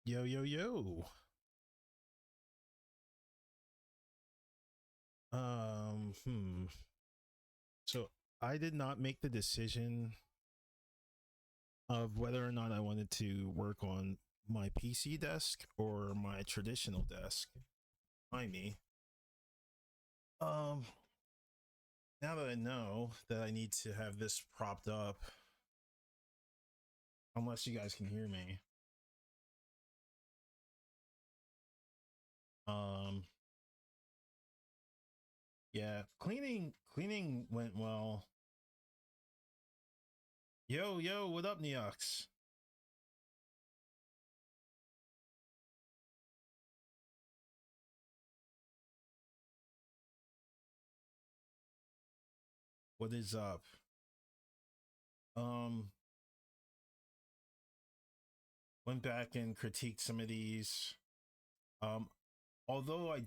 Yo, yo, yo. Um, hmm. So I did not make the decision of whether or not I wanted to work on my PC desk or my traditional desk. By me. Um, Now that I know that I need to have this propped up, unless you guys can hear me. Um, yeah, cleaning went well. Yo, yo, what up, Neox? What is up? Um, Went back and critiqued some of these. Um, Although I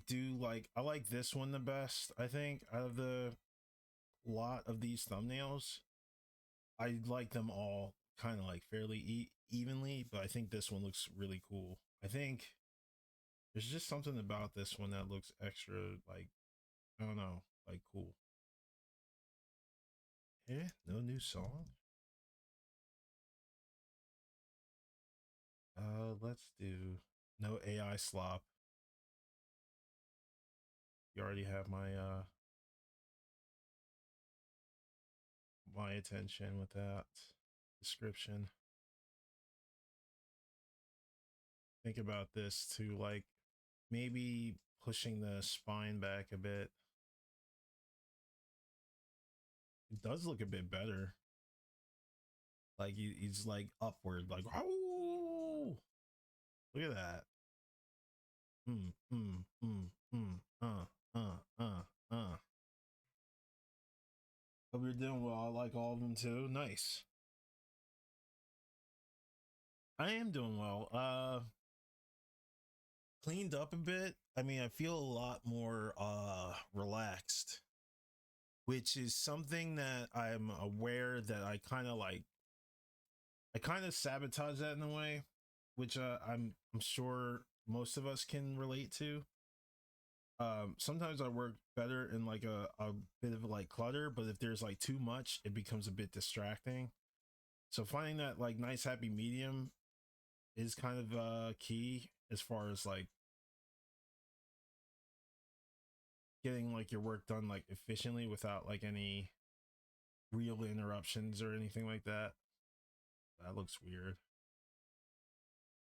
like this one the best, I think, out of the lot of these thumbnails. I like them all kind of like fairly evenly, but I think this one looks really cool. I think there's just something about this one that looks extra, like, I don't know, like cool. No new song. Let's do no AI slop. You already have my attention with that description. Think about this too, like maybe pushing the spine back a bit. It does look a bit better. Like he's like upward, like oh, look at that. Mm, mm, mm, mm, uh. Hope you're doing well. I like all of them too. Nice. I am doing well. Cleaned up a bit. I mean, I feel a lot more relaxed, which is something that I'm aware that I kind of sabotage that in a way, which I'm sure most of us can relate to. Sometimes I work better in like a bit of like clutter, but if there's like too much, it becomes a bit distracting. So finding that like nice happy medium is kind of key as far as like getting like your work done like efficiently without like any real interruptions or anything like that. That looks weird.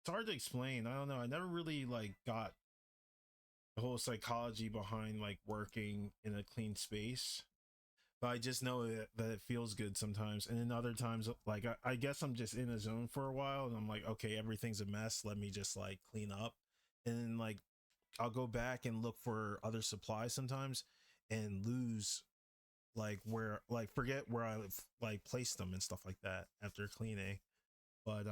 It's hard to explain. I don't know. I never really like got the whole psychology behind like working in a clean space, but I just know that it feels good sometimes, and then other times like I guess I'm just in a zone for a while and I'm like, okay, everything's a mess, let me just like clean up, and then like I'll go back and look for other supplies sometimes and lose like where, like forget where I like placed them and stuff like that after cleaning. But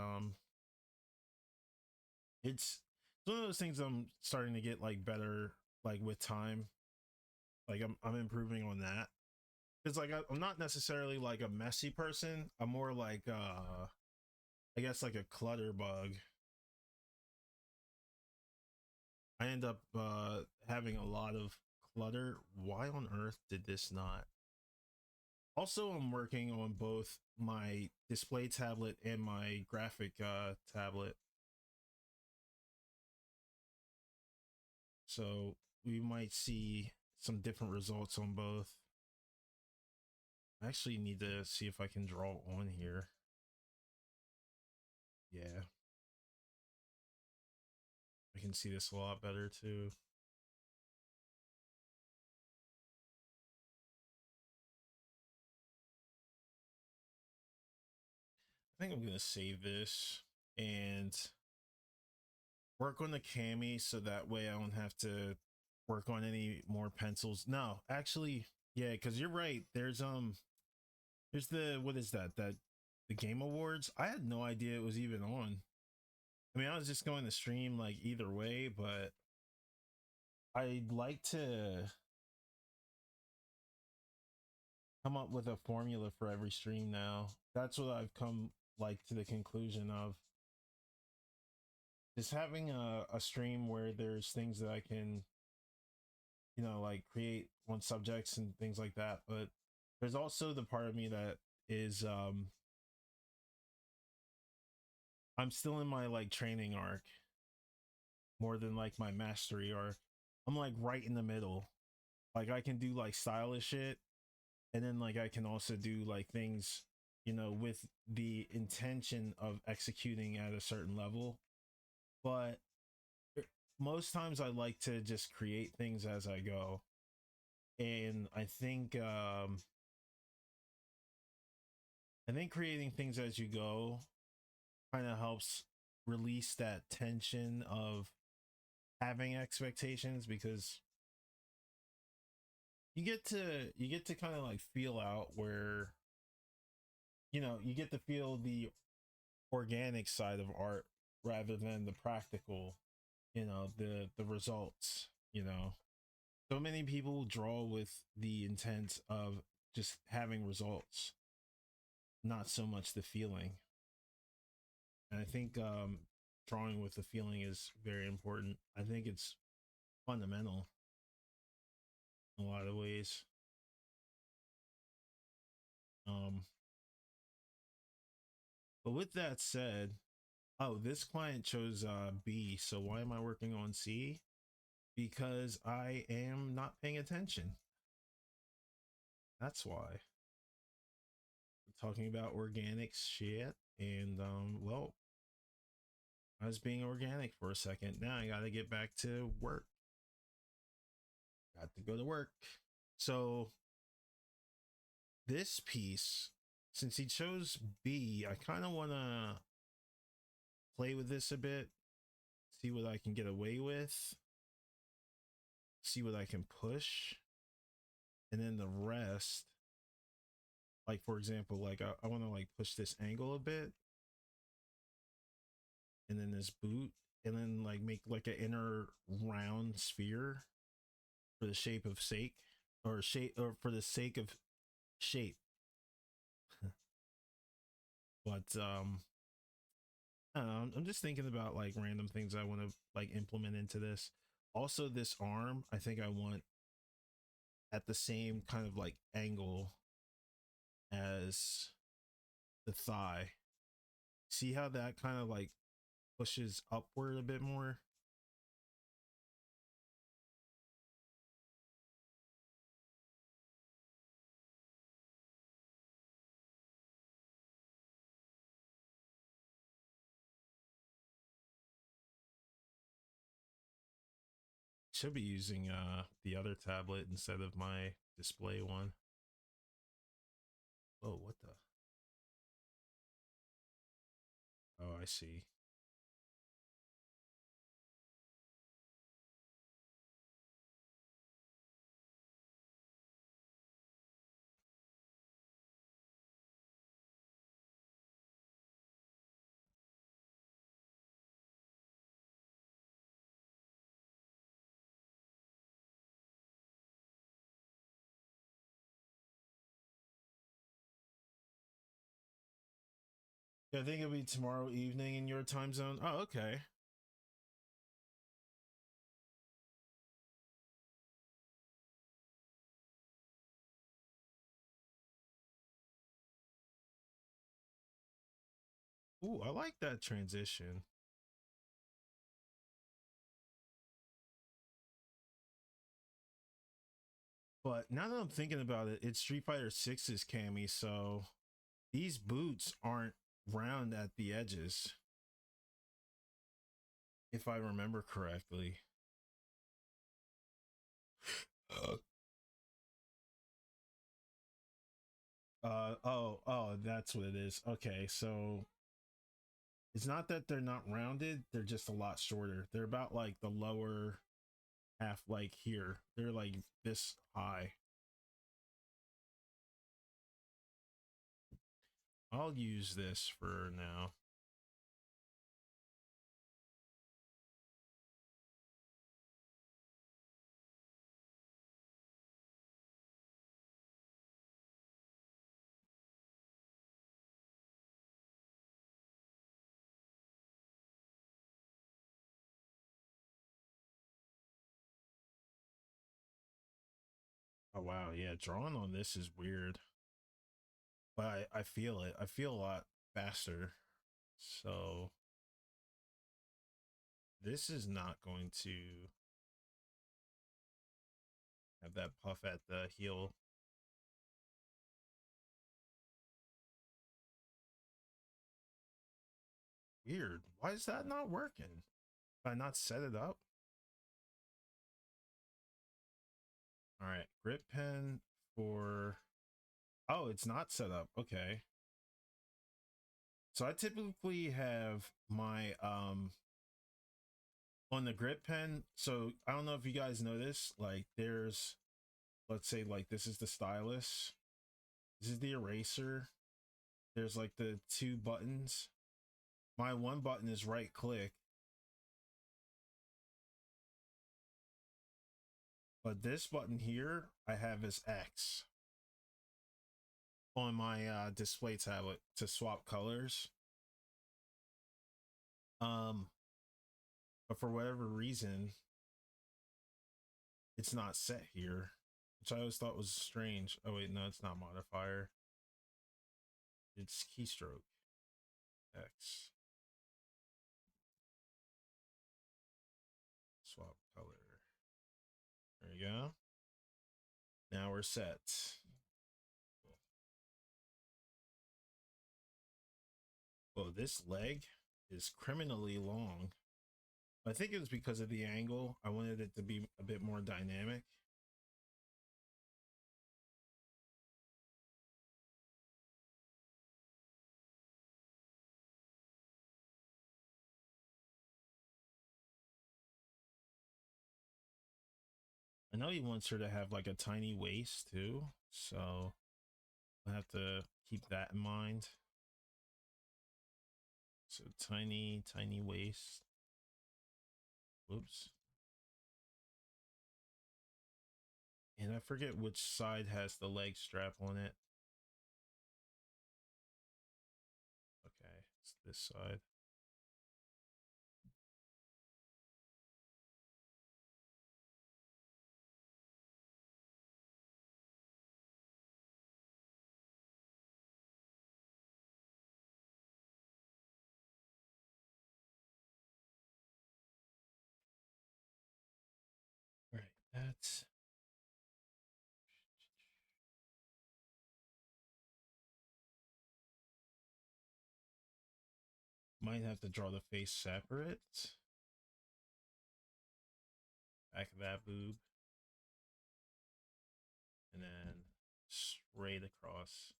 it's one of those things I'm starting to get like better like with time. Like I'm improving on that. Because like I'm not necessarily like a messy person. I'm more like I guess like a clutter bug. I end up having a lot of clutter. Why on earth did this not? Also, I'm working on both my display tablet and my graphic tablet. So we might see some different results on both. I actually need to see if I can draw on here. Yeah, I can see this a lot better too. I think I'm gonna save this and work on the cami so that way I don't have to work on any more pencils. No, actually, yeah, because you're right. There's the, what is that? That the Game Awards. I had no idea it was even on. I mean, I was just going to stream like either way, but I'd like to come up with a formula for every stream now. That's what I've come like to the conclusion of. just having a stream where there's things that I can, like create one subjects and things like that. But there's also the part of me that is I'm still in my like training arc more than like my mastery arc. I'm like right in the middle. Like I can do like stylish shit, and then like I can also do like things, with the intention of executing at a certain level. But most times I like to just create things as I go. And I think creating things as you go kind of helps release that tension of having expectations, because you get to kind of like feel out where you get to feel the organic side of art rather than the practical, the results. So many people draw with the intent of just having results, not so much the feeling. And I think drawing with the feeling is very important. I think it's fundamental in a lot of ways. um but with that said, oh, this client chose B, so why am I working on C? Because I am not paying attention. That's why. We're talking about organic shit, and well, I was being organic for a second. Now I gotta get back to work. Got to go to work. So this piece, since he chose B, I kind of want to play with this a bit, see what I can get away with, see what I can push, and then the rest, like for example, like I want to like push this angle a bit, and then this boot, and then like make like an inner round sphere for the shape of sake, or shape, or for the sake of shape. But I don't know, I'm just thinking about like random things I want to like implement into this. Also, this arm, I think I want at the same kind of like angle as the thigh. See how that kind of like pushes upward a bit more? Should be using the other tablet instead of my display one. Oh, what the? Oh, I see. Yeah, I think it'll be tomorrow evening in your time zone. Oh, okay. Ooh, I like that transition. But now that I'm thinking about it, it's Street Fighter 6's Cammy, so these boots aren't round at the edges, if I remember correctly. Uh, oh, that's what it is. Okay, so it's not that they're not rounded, they're just a lot shorter. They're about like the lower half, like here. They're like this high. I'll use this for now. wow, yeah, drawing on this is weird, but I feel it. I feel a lot faster. So this is not going to have that puff at the heel. Weird. Why is that not working? Did I not set it up? All right, grip pen for, oh, it's not set up. Okay. So I typically have my on the grip pen. So I don't know if you guys know this, like there's, let's say like this is the stylus. This is the eraser. There's like the two buttons. My one button is right click, but this button here I have as X on my display tablet to swap colors. But for whatever reason, it's not set here, which I always thought was strange. Oh wait, no, it's not modifier. It's keystroke X. Swap color. There you go. Now we're set. Oh, this leg is criminally long. I think it was because of the angle. I wanted it to be a bit more dynamic. I know he wants her to have like a tiny waist too, so I have to keep that in mind. So tiny, tiny waist. Whoops. And I forget which side has the leg strap on it. Okay, it's this side. All right, that's might have to draw the face separate. Back of that boob. And then straight across.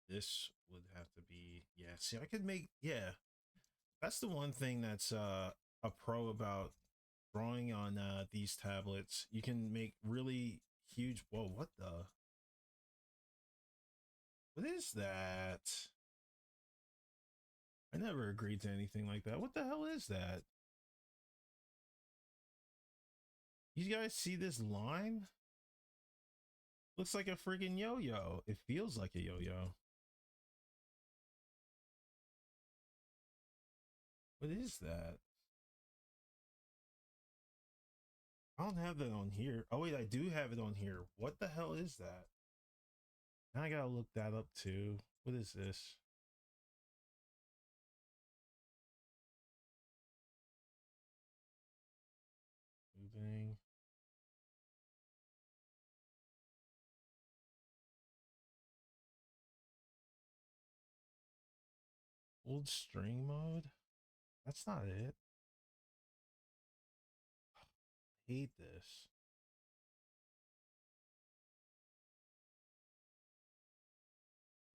This would have to be, yeah, see, I could make, yeah, that's the one thing that's a pro about drawing on these tablets. You can make really huge, whoa, what is that? I never agreed to anything like that. What the hell is that? You guys see this line? Looks like a freaking yo-yo. It feels like a yo-yo. What is that? I don't have that on here. Oh wait, I do have it on here. What the hell is that? Now I gotta look that up too. What is this? Moving. Old string mode? That's not it. I hate this.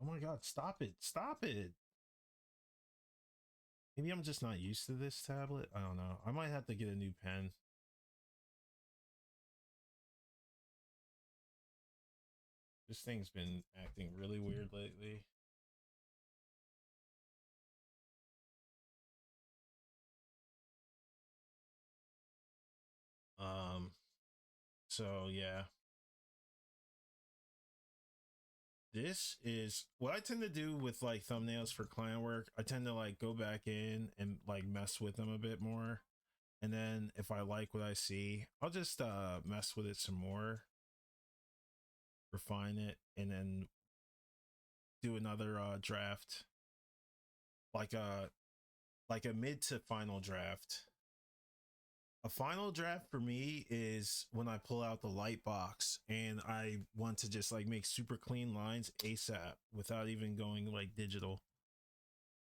Oh my god, stop it. Stop it. Maybe I'm just not used to this tablet. I don't know. I might have to get a new pen. This thing's been acting really weird lately. Um, so yeah. This is what I tend to do with like thumbnails for client work. I tend to like go back in and like mess with them a bit more. And then if I like what I see, I'll just mess with it some more, refine it, and then do another draft, like a mid to final draft. A final draft for me is when I pull out the light box and I want to just like make super clean lines ASAP without even going like digital.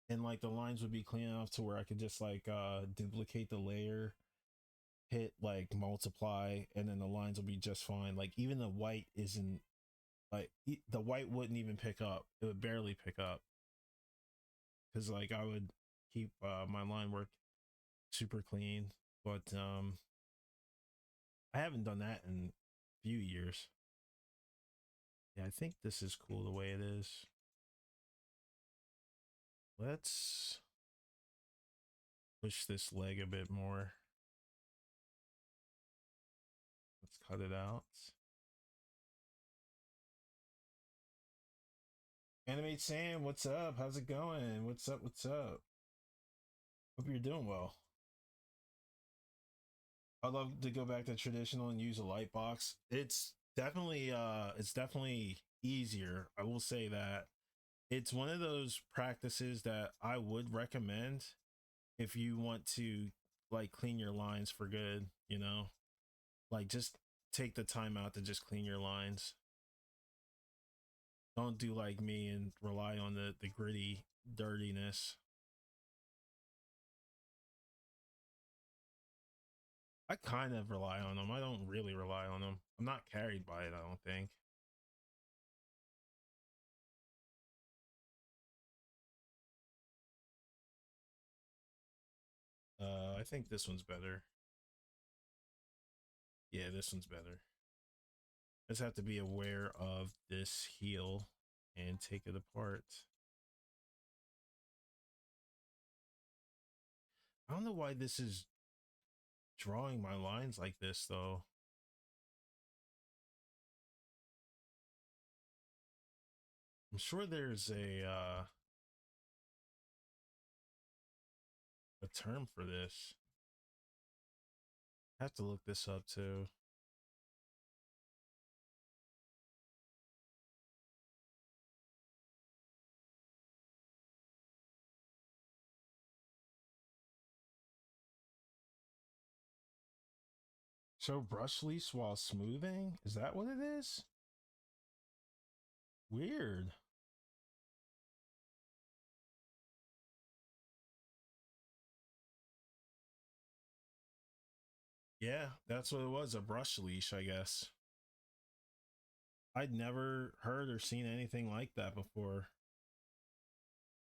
And like the lines would be clean enough to where I could just like duplicate the layer, hit like multiply, and then the lines will be just fine. Like even the white isn't like the white wouldn't even pick up. It would barely pick up because like I would keep my line work super clean. But I haven't done that in a few years. Yeah, I think this is cool the way it is. Let's push this leg a bit more. Let's cut it out. Animate Sam, what's up? How's it going? What's up? What's up? Hope you're doing well. I'd love to go back to traditional and use a light box. It's definitely easier. I will say that. It's one of those practices that I would recommend if you want to like clean your lines for good, you know? Like just take the time out to just clean your lines. Don't do like me and rely on the gritty dirtiness. I kind of rely on them. I don't really rely on them. I'm not carried by it, I don't think. I think this one's better. Yeah, this one's better. Just have to be aware of this heel and take it apart. I don't know why this is drawing my lines like this though. I'm sure there's a term for this. I have to look this up too. Show brush release while smoothing? Is that what it is? Weird. Yeah, that's what it was, a brush leash, I guess. I'd never heard or seen anything like that before.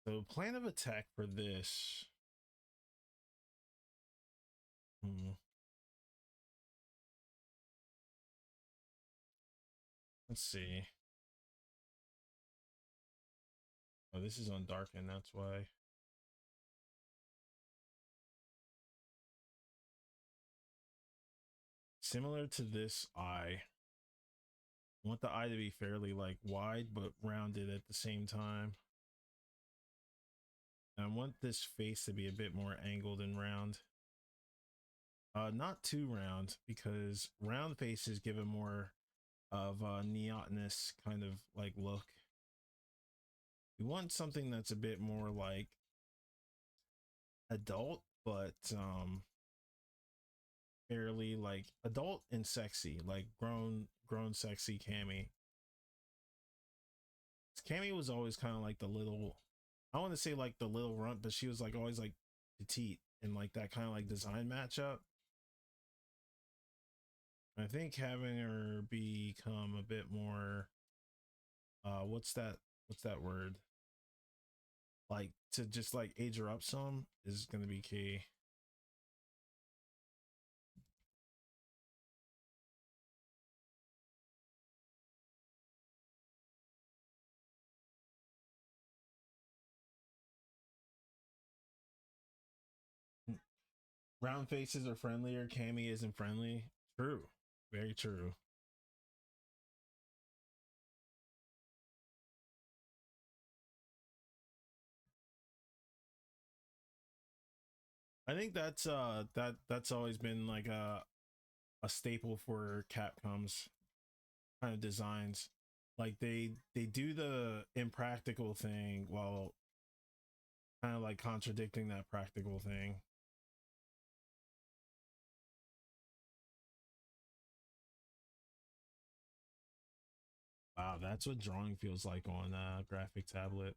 So plan of attack for this. Hmm. Let's see. Oh, this is on darken, that's why. Similar to this eye. I want the eye to be fairly like wide but rounded at the same time. And I want this face to be a bit more angled and round. Not too round because round faces give a more of a neotenous kind of like look. You want something that's a bit more like adult, but fairly like adult and sexy, like grown sexy Cammy. Cammy was always kind of like the little, I want to say like the little runt, but she was like always like petite and like that kind of like design matchup. I think having her become a bit more what's that word? Like to just like age her up some is gonna be key. Round faces are friendlier, Cammy isn't friendly. True. Very true. I think that's always been like a staple for Capcom's kind of designs. Like they do the impractical thing while kind of like contradicting that practical thing. Wow, that's what drawing feels like on a graphic tablet.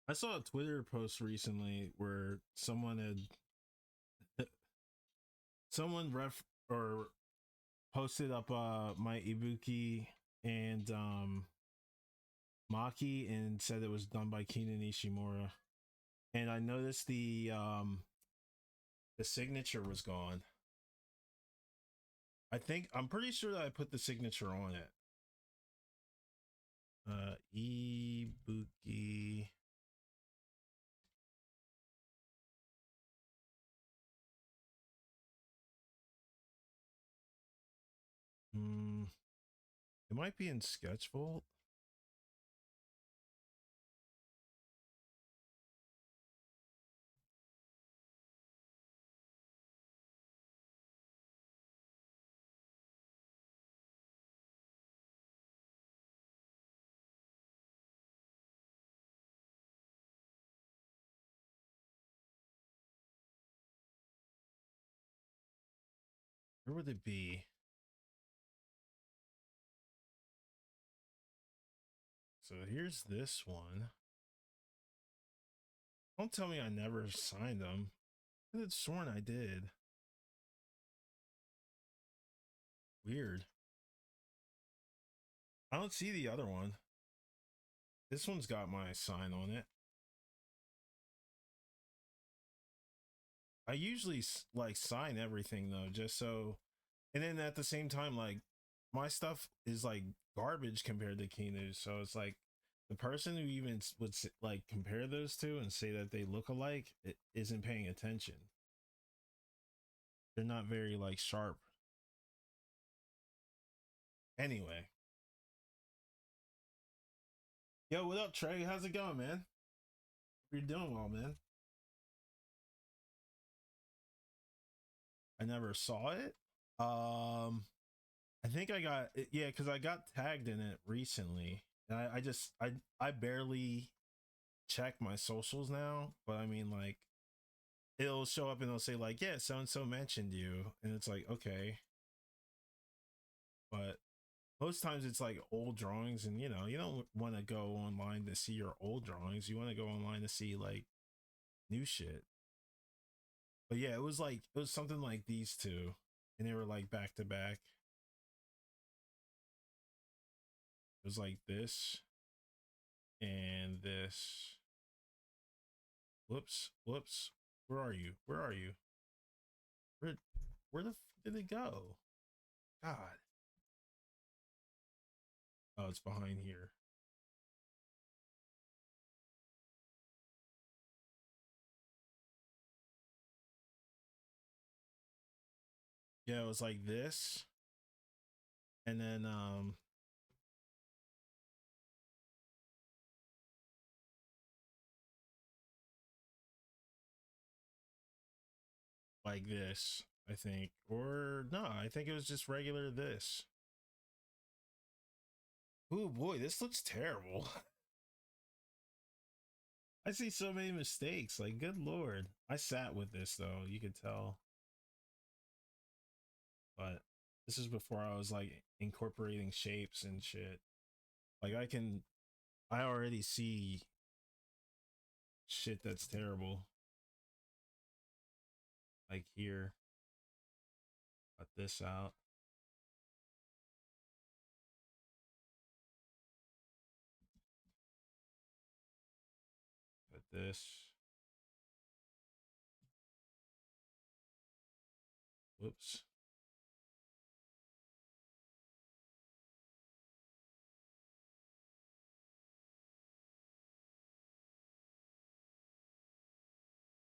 I saw a Twitter post recently where someone ref or posted up my Ibuki and Maki and said it was done by Keenan Ishimura. And I noticed the signature was gone. I'm pretty sure that I put the signature on it. Ibuki. It might be in Sketchbolt. Where would it be? So here's this one. Don't tell me I never signed them. I had sworn I did. Weird. I don't see the other one. This one's got my sign on it. I usually like sign everything though, just so. And then at the same time, like my stuff is like garbage compared to Kinu's. So it's like the person who even would like compare those two and say that they look alike it isn't paying attention. They're not very like sharp. Anyway, yo, what up, Trey? How's it going, man? You're doing well, man. I never saw it. I think I got it, yeah, because I got tagged in it recently. And I barely check my socials now, but I mean like it'll show up and it'll say like, yeah, so and so mentioned you, and it's like, okay. But most times it's like old drawings, and you don't want to go online to see your old drawings. You want to go online to see like new shit. But yeah, it was something like these two, and they were like back to back. It was like this and this. Whoops, whoops. Where are you? Where are you? Where where the did it go? God. Oh, it's behind here. Yeah, it was like this, and then like this, I think. Or no, I think it was just regular this. Oh boy, this looks terrible. I see so many mistakes. Like, good lord. I sat with this though, you could tell. But this is before I was like incorporating shapes and shit. Like I already see shit that's terrible. Like here, cut this out. this. Whoops.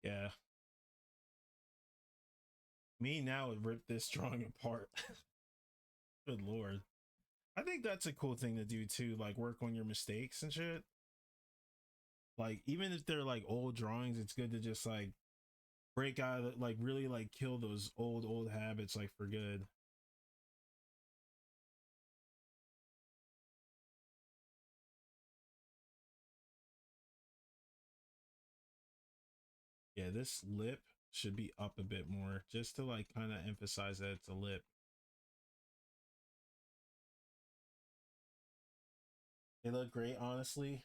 Yeah. Me now would rip this drawing apart. Good lord. I think that's a cool thing to do too, like work on your mistakes and shit. Like even if they're like old drawings, it's good to just like break out of it, like really like kill those old habits like for good. Yeah, this lip should be up a bit more just to like kind of emphasize that it's a lip. They look great, honestly.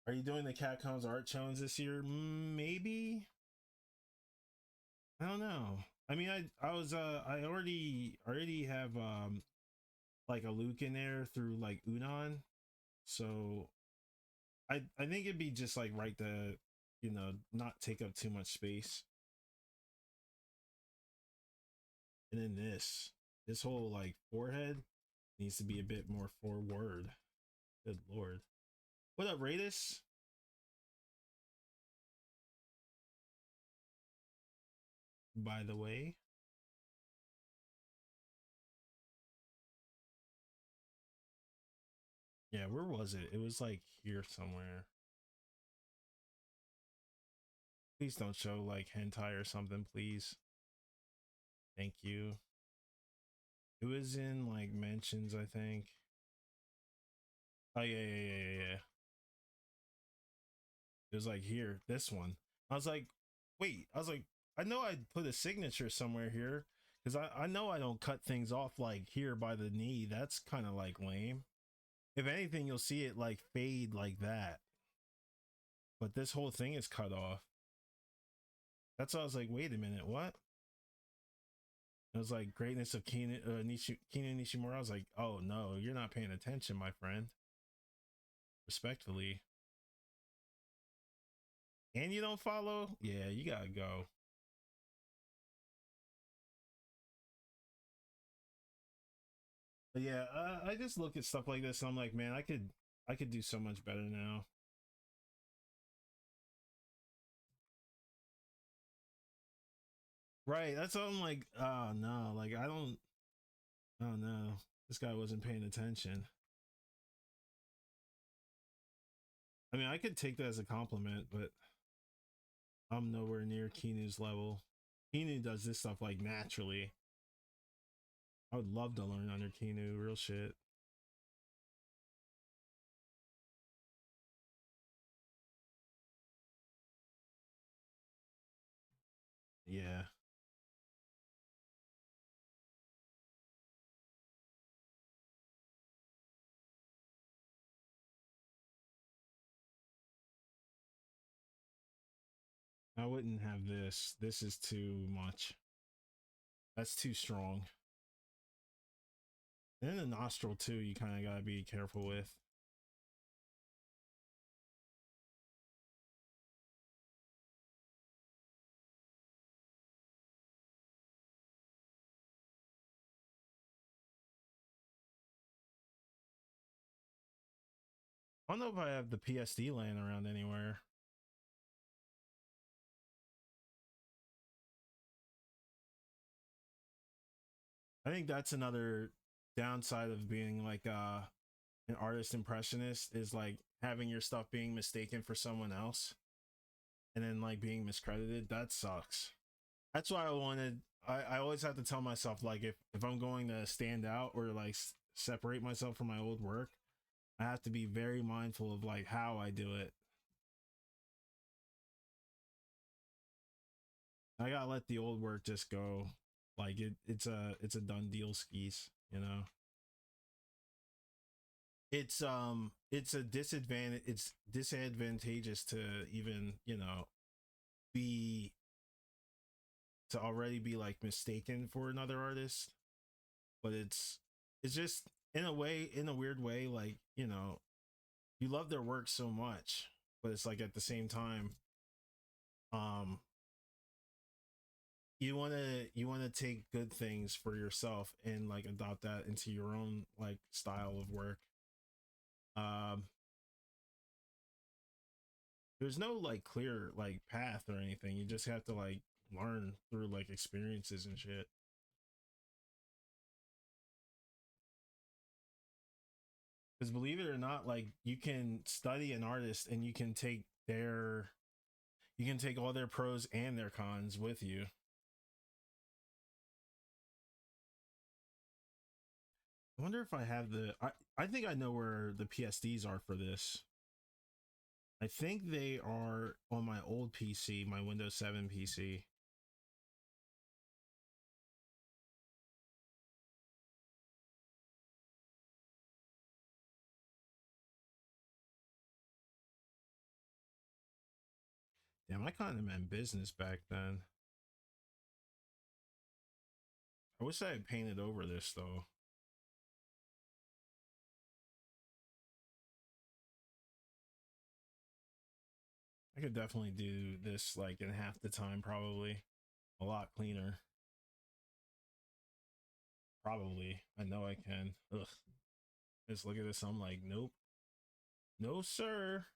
Are you doing the Catcoms art challenge this year? Maybe. I don't know. I mean, I was I already have like a Luke in there through like Unan, so I think it'd be just like right to, you know, not take up too much space. And then this whole like forehead needs to be a bit more forward. Good lord. What up, Radis? By the way. Yeah, where was it? It was like here somewhere. Please don't show like hentai or something, please. Thank you. It was in like mentions, I think. Oh yeah. It was like here, this one. I was like, wait. I was like, I know I put a signature somewhere here because I know I don't cut things off like here by the knee. That's kind of like lame. If anything, you'll see it like fade like that. But this whole thing is cut off. That's why I was like, wait a minute, what? It was like greatness of Keenan Nishimura. I was like, oh no, you're not paying attention, my friend. Respectfully. And you don't follow? Yeah, you gotta go. But yeah, I just look at stuff like this and I'm like, man, I could do so much better now. Right. That's what I'm like, oh no, like I don't, oh no, this guy wasn't paying attention. I mean, I could take that as a compliment, but I'm nowhere near Kinu's level. Kinu does this stuff like naturally. I would love to learn under Kinu, real shit. Yeah. I wouldn't have this. This is too much. That's too strong. And the nostril too, you kind of gotta be careful with. I don't know if I have the PSD laying around anywhere. I think that's another downside of being like an artist impressionist is like having your stuff being mistaken for someone else and then like being miscredited. That sucks. That's why I wanted. I always have to tell myself like if I'm going to stand out or like separate myself from my old work, I have to be very mindful of like how I do it. I gotta let the old work just go. Like it's a done deal skis, you know. It's a disadvantage. It's disadvantageous to even, you know, be to already be like mistaken for another artist, but it's just in a way, in a weird way, like, you know, you love their work so much, but it's like at the same time, um, you want to take good things for yourself and like adopt that into your own like style of work. Um, there's no like clear like path or anything. You just have to like learn through like experiences and shit. Because believe it or not, like you can study an artist and you can take all their pros and their cons with you. I wonder if I have I think I know where the PSDs are for this. I think they are on my old PC, my Windows 7 PC. Damn, I kind of meant business back then. I wish I had painted over this though. I could definitely do this like in half the time, probably. A lot cleaner. Probably. I know I can. Ugh. Just look at this. I'm like, nope. No, sir.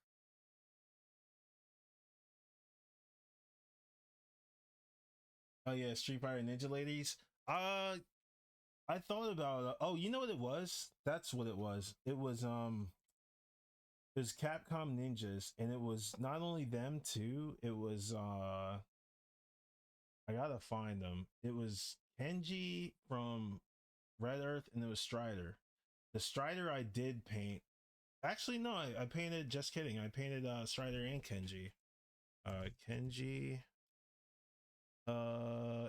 Oh yeah, Street Fighter Ninja Ladies. Uh I thought about oh, you know what it was? That's what it was. It was Capcom Ninjas, and it was not only them too, it was I gotta find them. It was Kenji from Red Earth, and it was Strider. The Strider I did paint. Actually, no, I painted. Just kidding. I painted Strider and Kenji. Kenji.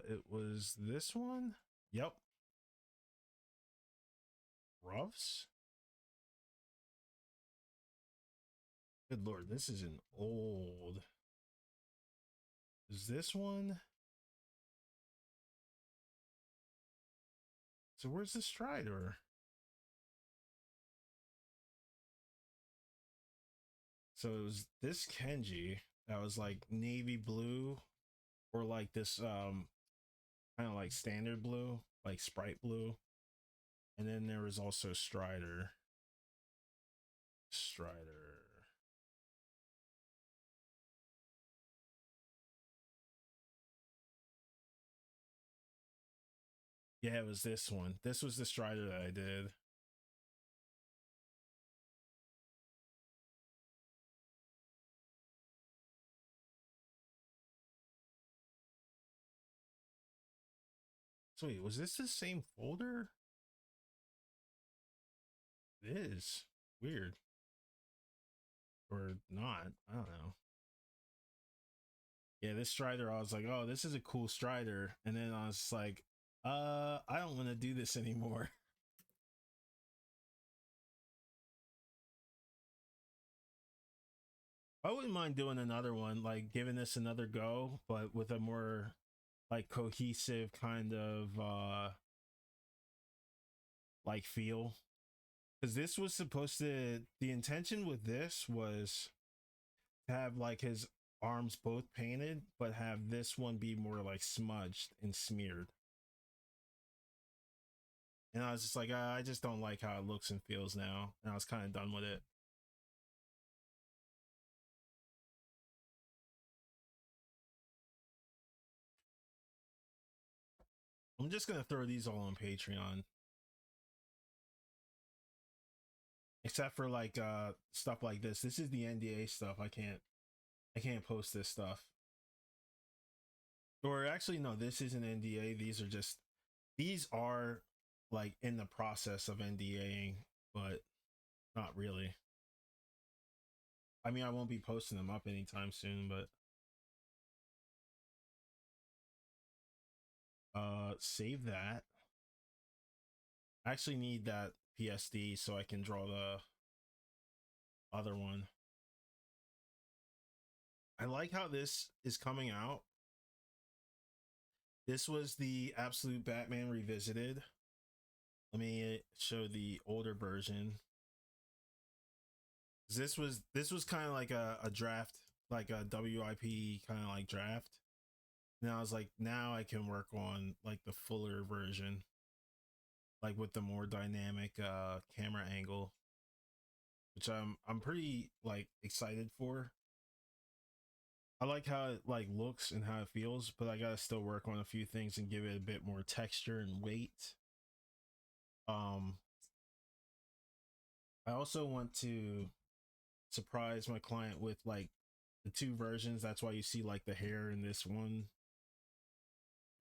It was this one. Yep. Ruffs. Good lord, this is an old. Is this one? So where's the Strider? So it was this Kenji that was like navy blue or like this kind of like standard blue, like sprite blue. And then there was also Strider. Strider. Yeah, it was this one. This was the Strider that I did. So wait, was this the same folder? It is. Weird. Or not. I don't know. Yeah, this Strider, I was like, oh, this is a cool Strider. And then I was like, I don't want to do this anymore. I wouldn't mind doing another one, like giving this another go, but with a more like cohesive kind of like feel. Because this was supposed to, the intention with this was to have like his arms both painted, but have this one be more like smudged and smeared. And I was just like, I just don't like how it looks and feels now. And I was kind of done with it. I'm just gonna throw these all on Patreon. Except for like stuff like this. This is the NDA stuff. I can't post this stuff. Or actually no, this isn't NDA. These are like in the process of NDAing, but not really. I mean, I won't be posting them up anytime soon, but save that. I actually need that PSD so I can draw the other one. I like how this is coming out. This was the Absolute Batman Revisited. Let me show the older version. This was kind of like a draft, like a WIP kind of like draft. Now I was like, now I can work on like the fuller version, like with the more dynamic camera angle, which I'm pretty like excited for. I like how it like looks and how it feels, but I gotta still work on a few things and give it a bit more texture and weight. Um, I also want to surprise my client with like the two versions. That's why you see like the hair in this one,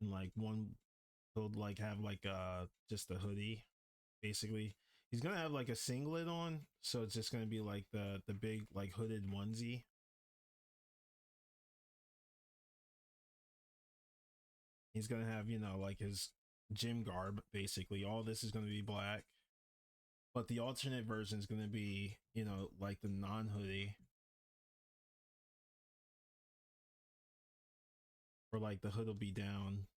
and like one he'll like have like just a hoodie basically. He's gonna have like a singlet on, so it's just gonna be like the big like hooded onesie. He's gonna have, you know, like his gym garb basically. All this is gonna be black, but the alternate version is gonna be, you know, like the non hoodie, or like the hood will be down.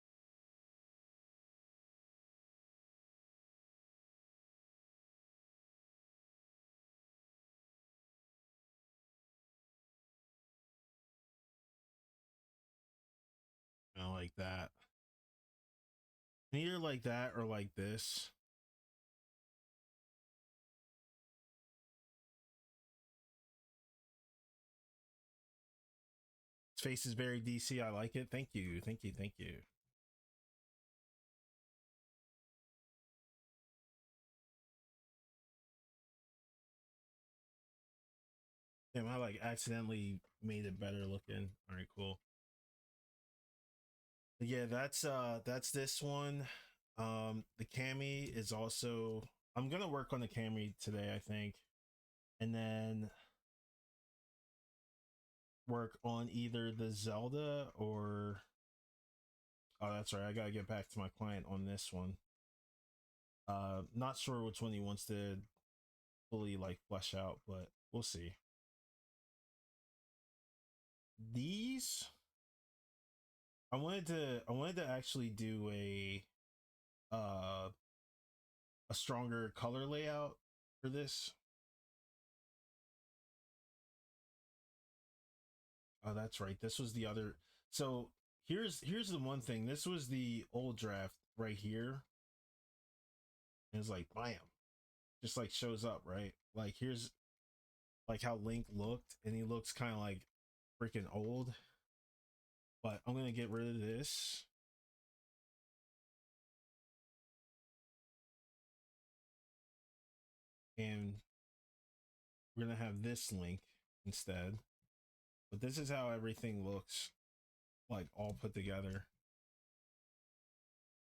You know, like that. Either like that or like this. His face is very DC. I like it. Thank you. Thank you. Thank you. Damn, I like accidentally made it better looking. All right, cool. But yeah, that's this one. The cami is also, I'm gonna work on the cami today, I think, and then work on either the Zelda or, oh, that's right. I gotta get back to my client on this one. Not sure which one he wants to fully like flesh out, but we'll see. These, I wanted to actually do uh a stronger color layout for this. Oh, that's right. This was the other. So here's the one thing. This was the old draft right here. And it's like bam, just like shows up, right? Like here's like how Link looked, and he looks kind of like freaking old. But I'm gonna get rid of this, and we're gonna have this Link instead. But this is how everything looks like all put together,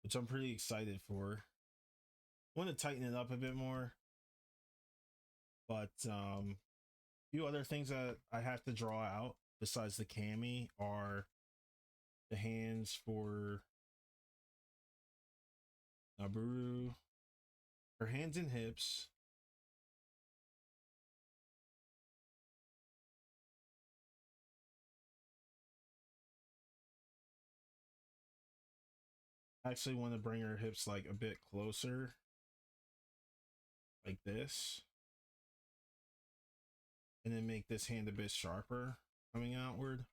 which I'm pretty excited for. I want to tighten it up a bit more, but few other things that I have to draw out besides the cami are the hands for Naburu, her hands and hips. I actually want to bring her hips like a bit closer, like this, and then make this hand a bit sharper coming outward.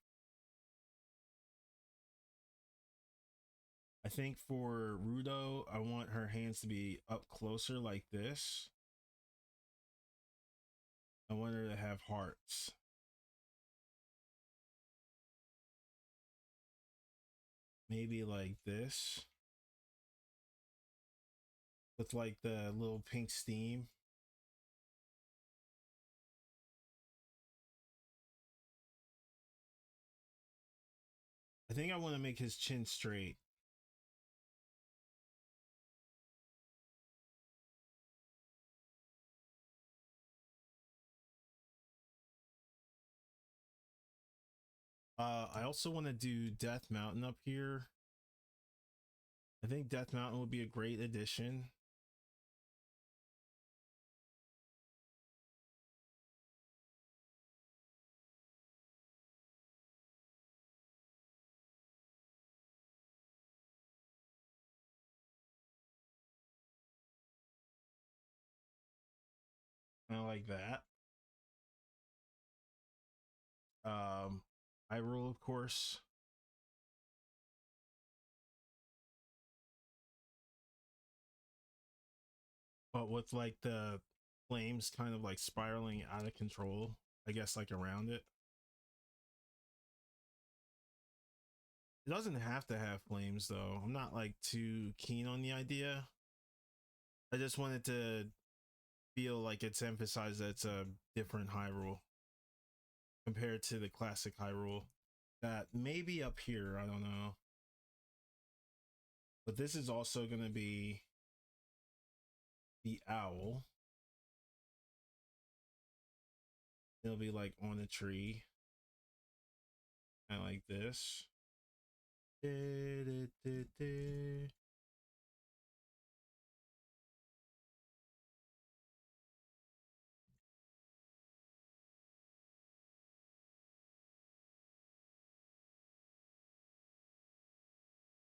I think for Rudo, I want her hands to be up closer like this. I want her to have hearts. Maybe like this, with like the little pink steam. I think I want to make his chin straight. I also want to do Death Mountain up here. I think Death Mountain would be a great addition. I like that. Hyrule, of course. But with like the flames kind of like spiraling out of control, I guess like around it. It doesn't have to have flames though. I'm not like too keen on the idea. I just wanted to feel like it's emphasized that it's a different Hyrule compared to the classic Hyrule. That may be up here, I don't know. But this is also going to be the owl. It'll be like on a tree. Kind of like this.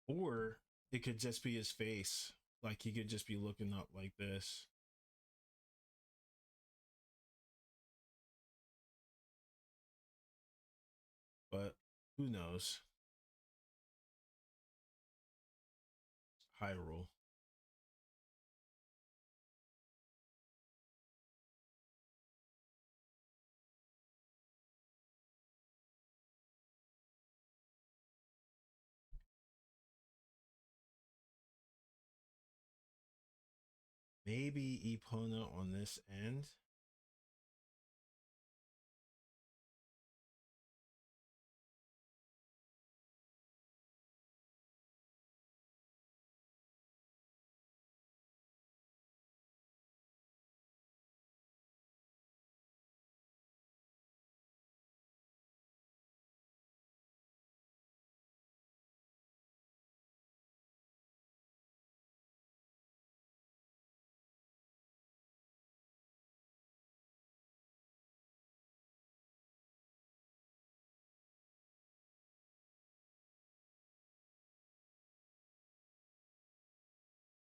Or it could just be his face. Like he could just be looking up like this. But who knows? Hyrule. Maybe Epona on this end.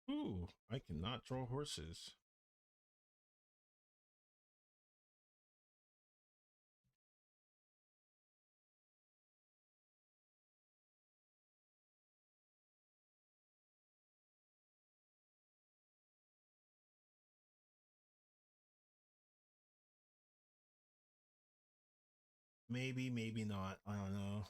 Ooh, I cannot draw horses. Maybe, maybe not. I don't know.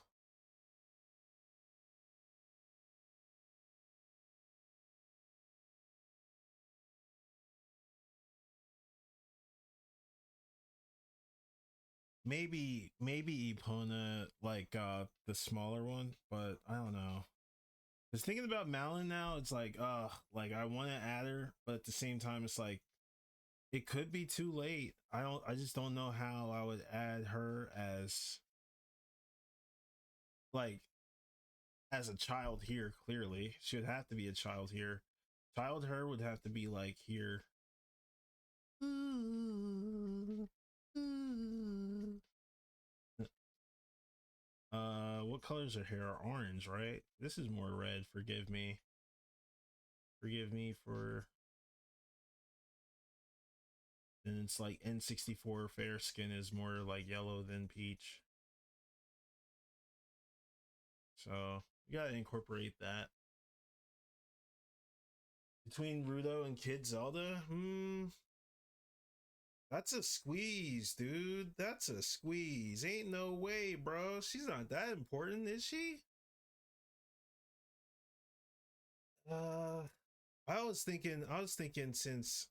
Maybe Epona like the smaller one, but I don't know. Just thinking about Malin now, it's like I want to add her, but at the same time it's like it could be too late. I just don't know how I would add her as like as a child here. Clearly she would have to be a child here. Child her would have to be like here. What colors are here? Orange, right? This is more red. Forgive me. Forgive me for. And it's like N64 fair skin is more like yellow than peach. So you gotta incorporate that. Between Rudo and Kid Zelda, that's a squeeze, dude. That's a squeeze. Ain't no way, bro. She's not that important, is she? Uh, I was thinking since,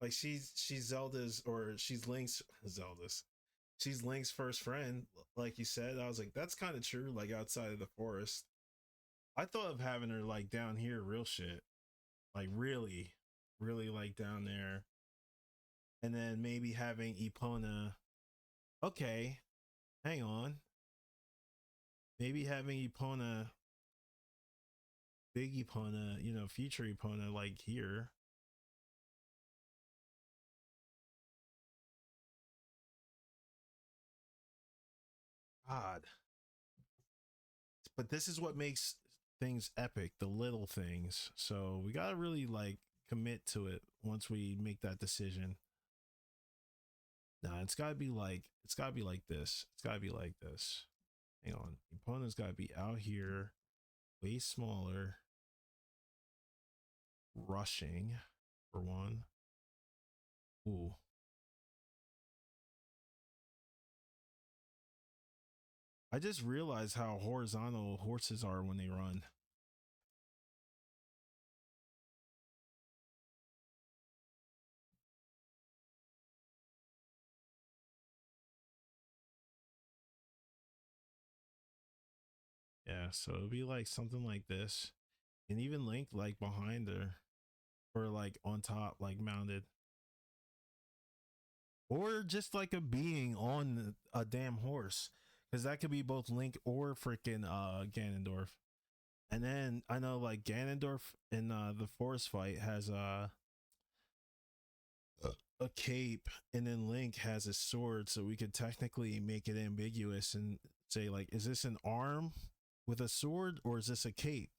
like she's Zelda's or she's Link's Zelda's. She's Link's first friend, like you said. I was like, that's kind of true. Like outside of the forest, I thought of having her like down here, real shit, like really, really like down there, and then maybe having Epona. Okay, hang on. Maybe having Epona, big Epona, future Epona, like here. God, but this is what makes things epic, the little things. So we gotta really like commit to it once we make that decision. Nah, it's gotta be like this. It's gotta be like this. Hang on. The opponent's gotta be out here, way smaller, rushing for one. Ooh. I just realized how horizontal horses are when they run. Yeah, so it'll be like something like this. And even Link like behind her or like on top, like mounted. Or just like a being on a damn horse. Because that could be both Link or freaking Ganondorf. And then I know like Ganondorf in the forest fight has a cape, and then Link has a sword, so we could technically make it ambiguous and say like, is this an arm with a sword or is this a cape?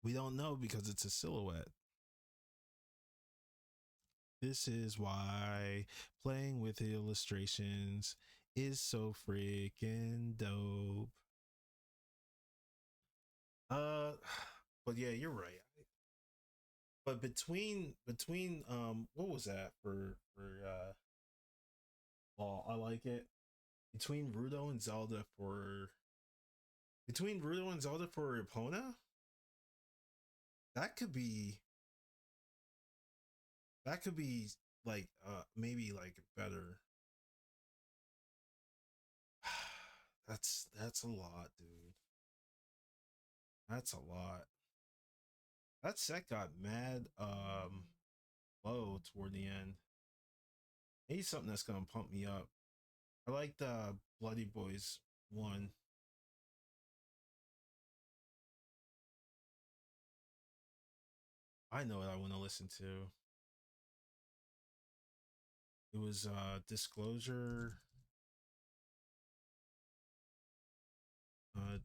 We don't know because it's a silhouette. This is why playing with illustrations is so freaking dope. Uh, but yeah, you're right. But between what was that for well, I like it. Between Rudo and Zelda for between Rudo and Zelda for Epona, that could be that could be like maybe like better. That's a lot, dude. That's a lot. That set got mad low toward the end. Maybe something that's gonna pump me up. I like the Bloody Boys one. I know what I want to listen to. It was Disclosure,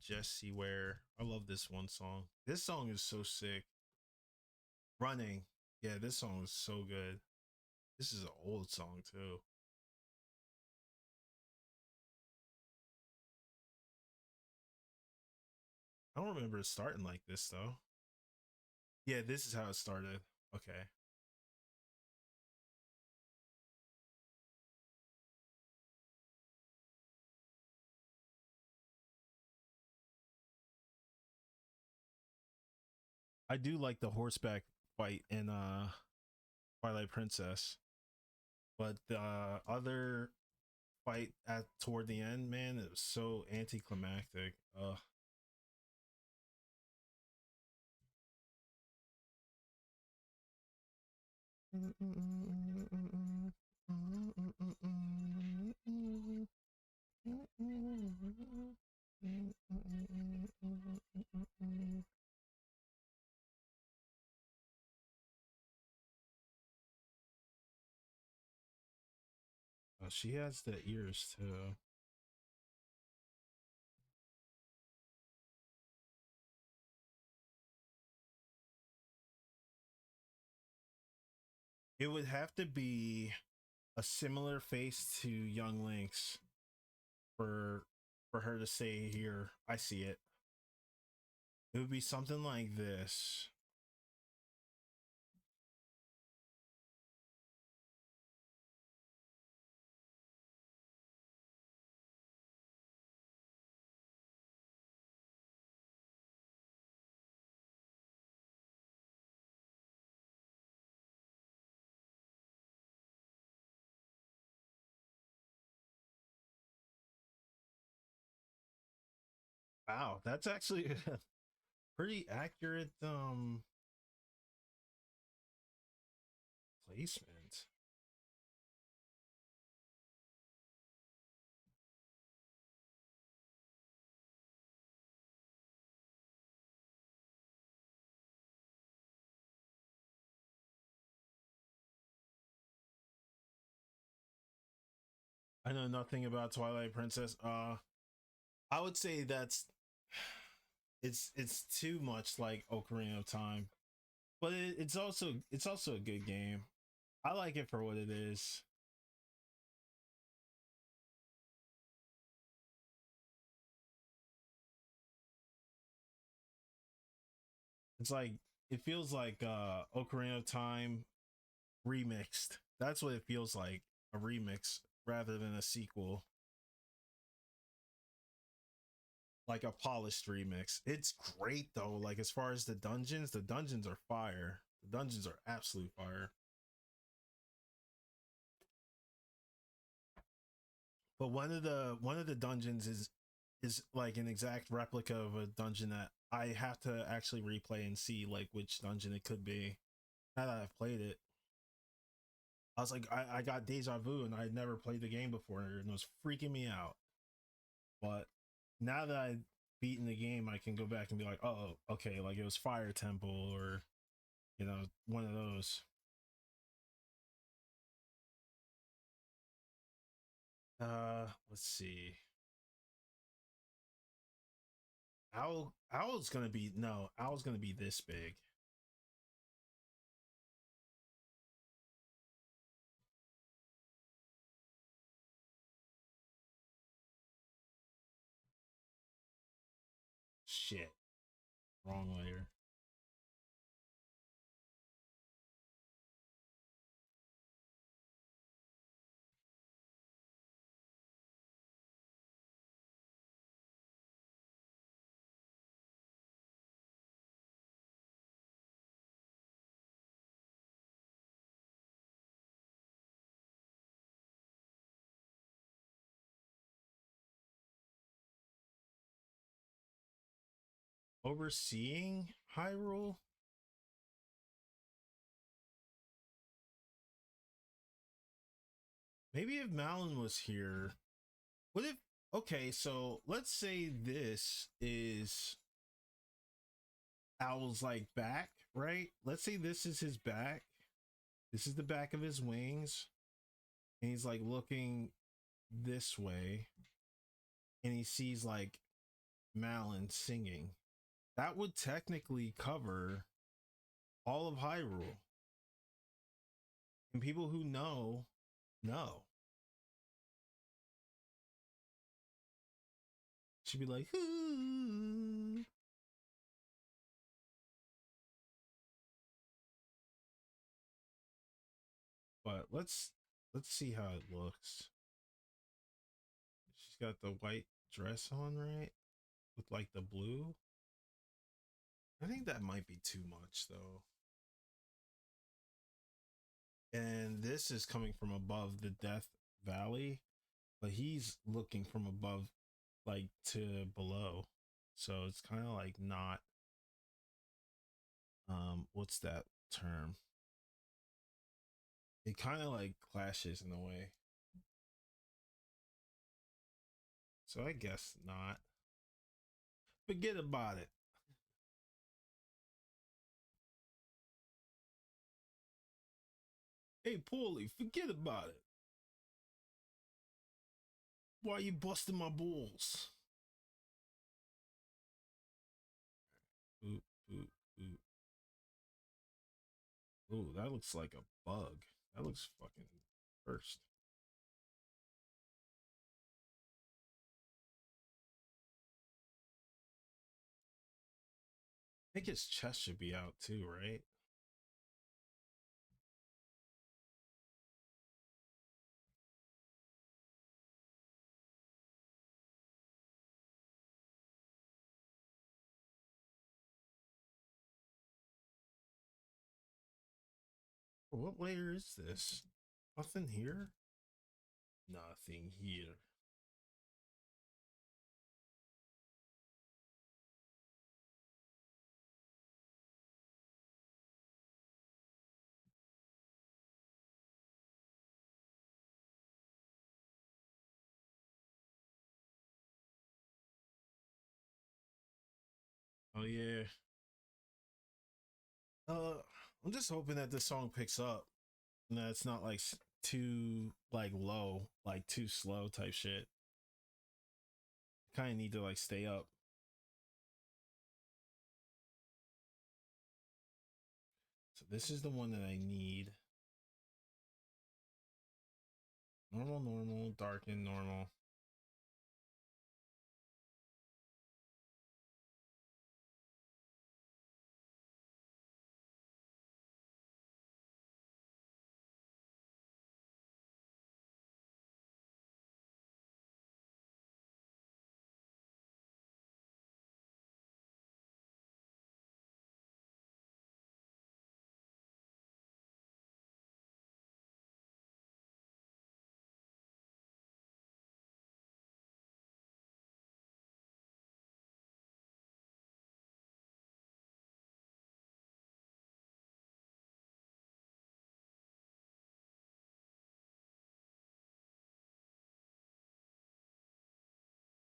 Jesse Ware. I love this one song. This song is so sick. Running. Yeah, this song is so good. This is an old song too. I don't remember it starting like this though. Yeah, this is how it started. Okay. I do like the horseback fight in Twilight Princess, but the other fight at toward the end, man, it was so anticlimactic. She has the ears too. It would have to be a similar face to Young Link's for her to say here, I see it. It would be something like this. Wow, that's actually a pretty accurate placement. I know nothing about Twilight Princess. I would say that's it's too much like Ocarina of Time, but it's also a good game. I like it for what it is. It's like it feels like Ocarina of Time remixed. That's what it feels like, a remix rather than a sequel, like a polished remix. It's great though. Like as far as the dungeons are fire. The dungeons are absolute fire. But one of the dungeons is like an exact replica of a dungeon that I have to actually replay and see like which dungeon it could be. Now that I've played it, I was like, I got deja vu, and I had never played the game before, and it was freaking me out. But now that I've beaten the game, I can go back and be like, oh, okay, like it was Fire Temple, or one of those. Let's see. Owl's gonna be no, Owl's gonna be this big. Shit, wrong layer. Overseeing Hyrule. Maybe if Malon was here. What if? Okay, so let's say this is Owl's like back, right? Let's say this is his back. This is the back of his wings, and he's like looking this way, and he sees like Malon singing. That would technically cover all of Hyrule, and people who know should be like, ooh. But let's see how it looks. She's got the white dress on, right? With like the blue. I think that might be too much though. And this is coming from above the Death Valley, but he's looking from above like to below. So it's kind of like not what's that term? It kind of like clashes in a way. So I guess not. Forget about it. Hey, Paulie, forget about it. Why are you busting my balls? Ooh, ooh, ooh. Ooh, that looks like a bug. That looks fucking cursed. I think his chest should be out too, right? What layer is this? Nothing here? Nothing here. Oh yeah. Uh, I'm just hoping that this song picks up and that it's not like too like low, like too slow type shit. Kind of need to like stay up. So this is the one that I need. Normal, normal, darken, normal.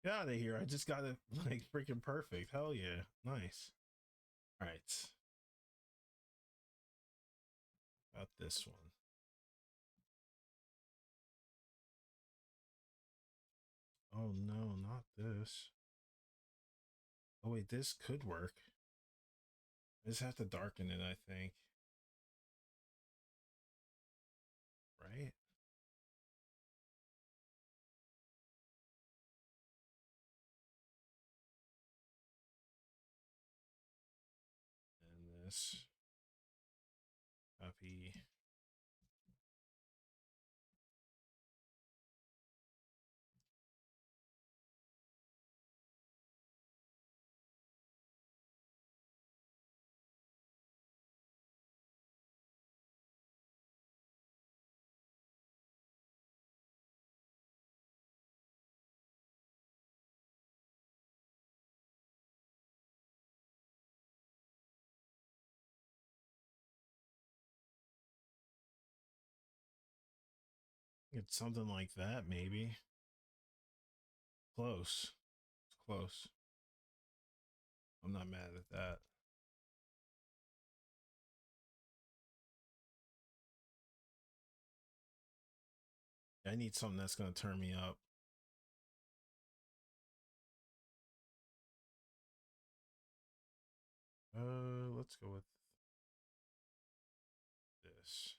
Get out of here. I just got it like freaking perfect. Hell yeah. Nice. All right. Got this one. Oh no, not this. Oh wait, this could work. I just have to darken it, I think. Right? And this. Copy. It's something like that, maybe. Close. It's close. I'm not mad at that. I need something that's gonna turn me up. Let's go with this.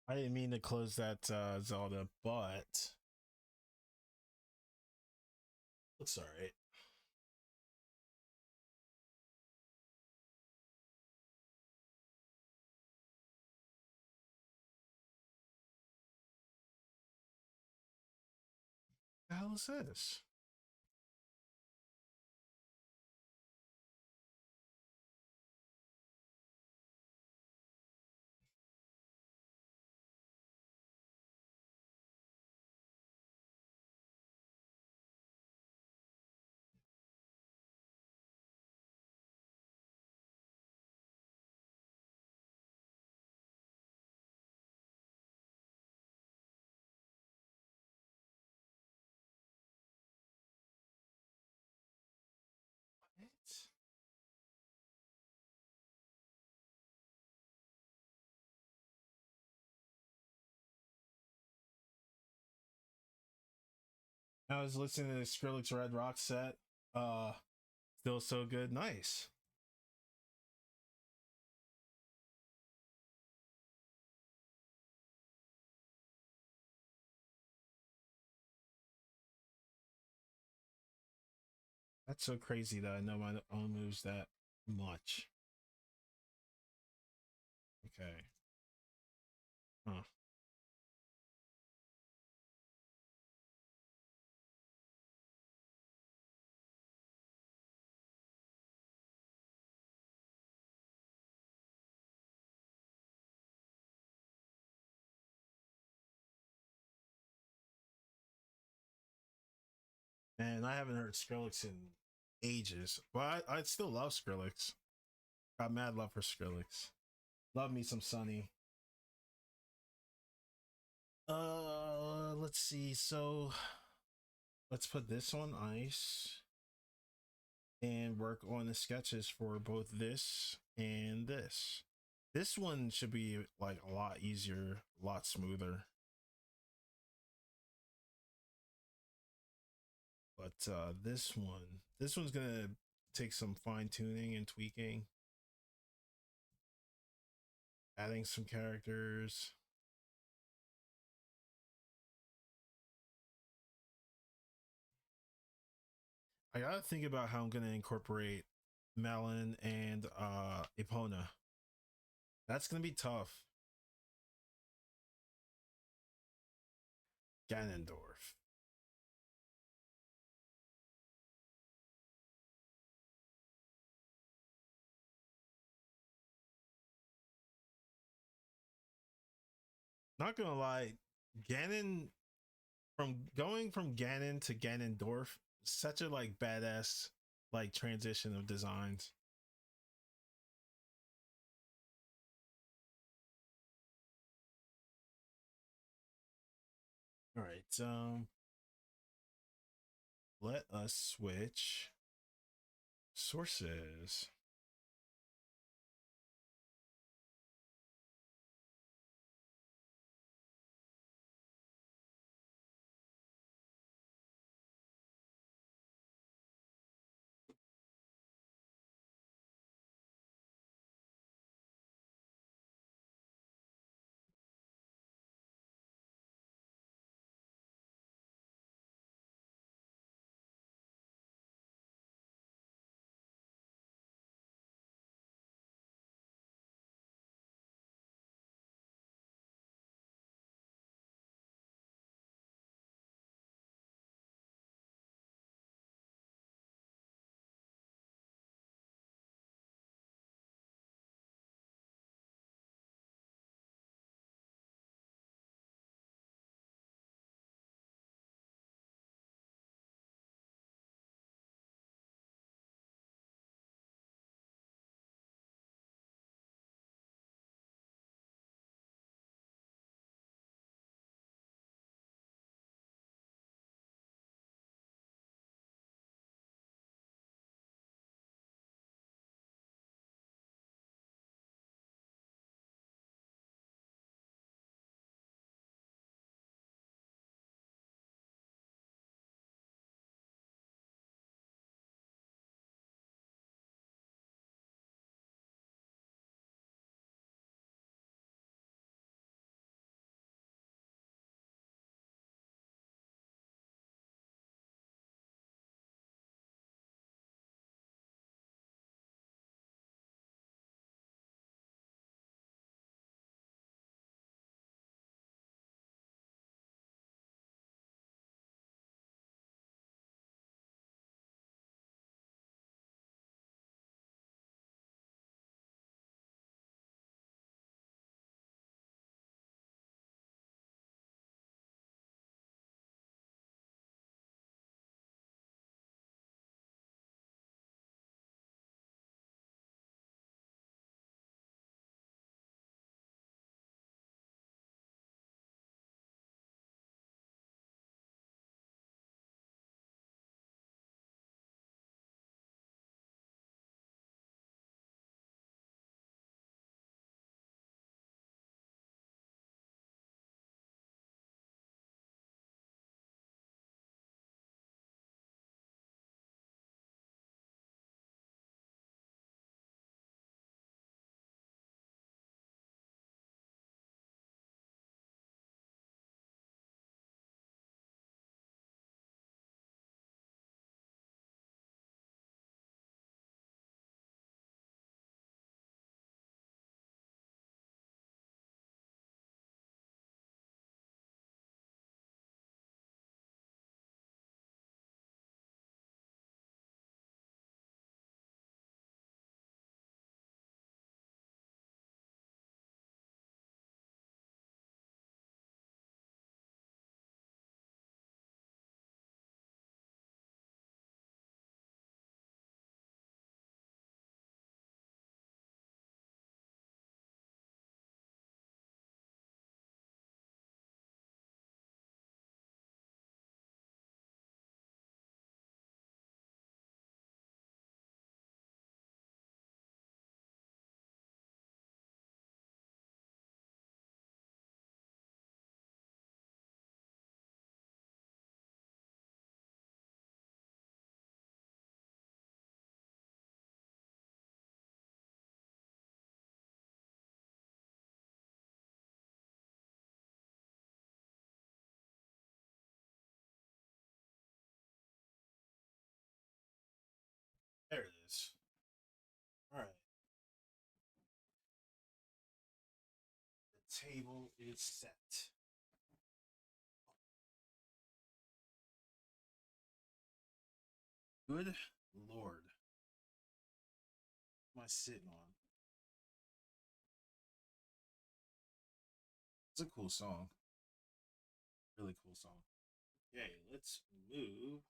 I didn't mean to close that Zelda, but looks alright. The hell is this? What? I was listening to the Skrillex Red Rock set. Still so good. Nice. That's so crazy that I know my own moves that much. Okay. Huh. And I haven't heard Skrillex in ages. But I still love Skrillex. Got mad love for Skrillex. Love me some Sunny. Let's see. So let's put this on ice and work on the sketches for both this and this. This one should be like a lot easier, a lot smoother. But this one's gonna take some fine tuning and tweaking, adding some characters. I gotta think about how I'm gonna incorporate Melon and Epona. That's gonna be tough. Ganondorf. Not gonna lie, Ganon from going from Ganon to Ganondorf, such a like badass like transition of designs. All right, let us switch sources. Table is set. Good Lord. What am I sitting on? It's a cool song. Really cool song. Okay, let's move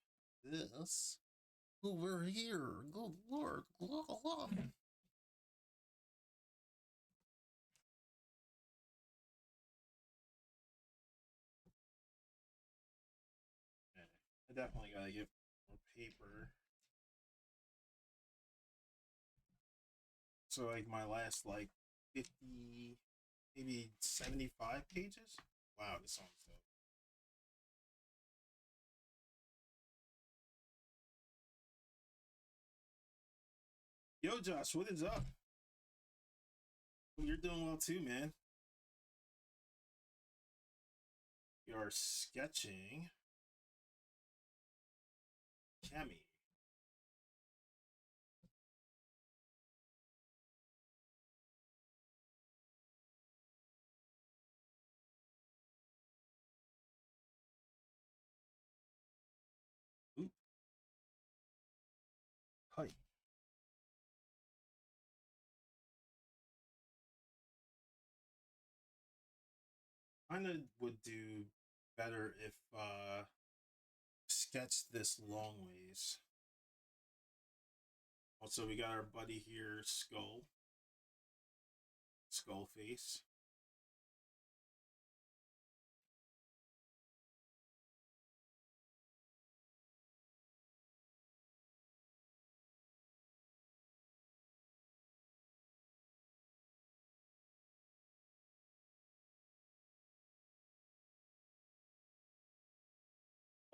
this over here. Good Lord. Okay. I definitely gotta get more paper. So like my last like 50, maybe 75 pages. Wow, this song's dope. Yo, Josh, what is up? You're doing well too, man. You're sketching Kemi. Oop, hi. Kind of would do better if sketched this long ways. Also, we got our buddy here, Skull Face.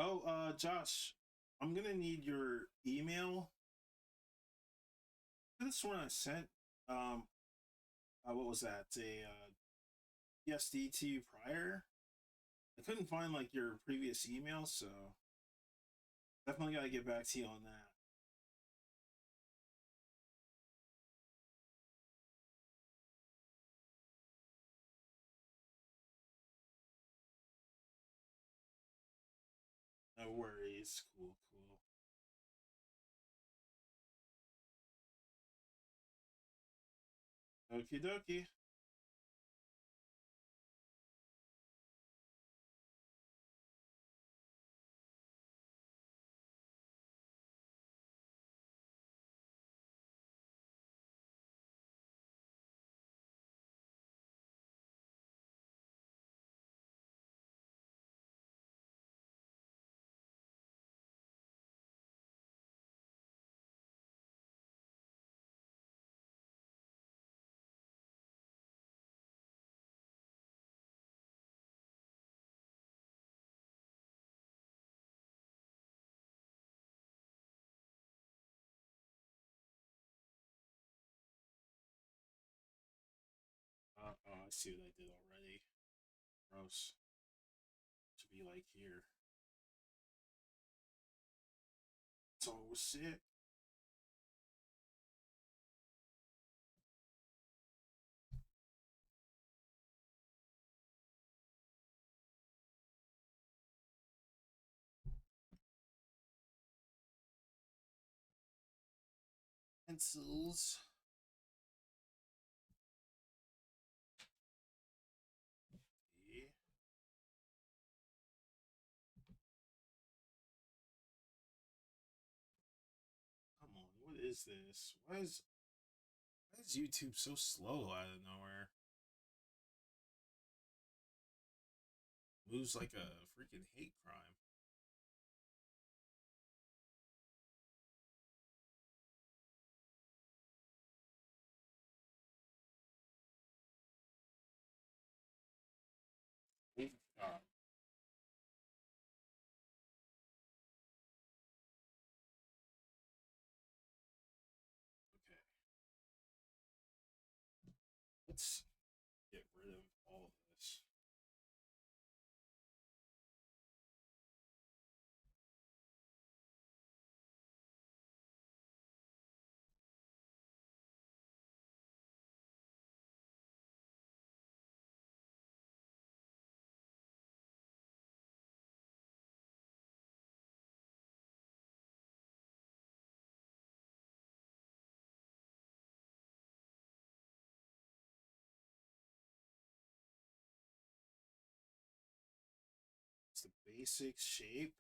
Oh, Josh, I'm gonna need your email. This one I sent. Um, what was that? A PSD to you prior. I couldn't find like your previous email, so definitely gotta get back to you on that. No worries. Cool, cool. Okie dokie. Oh, I see what I did already. Gross. To be like here. So sick. Pencils. Yeah. Come on, what is this? Why is YouTube so slow out of nowhere? Moves like a freaking hate crime. Uh, okay, let's get rid of all of this. basic shape.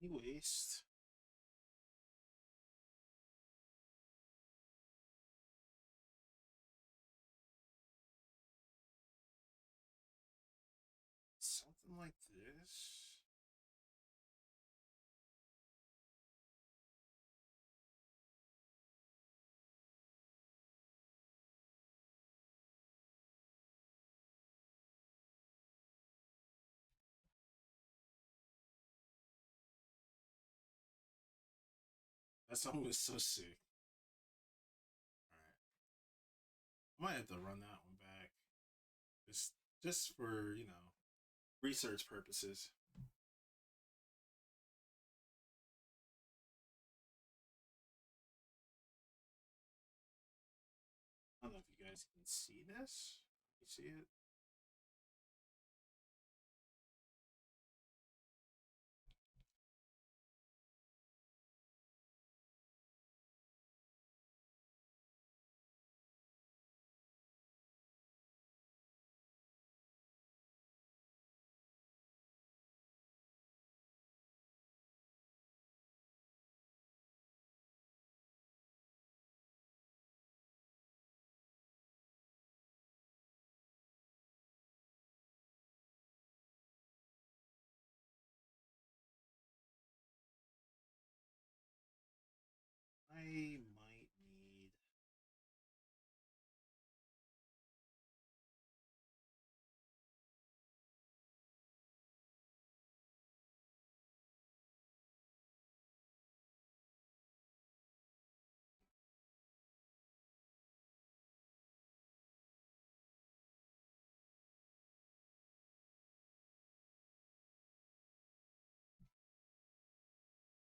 Waste. Something like this. That song was so sick. Alright. I might have to run that one back. Just for, research purposes. I don't know if you guys can see this. You see it? I might need.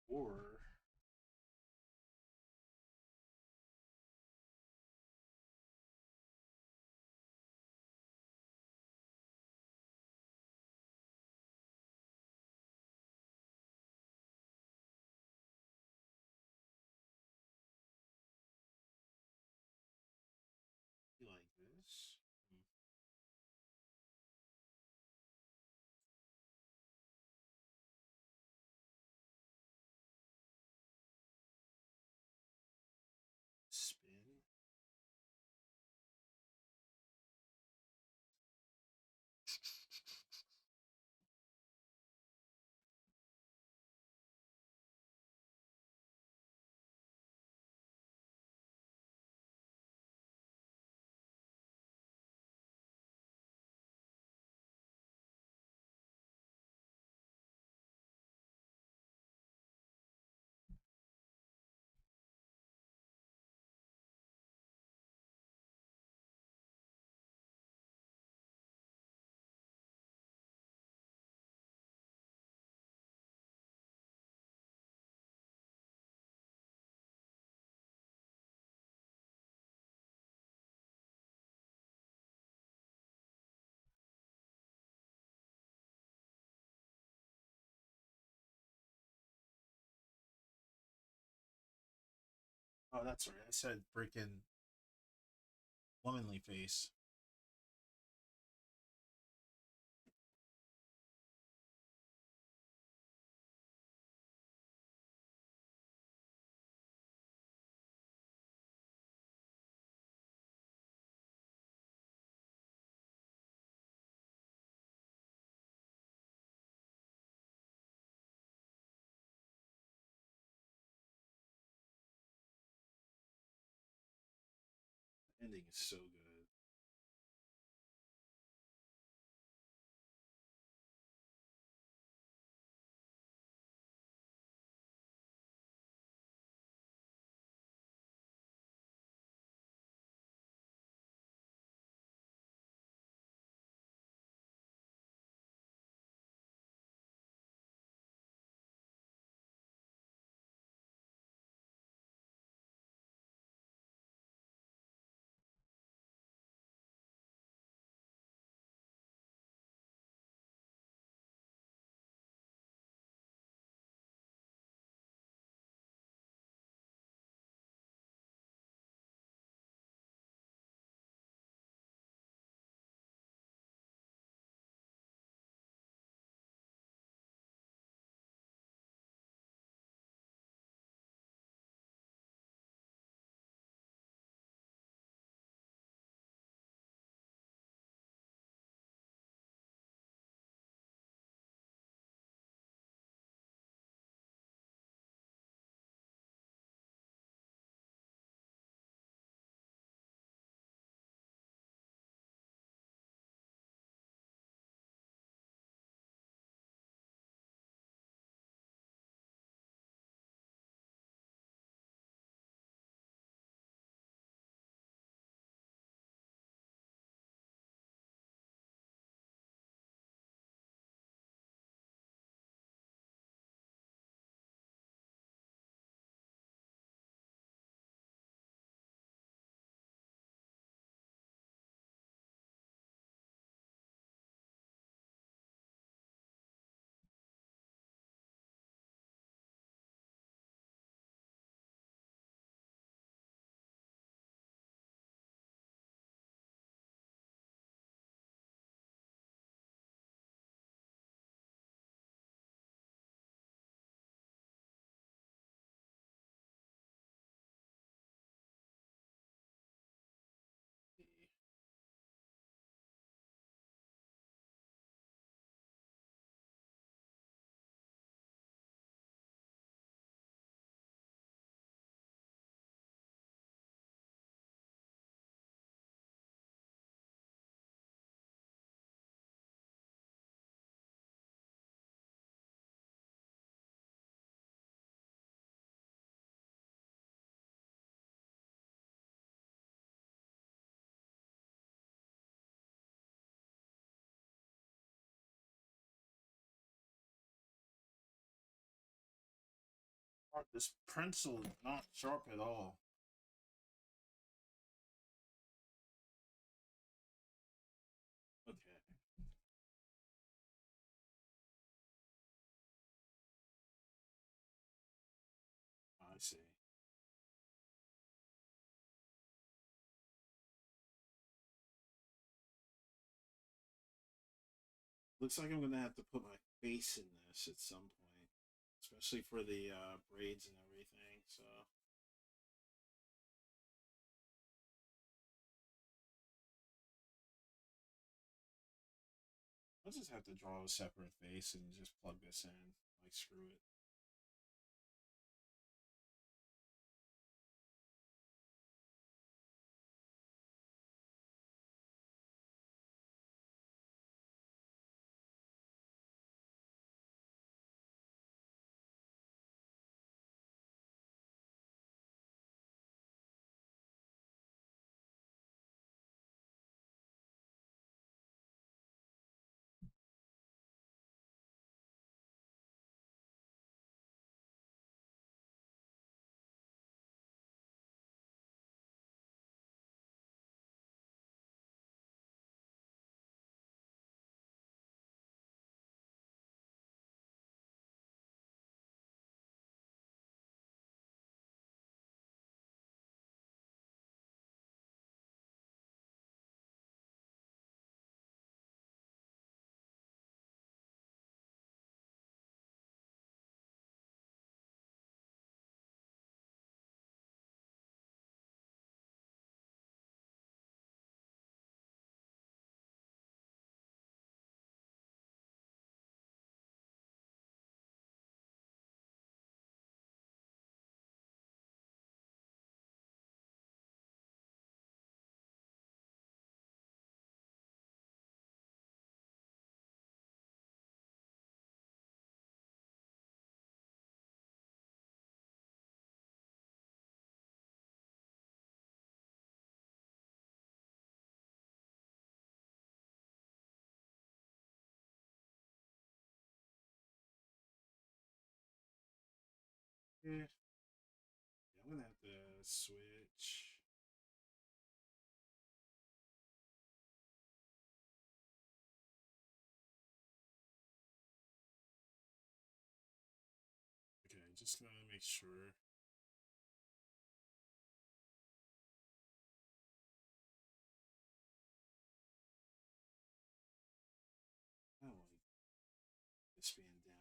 Or like this. Oh, that's right. I said freaking womanly face. The ending is so good. This pencil is not sharp at all. Okay, I see. Looks like I'm gonna have to put my face in this at some point, especially for the braids and everything. So I'll just have to draw a separate face and just plug this in. Like screw it. Yeah, I'm gonna have to switch. Okay, just gonna make sure. I don't like this being down.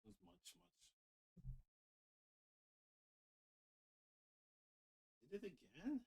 It was much. Did it again?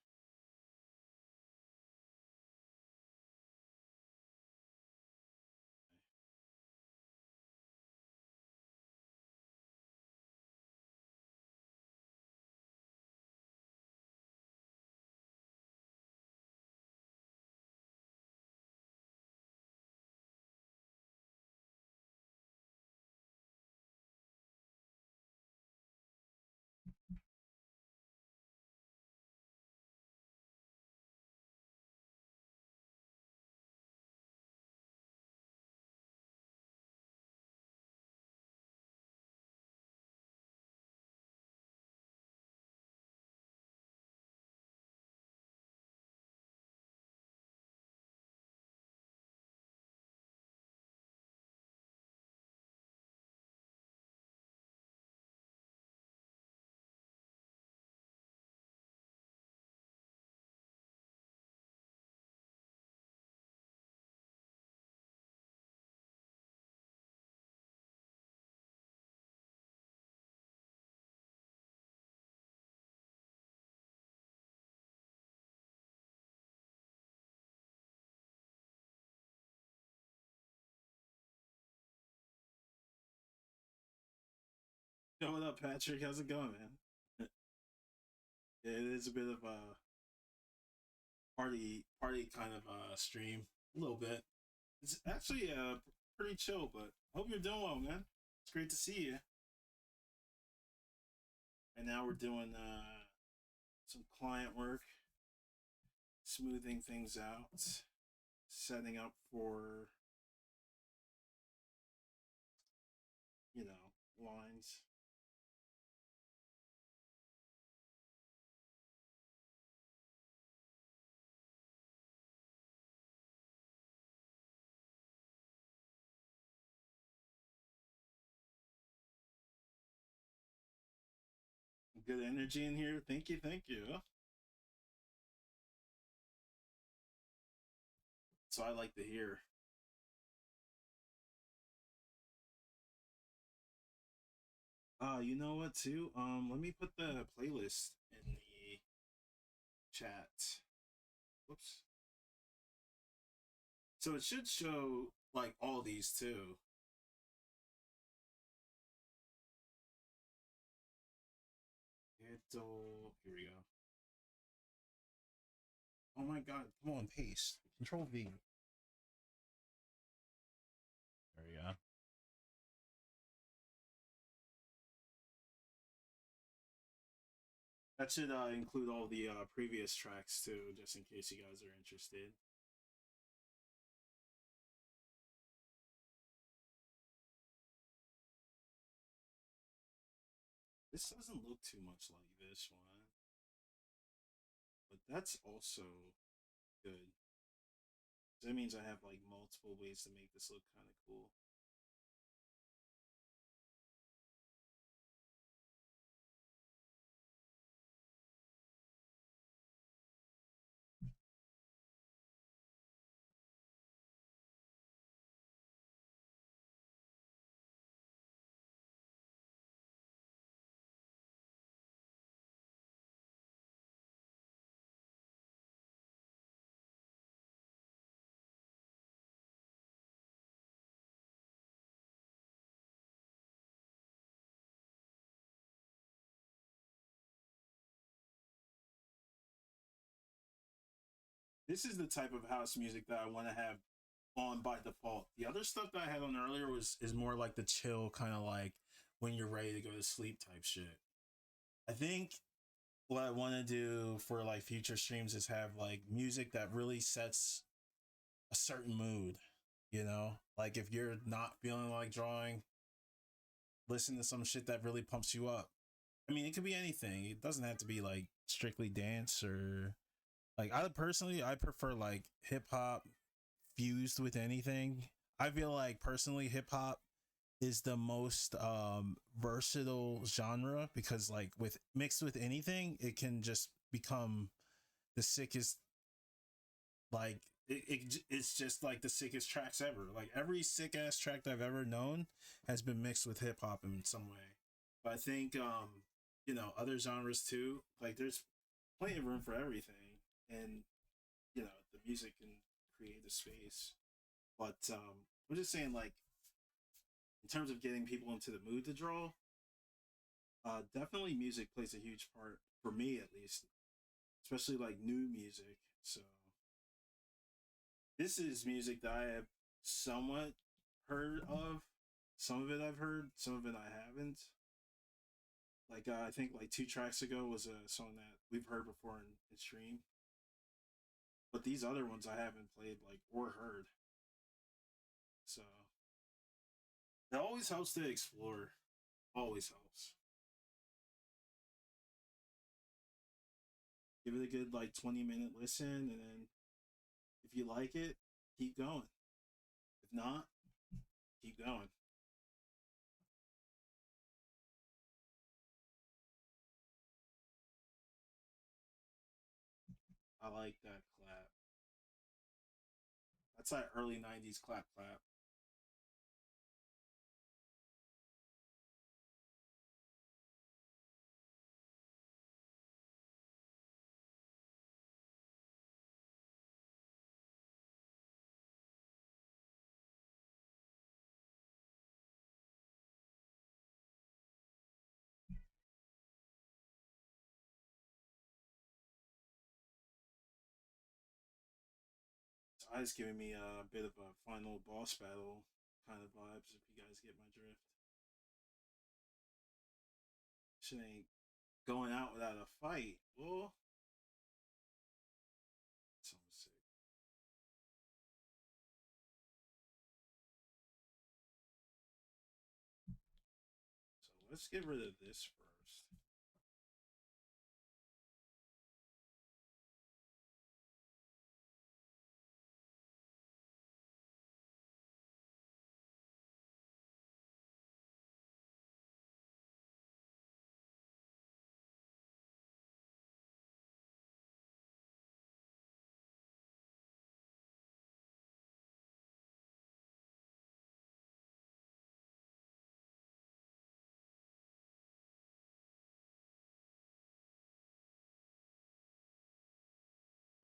Yo, what up, Patrick? How's it going, man? Yeah, it is a bit of a party kind of stream, a little bit. It's actually pretty chill, but hope you're doing well, man. It's great to see you. And now we're doing some client work, smoothing things out, setting up for lines. Good energy in here. Thank you, thank you. So I like to hear. You know what too? Let me put the playlist in the chat. Whoops. So it should show like all these too. Here we go. Oh my god, come on, paste. Control V. There we go. That should include all the previous tracks too, just in case you guys are interested. This doesn't look too much like this one, but that's also good. That means I have like multiple ways to make this look kind of cool. This is the type of house music that I want to have on by default. The other stuff that I had on earlier was is more like the chill kind of like when you're ready to go to sleep type shit. I think what I want to do for like future streams is have like music that really sets a certain mood, you know? Like if you're not feeling like drawing, listen to some shit that really pumps you up. I mean, it could be anything. It doesn't have to be like strictly dance or like I personally I prefer like hip hop fused with anything. I feel like personally hip hop is the most versatile genre because like with mixed with anything, it can just become the sickest like it's just like the sickest tracks ever. Like every sick ass track that I've ever known has been mixed with hip hop in some way. But I think you know, other genres too. Like there's plenty of room for everything. And you know, the music can create the space. But I'm just saying like in terms of getting people into the mood to draw, definitely music plays a huge part for me at least, especially like new music. So this is music that I have somewhat heard of. Some of it I've heard, some of it I haven't. Like I think like 2 tracks ago was a song that we've heard before in stream, but these other ones I haven't played like or heard. So it always helps to explore. Always helps. Give it a good like 20-minute listen, and then if you like it, keep going. If not, keep going. I like that clap. That's like early '90s clap clap. It's eyes giving me a bit of a final boss battle kind of vibes. If you guys get my drift, shit ain't going out without a fight. Well, so sick. So let's get rid of this first.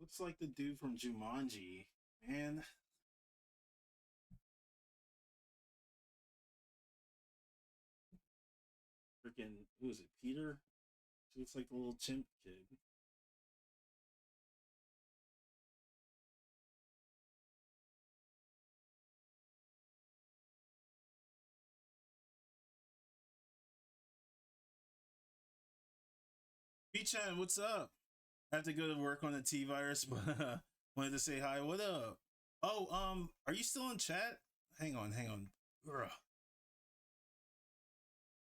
Looks like the dude from Jumanji. Man, freaking who is it? Peter? He looks like the little chimp kid. B-Chan, what's up? I have to go to work on the T virus, but wanted to say hi. What up? Oh, are you still in chat? Hang on, hang on. Ugh.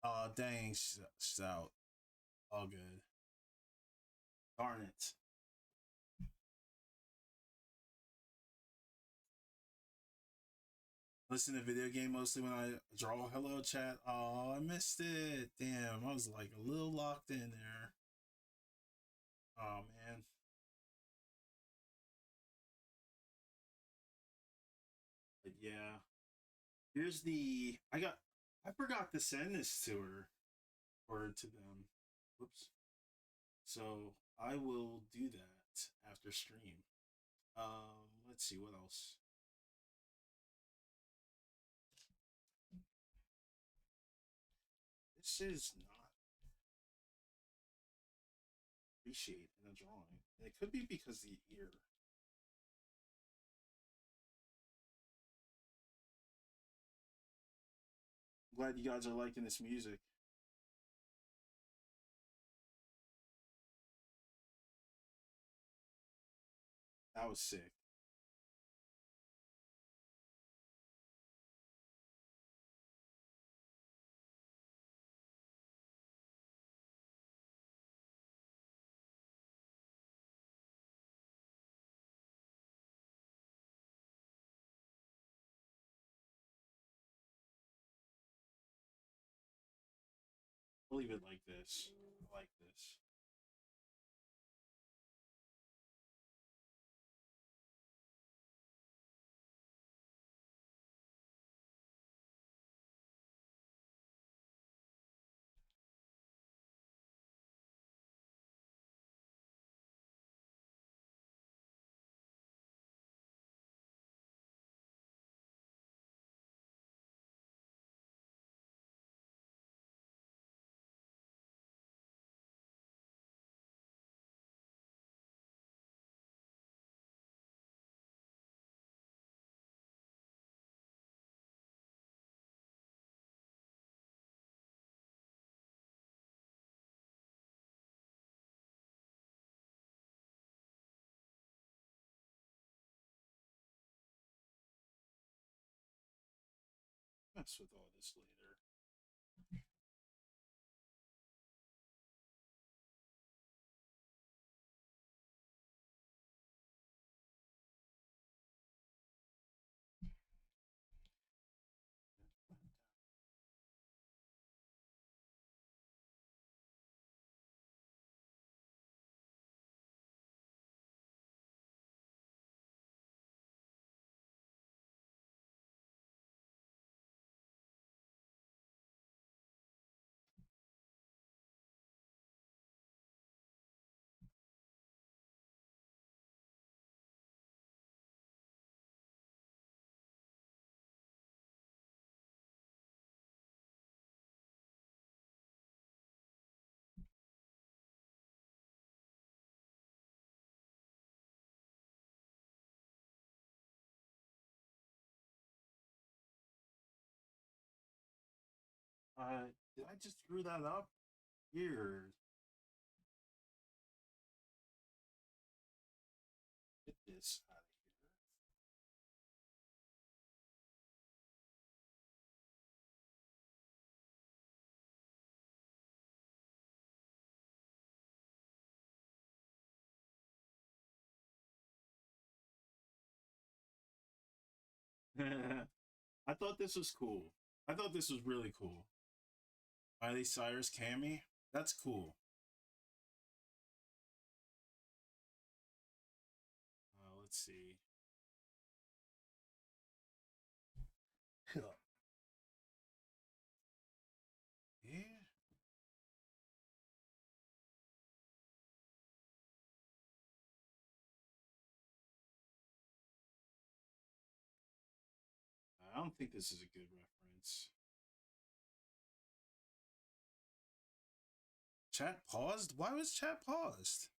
Oh, dang, she's out. All good. Darn it. Listen to video game mostly when I draw. Hello, chat. Oh, I missed it. Damn, I was like a little locked in there. Oh man. But yeah. Here's the. I got. I forgot to send this to her or to them. Whoops. So I will do that after stream. Let's see what else. This is not appreciate in a drawing. And it could be because the ear. Glad you guys are liking this music. That was sick. I'll leave it like this. I like this. Mess with all this later. Did I just screw that up? Here. Get this out of here. I thought this was cool. I thought this was really cool. Miley Cyrus Cammy? That's cool. Let's see. Yeah. I don't think this is a good reference. Chat paused? Why was chat paused?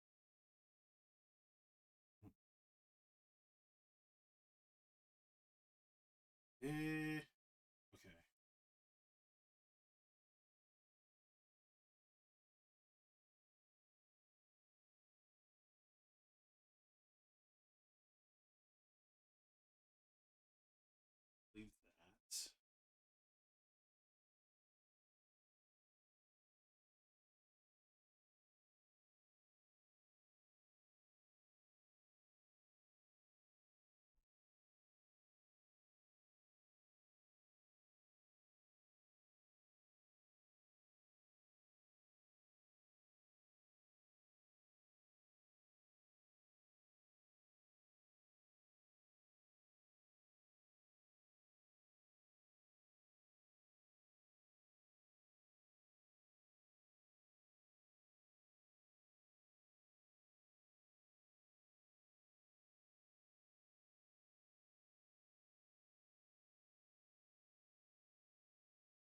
Eh. Okay. Leave that.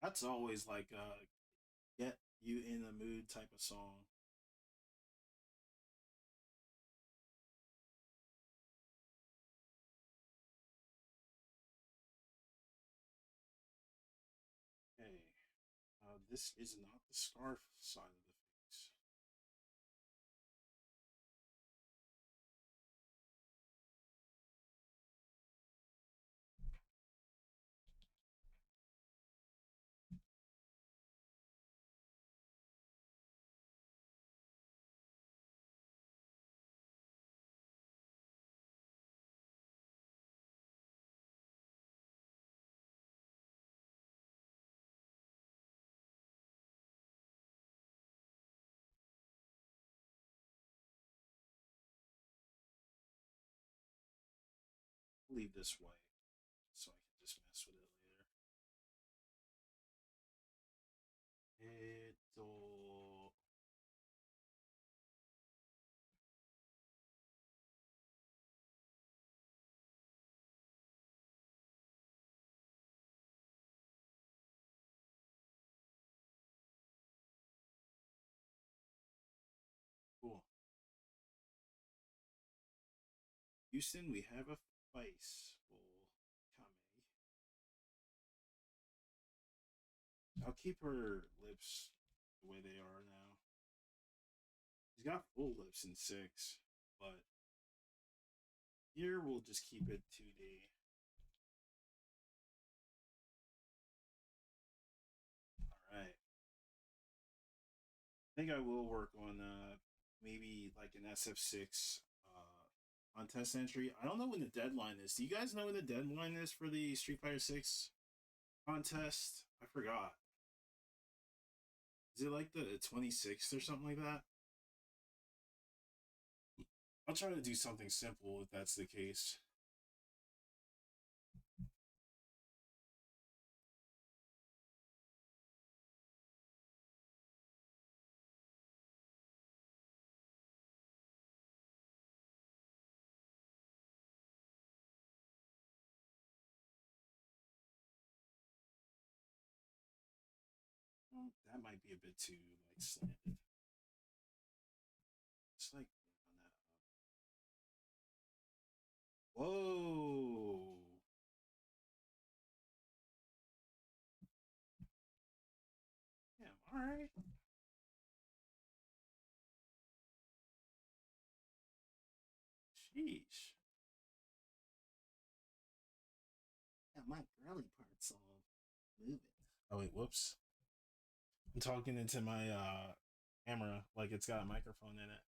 That's always like a get you in the mood type of song. Okay. This is not the scarf side of the face. I'll leave this white so I can just mess with it later. コー Houston, we have a vice. I'll keep her lips the way they are now. She's got full lips in 6, but here we'll just keep it 2D. Alright. I think I will work on maybe like an SF6 contest entry. I don't know when the deadline is. Do you guys know when the deadline is for the Street Fighter 6 contest? I forgot. Is it like the 26th or something like that? I'll try to do something simple if that's the case. Well, that might be a bit too like slanted. It's like on that up. Whoa. Yeah, alright. Sheesh. Yeah, my girly part's all moving. Oh wait, whoops. I'm talking into my camera like it's got a microphone in it.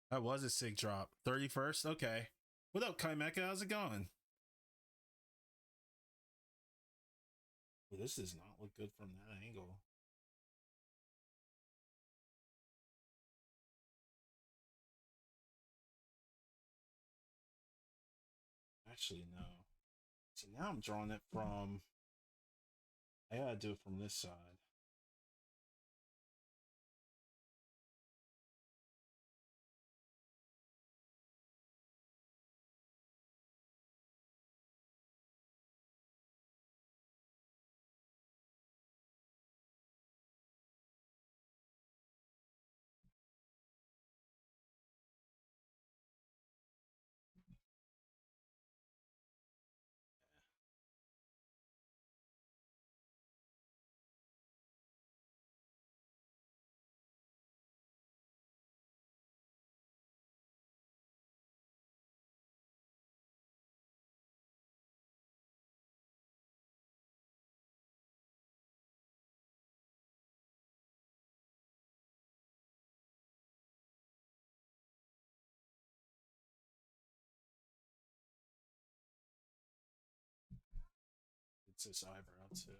That was a sick drop. 31st? Okay. What up, Kaimeka? How's it going? Well, this does not look good from that angle. Actually, no. See, now I'm drawing it from... I gotta do it from this side. It's this eyebrow, too.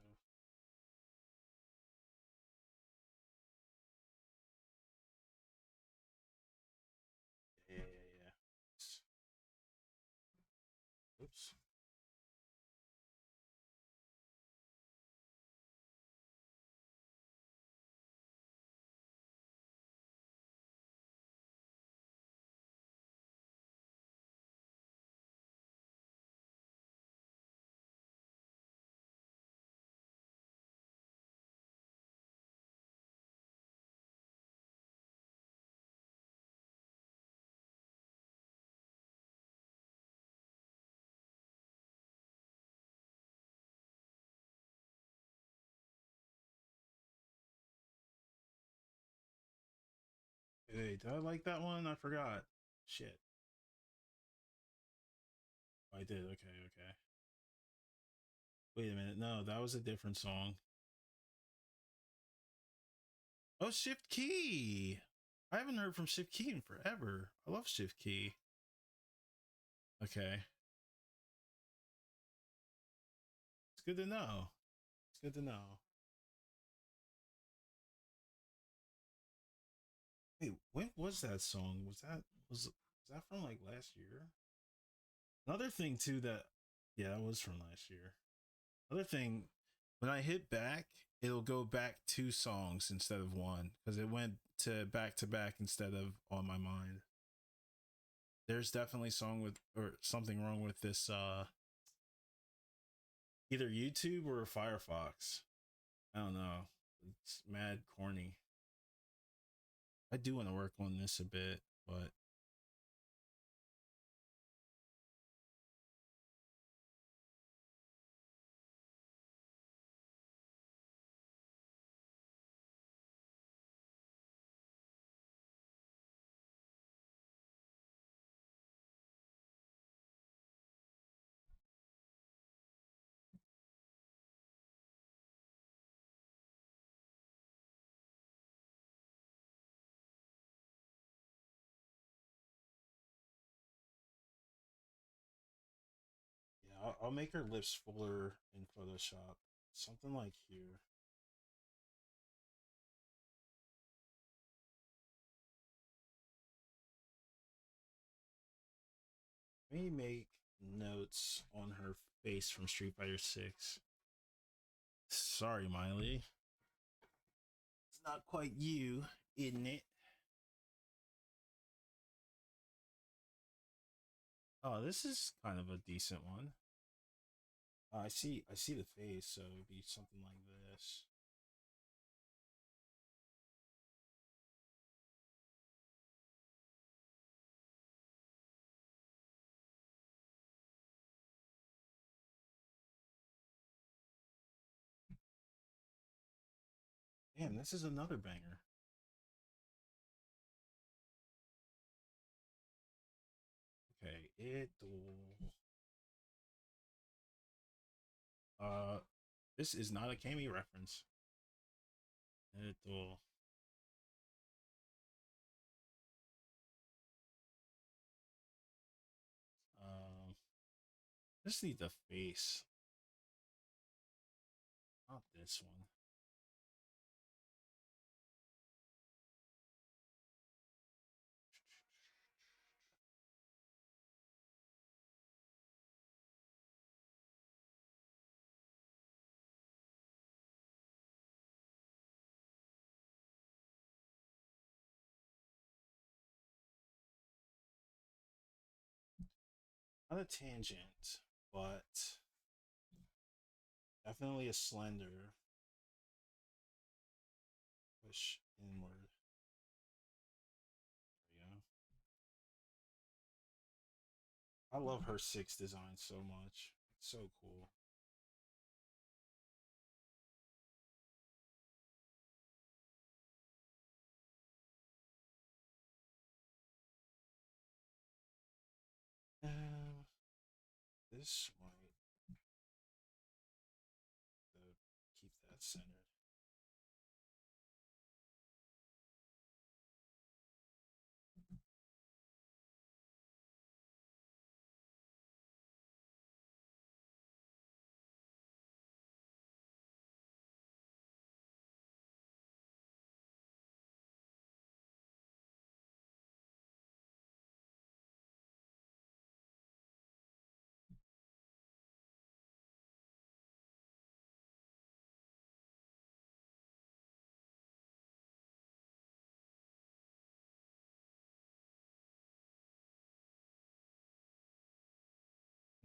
Yeah. Oops. Wait, did I like that one? I forgot. Shit. Oh, I did. Okay, okay. Wait a minute. No, that was a different song. Oh, Shift Key. I haven't heard from Shift Key in forever. I love Shift Key. Okay. It's good to know. It's good to know. Wait, when was that song? Was that from like last year? Another thing too that yeah, that was from last year. Another thing, when I hit back, it'll go back two songs instead of one because it went to back instead of on my mind. There's definitely song with or something wrong with this either YouTube or Firefox. I don't know. It's mad corny. I do want to work on this a bit, but yeah, I'll make her lips fuller in Photoshop. Something like here. Let me make notes on her face from Street Fighter 6. Sorry, Miley. It's not quite you, isn't it? Oh, this is kind of a decent one. I see the face, so it'd be something like this. Damn, this is another banger. Okay, uh this is not a Kami reference. It'll um just need the face. Not this one. Not a tangent, but definitely a slender push inward. There we go. I love her six design so much. It's so cool. Uh, this might keep that centered.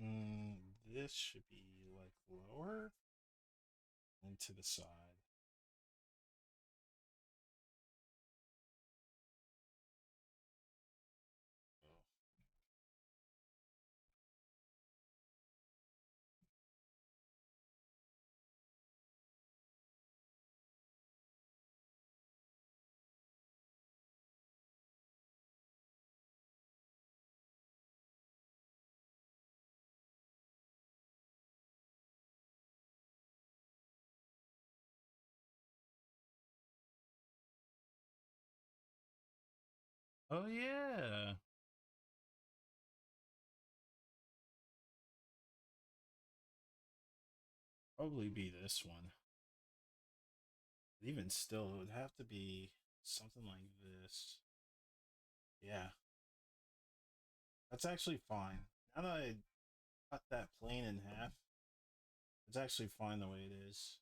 Mm, this should be like lower and to the side. Oh. Oh yeah. Probably be this one. Even still, it would have to be something like this. Yeah, that's actually fine. Now that I cut that plane in half, it's actually fine the way it is.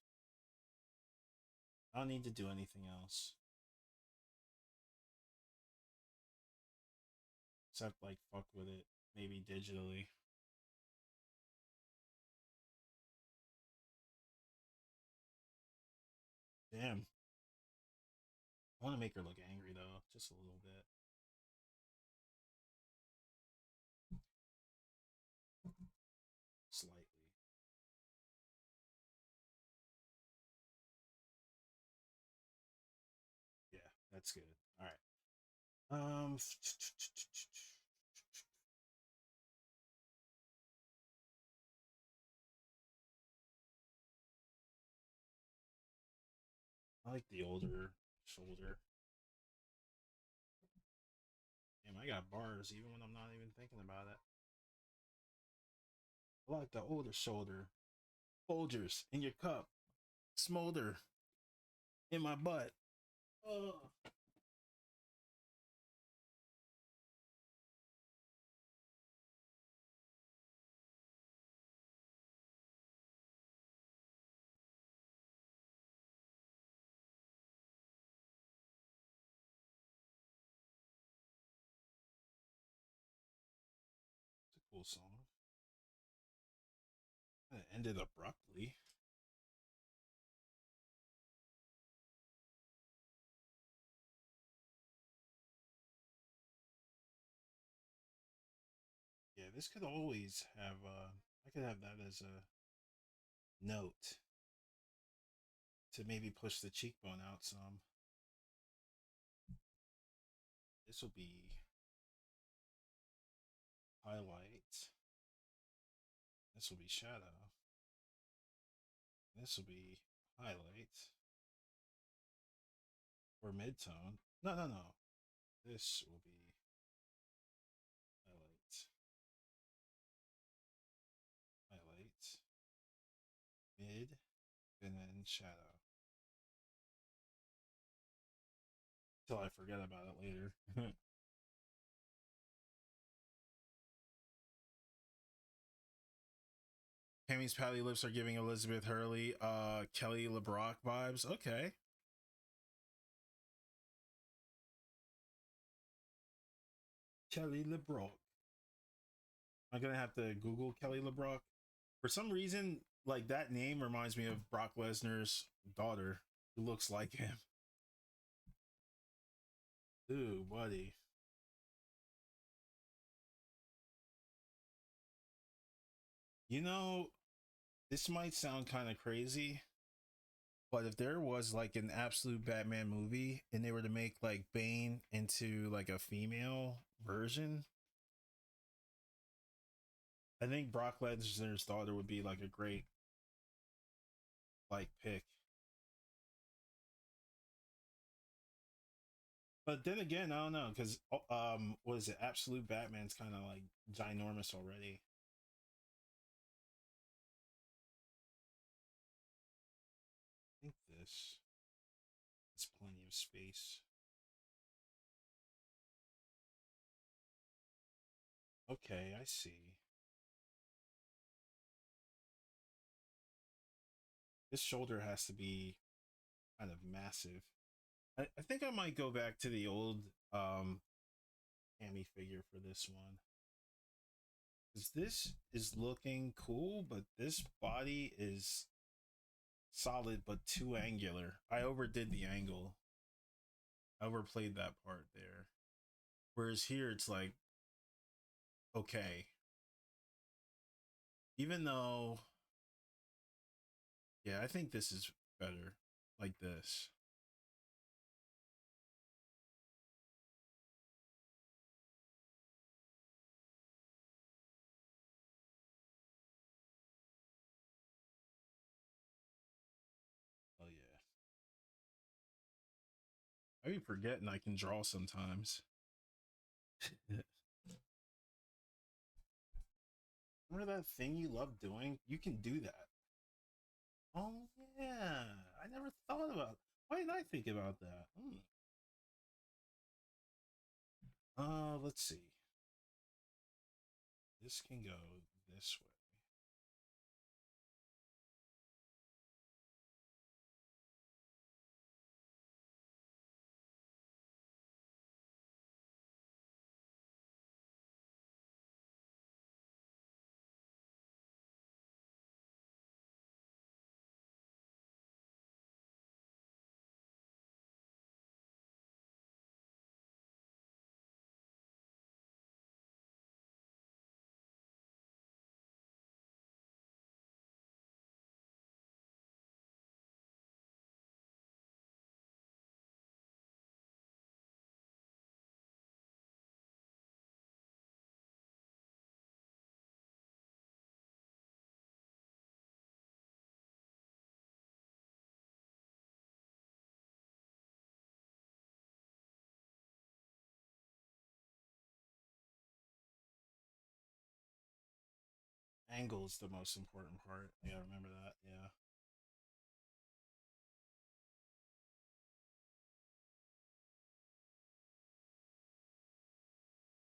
I don't need to do anything else. Except like fuck with it, maybe digitally. Damn. I want to make her look angry though, just a little bit. Slightly. Yeah, that's good. All right. I like the older shoulder. Damn, I got bars even when I'm not even thinking about it. I like the older shoulder. Folgers in your cup. Smolder in my butt. Oh. It's a cool song. It ended abruptly. Yeah, this could always have. I could have that as a note to maybe push the cheekbone out some. This will be highlight. This will be shadow. This will be highlight or midtone. No, no, no. This will be highlight, highlight, mid, and then shadow. Till I forget about it later. Tammy's pouty lips are giving Elizabeth Hurley, Kelly LeBrock vibes. Okay. Kelly LeBrock. I'm gonna have to Google Kelly LeBrock. For some reason, like that name reminds me of Brock Lesnar's daughter, who looks like him. Ooh, buddy. You know, this might sound kind of crazy, but if there was like an absolute Batman movie and they were to make like Bane into like a female version, I think Brock Lesnar's daughter would be like a great like pick. But then again, I don't know because what is it? Absolute Batman's kind of like ginormous already. I think this is plenty of space. Okay, I see. This shoulder has to be kind of massive. I think I might go back to the old Hammy figure for this one. Because this is looking cool, but this body is solid but too angular. I overdid the angle. I overplayed that part there. Whereas here it's like, okay. Even though, yeah, I think this is better. Like this. Oh yeah. I be forgetting I can draw sometimes. Remember that thing you love doing? You can do that. Oh yeah, I never thought about. Why didn't I think about that? Let's see. This can go this way. Angle is the most important part. Yeah, remember that. Yeah.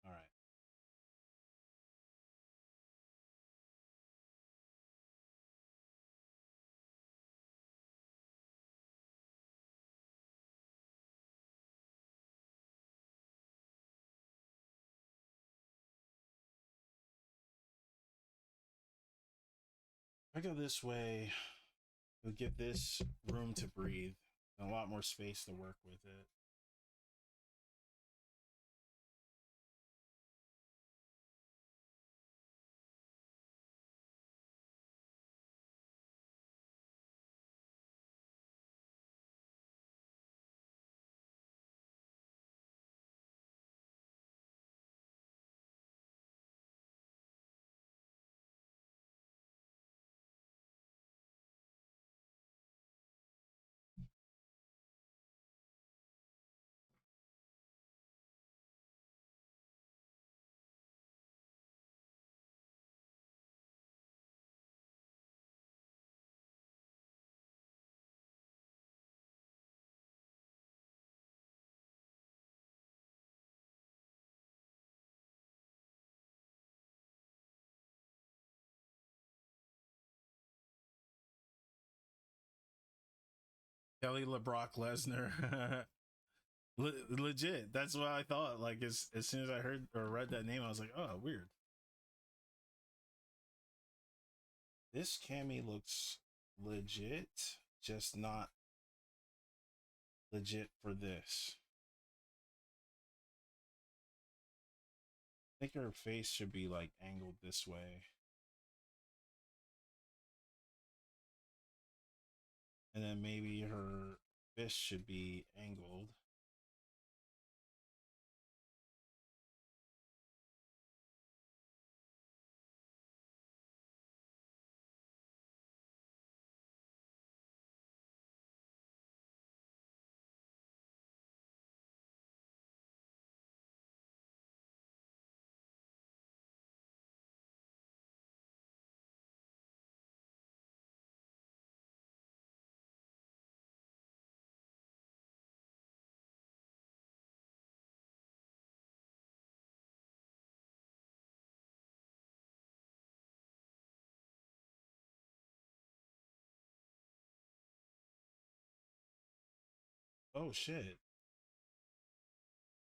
All right. If I go this way, it'll give this room to breathe and a lot more space to work with it. Kelly LeBrock Lesnar. Legit. That's what I thought. Like as soon as I heard or read that name, I was like, oh, weird. This Cammy looks legit, just not legit for this. I think her face should be like angled this way. And then maybe her fist should be angled. Oh shit.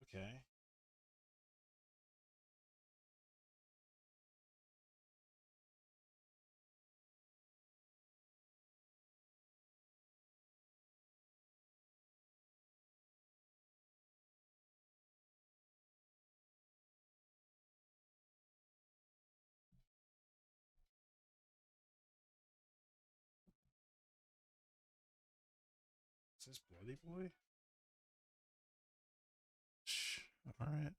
Okay. Is this Bloody Boy? Shh. All right.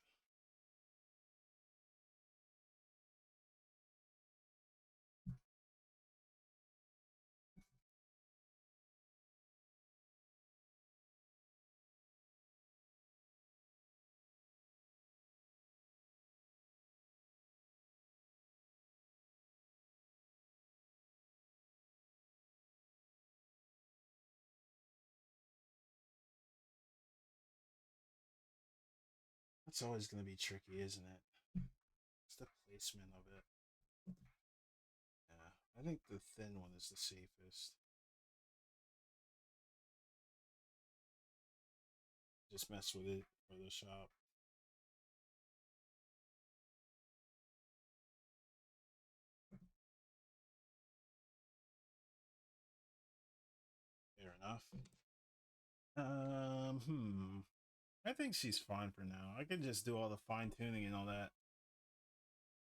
It's always going to be tricky, isn't it? It's the placement of it. Yeah, I think the thin one is the safest. Just mess with it for the shop. Fair enough. I think she's fine for now. I can just do all the fine tuning and all that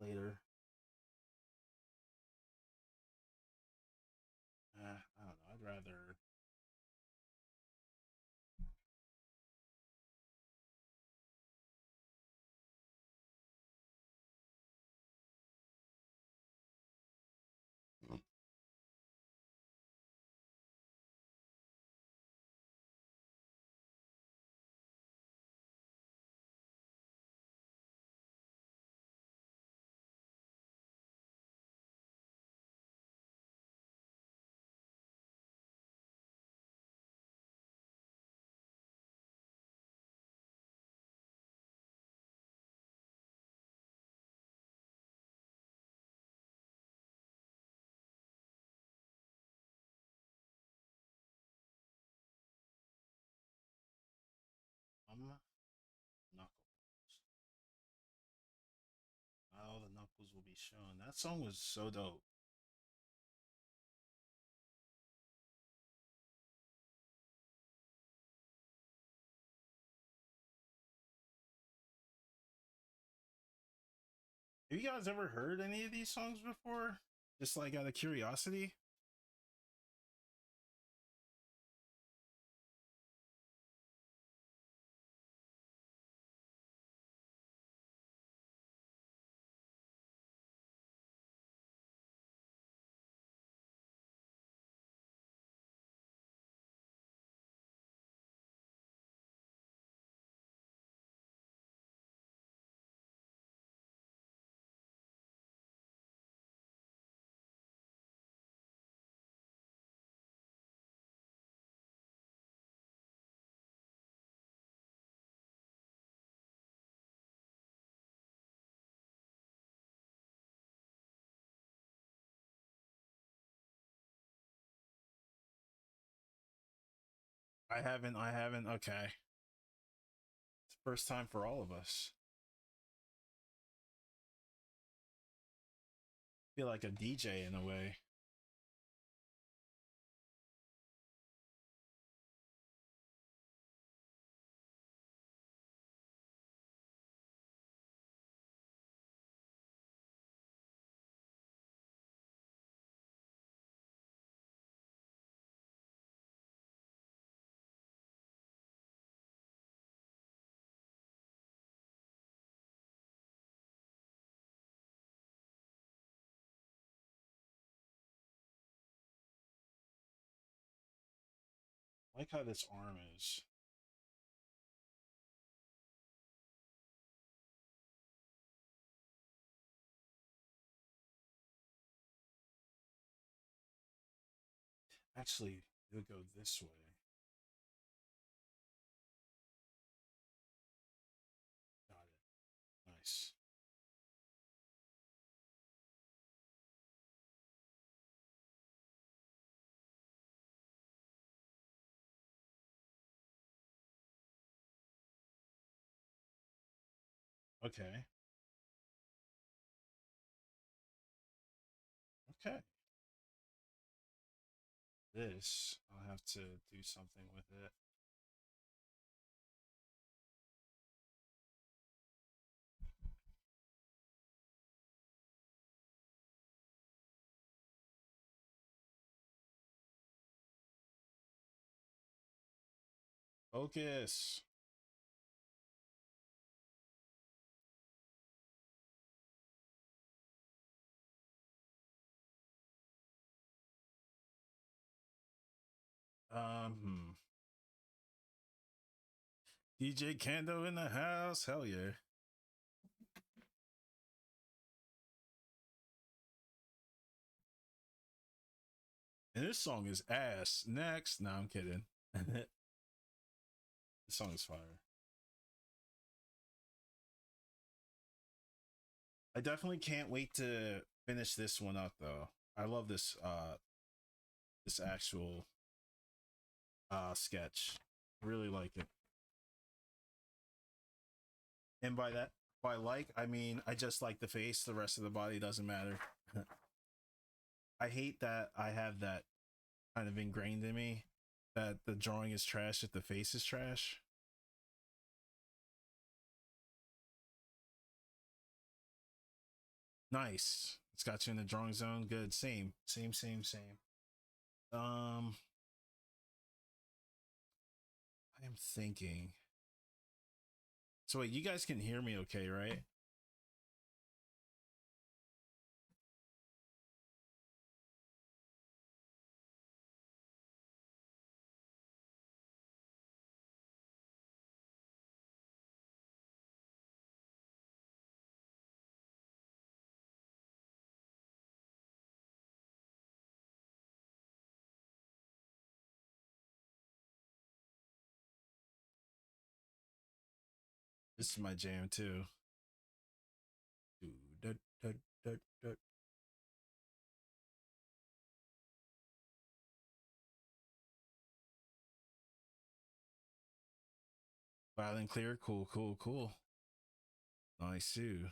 later. I don't know. I'd rather. Knuckles. Now the knuckles will be shown. That song was so dope. Have you guys ever heard any of these songs before? Just like out of curiosity? I haven't. I haven't. Okay. It's the first time for all of us. Feel like a DJ in a way. I like how this arm is. Actually, it'll go this way. Got it. Nice. Okay. Okay. This, I'll have to do something with it. Focus. Hmm. DJ Kando in the house. Hell yeah. And this song is ass. Next. No, I'm kidding. This song is fire. I definitely can't wait to finish this one up though. I love this actual sketch. Really like it. And by like, I mean I just like the face. The rest of the body doesn't matter. I hate that I have that kind of ingrained in me that the drawing is trash if the face is trash. Nice. It's got you in the drawing zone. Good. Same. Um, I am thinking. So wait, you guys can hear me okay, right? This is my jam too. Loud and clear. Cool. Nice too.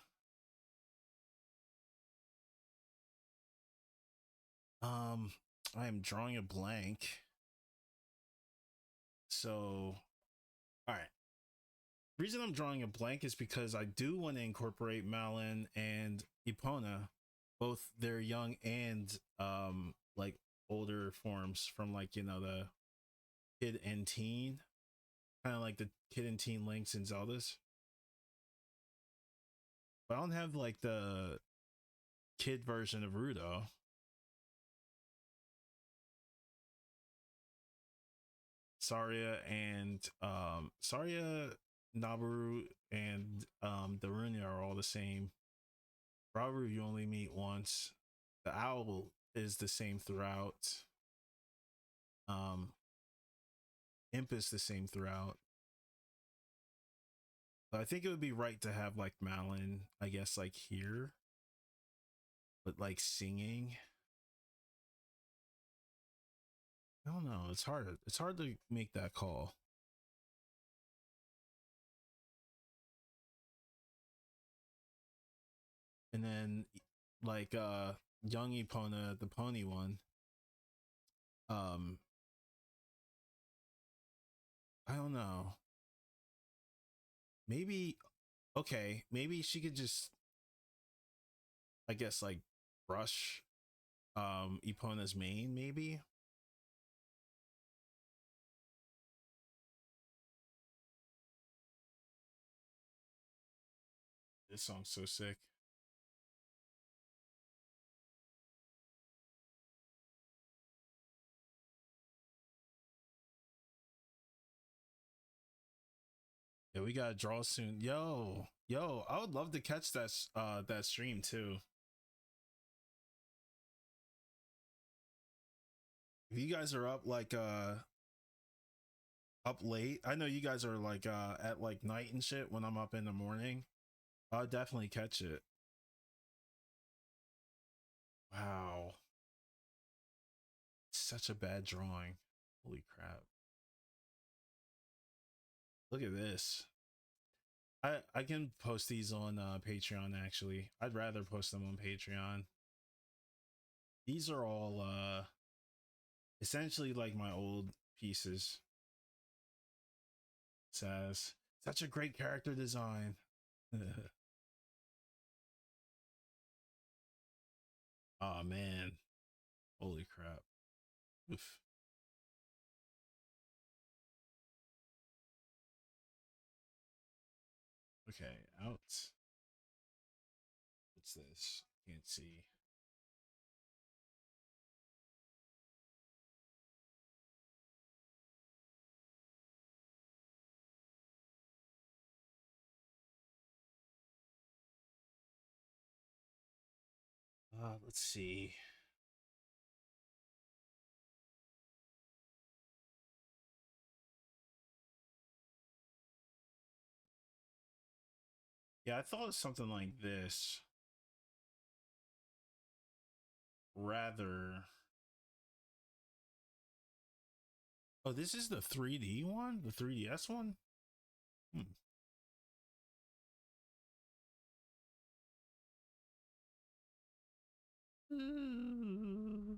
I am drawing a blank. So, all right. Reason I'm drawing a blank is because I do want to incorporate Malin and Epona, both their young and like older forms from like the kid and teen, kind of like the kid and teen Links and Zeldas. But I don't have like the kid version of Rudo. Saria, Nabaru, and Darunia are all the same. Rauru you only meet once. The owl is the same throughout. Imp is the same throughout. But I think it would be right to have like Malin, I guess, like here, but like singing. I don't know. It's hard. It's hard to make that call. And then like young Epona, the pony one. Um I don't know. Maybe okay, maybe she could just I guess like brush Epona's mane, maybe. This song's so sick. Yeah, we gotta draw soon. Yo, I would love to catch that stream too. If you guys are up like up late, I know you guys are like at like night and shit when I'm up in the morning. I'll definitely catch it. Wow. Such a bad drawing. Holy crap. Look at this. I can post these on Patreon actually. I'd rather post them on Patreon. These are all essentially like my old pieces. Says such a great character design. Oh man. Holy crap. Oof. Okay, out. What's this? Can't see. Let's see. Yeah, I thought it was something like this. rather. Oh, this is the 3D one, the 3DS one. Hmm.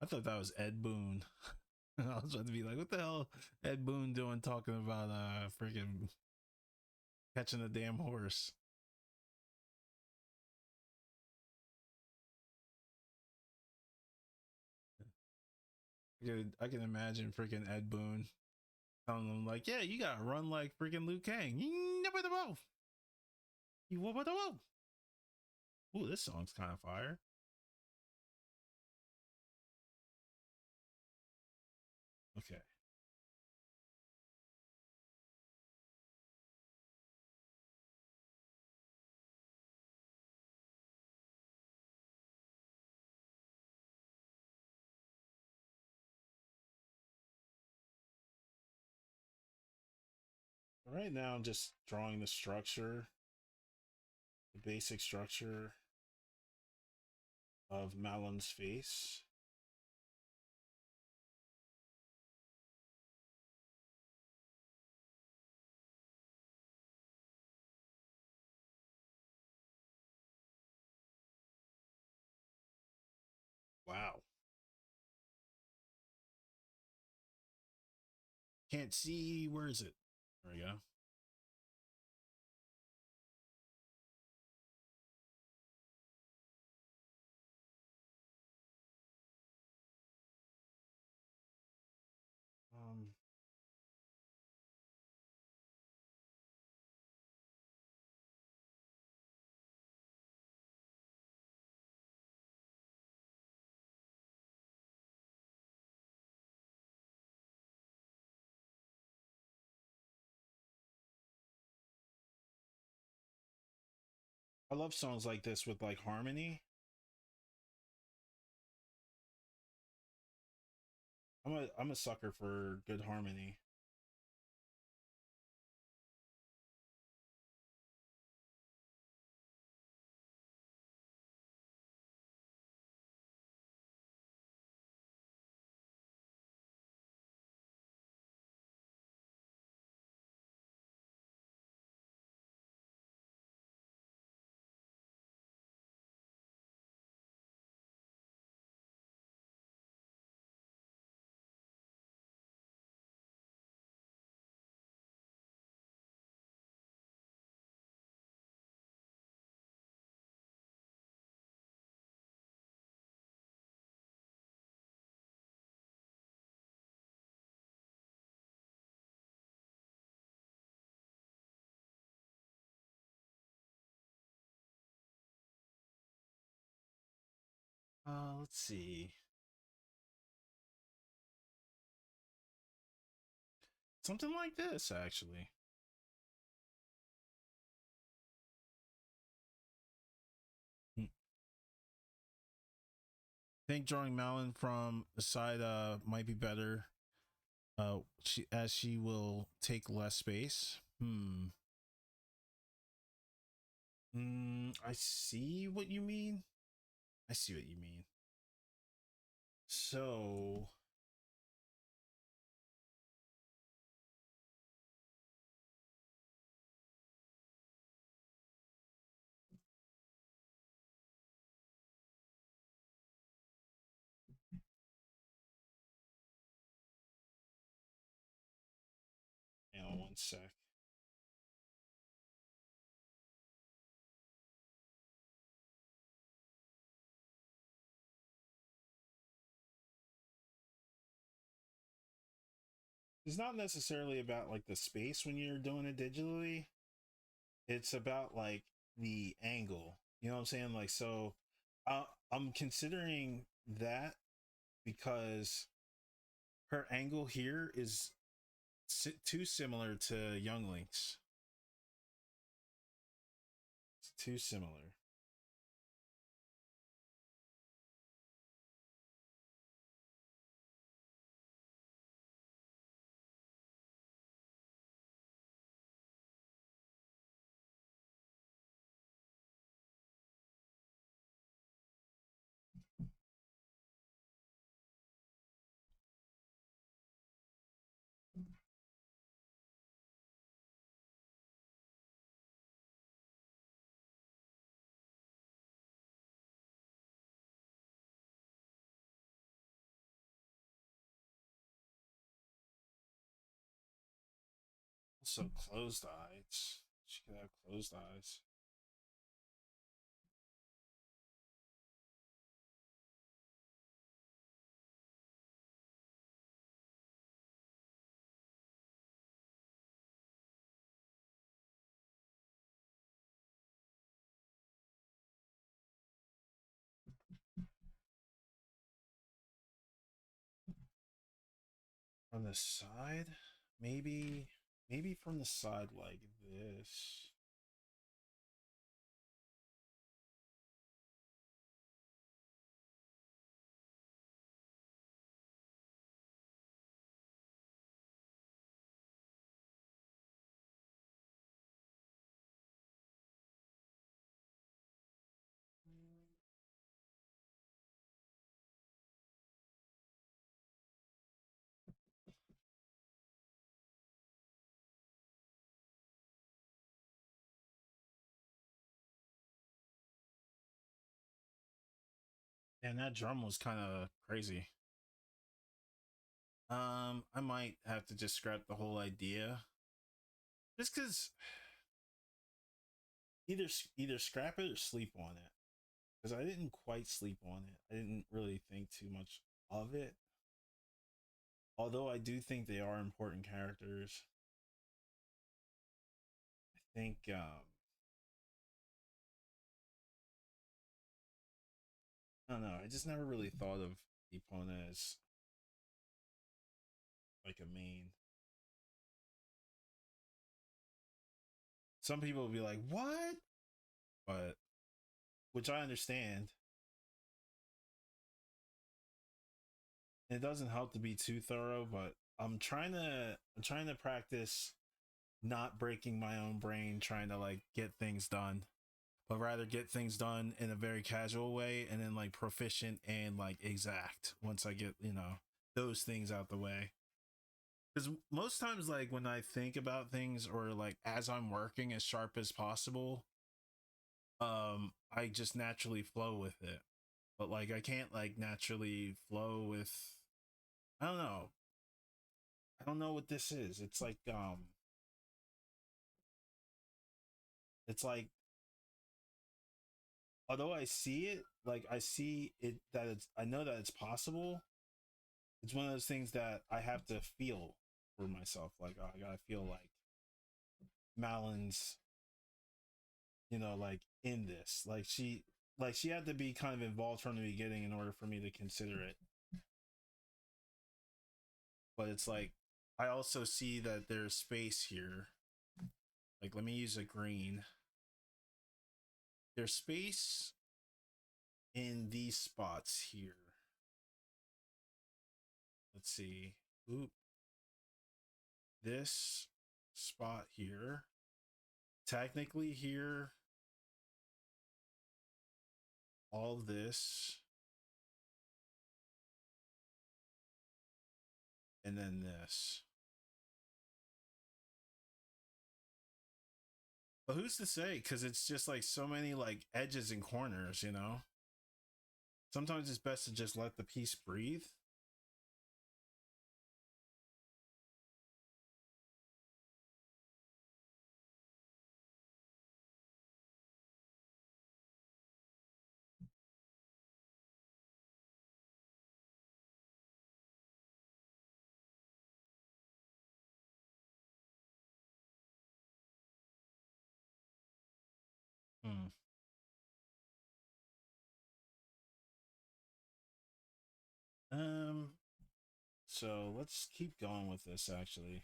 I thought that was Ed Boon. I was about to be like, what the hell Ed Boon doing talking about freaking catching a damn horse? I can imagine freaking Ed Boon telling them like, yeah, you gotta run like freaking Liu Kang. Ooh, this song's kind of fire. Okay. Right now, I'm just drawing the structure, the basic structure of Malon's face. Wow. Can't see. Where is it? There we go. Um, I love songs like this with like harmony. I'm a sucker for good harmony. Let's see. Something like this, actually. I think drawing Malin from the side might be better. She will take less space. I see what you mean. I see what you mean. So hang on one sec. It's not necessarily about like the space when you're doing it digitally. It's about like the angle. You know what I'm saying? Like so, I'm considering that because her angle here is too similar to Young Link's. It's too similar. So closed eyes. She could have closed eyes. From the side? Maybe from the side like this. And that drum was kind of crazy. I might have to just scrap the whole idea. Just because either scrap it or sleep on it. Because I didn't quite sleep on it. I didn't really think too much of it. Although I do think they are important characters. I think I don't know. I just never really thought of Epona as like a main. Some people will be like, "What?" But which I understand. It doesn't help to be too thorough, but I'm trying to practice not breaking my own brain trying to like get things done, but rather get things done in a very casual way and then like proficient and like exact once I get, those things out the way. Because most times, like when I think about things or like as I'm working as sharp as possible, I just naturally flow with it. But like I can't like naturally flow with, I don't know. I don't know what this is. It's like although I see it, like I see it that I know that it's possible. It's one of those things that I have to feel for myself. Like, oh, I gotta feel like Malon's, like in this. Like she had to be kind of involved from the beginning in order for me to consider it. But it's like I also see that there's space here. Like, let me use a green. There's space in these spots here. Let's see. Oop. This spot here. Technically here. All this. And then this. But who's to say? Because it's just like so many like edges and corners. Sometimes it's best to just let the piece breathe. Hmm. Um. So let's keep going with this. Actually,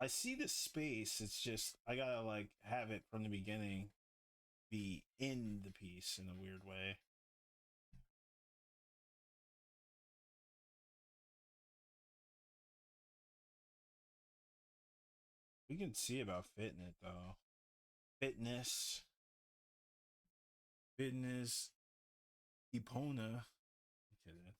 I see the space. It's just I gotta like have it from the beginning be in the piece in a weird way. We can see about fitting it though. Fitness, fitness, Epona. Kidding.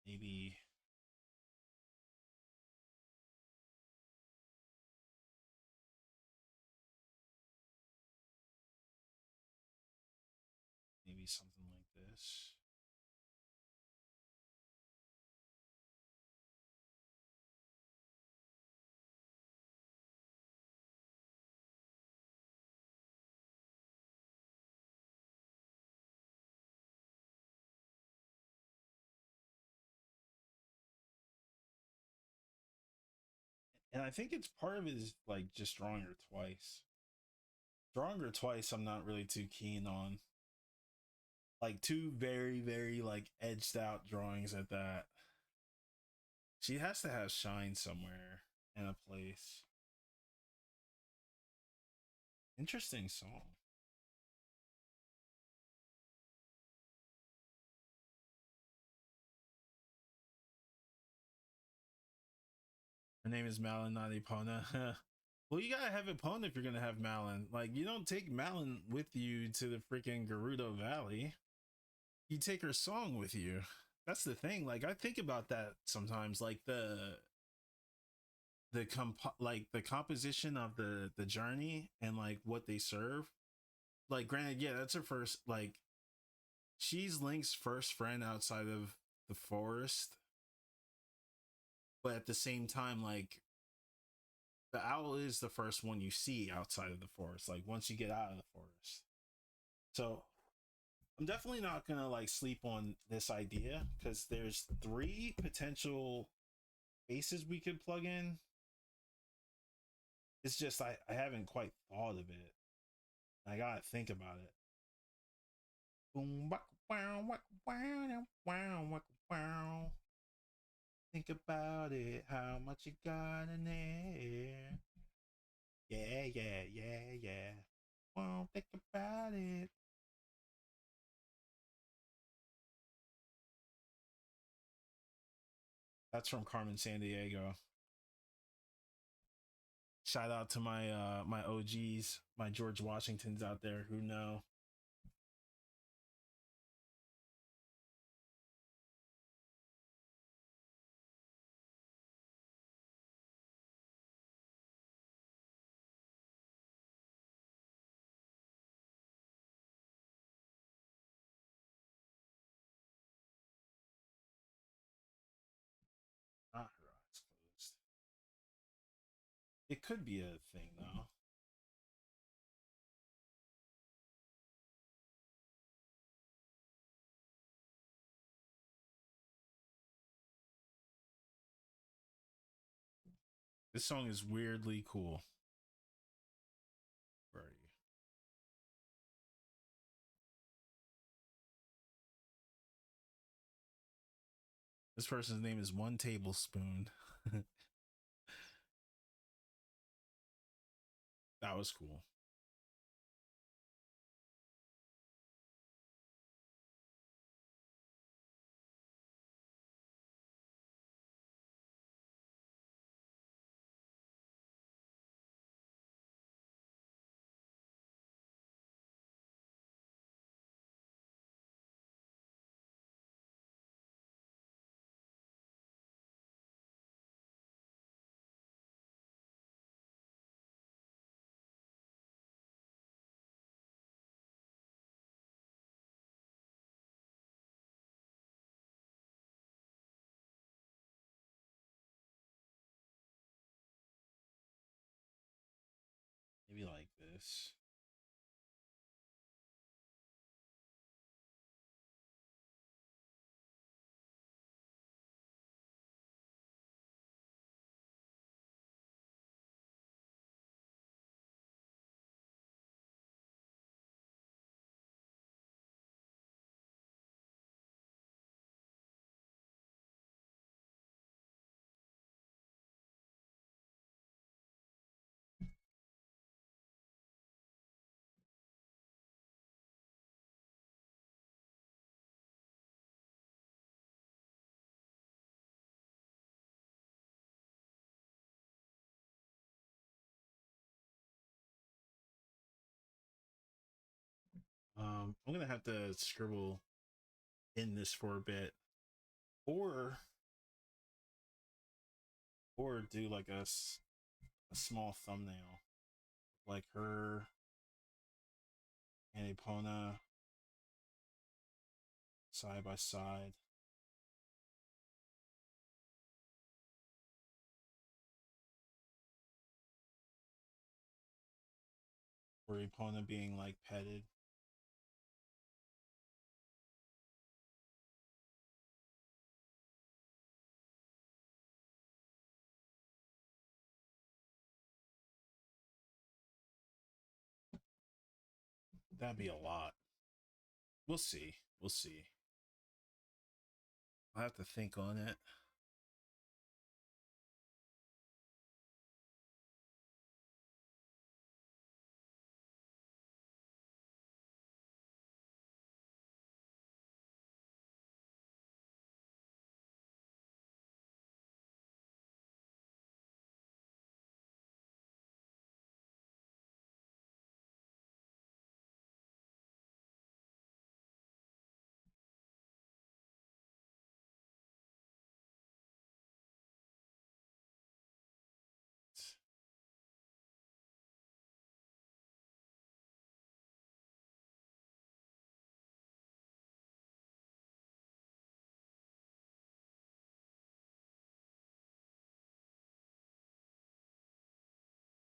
Maybe maybe something like this. And I think it's part of it is like just drawing her twice. Drawing her twice, I'm not really too keen on. Like two very, very like edged out drawings at that. She has to have shine somewhere in a place. Interesting song. Her name is Malin, not Epona. Well, you gotta have Epona if you're gonna have Malin. Like, you don't take Malin with you to the freaking Gerudo Valley. You take her song with you. That's the thing. Like, I think about that sometimes. Like like the composition of the journey and like what they serve. Like, granted, yeah, that's her first. Like, she's Link's first friend outside of the forest, but at the same time, like the owl is the first one you see outside of the forest, like once you get out of the forest. So I'm definitely not gonna like sleep on this idea because there's three potential bases we could plug in. It's just I haven't quite thought of it. I gotta think about it. Boom, whack, wow, whack, wow, wow, whack, wow. Think about it, how much you got in there. Yeah, yeah, yeah, yeah. Won't think about it. That's from Carmen San Diego. Shout out to my OGs, my George Washingtons out there who know. Not her eyes closed. It could be a thing though. This song is weirdly cool. Where are you? This person's name is One Tablespoon. That was cool. Maybe like this. I'm gonna have to scribble in this for a bit, or do like a small thumbnail, like her and Epona side by side. For your opponent being like petted. That'd be a lot. We'll see. We'll see. I'll have to think on it.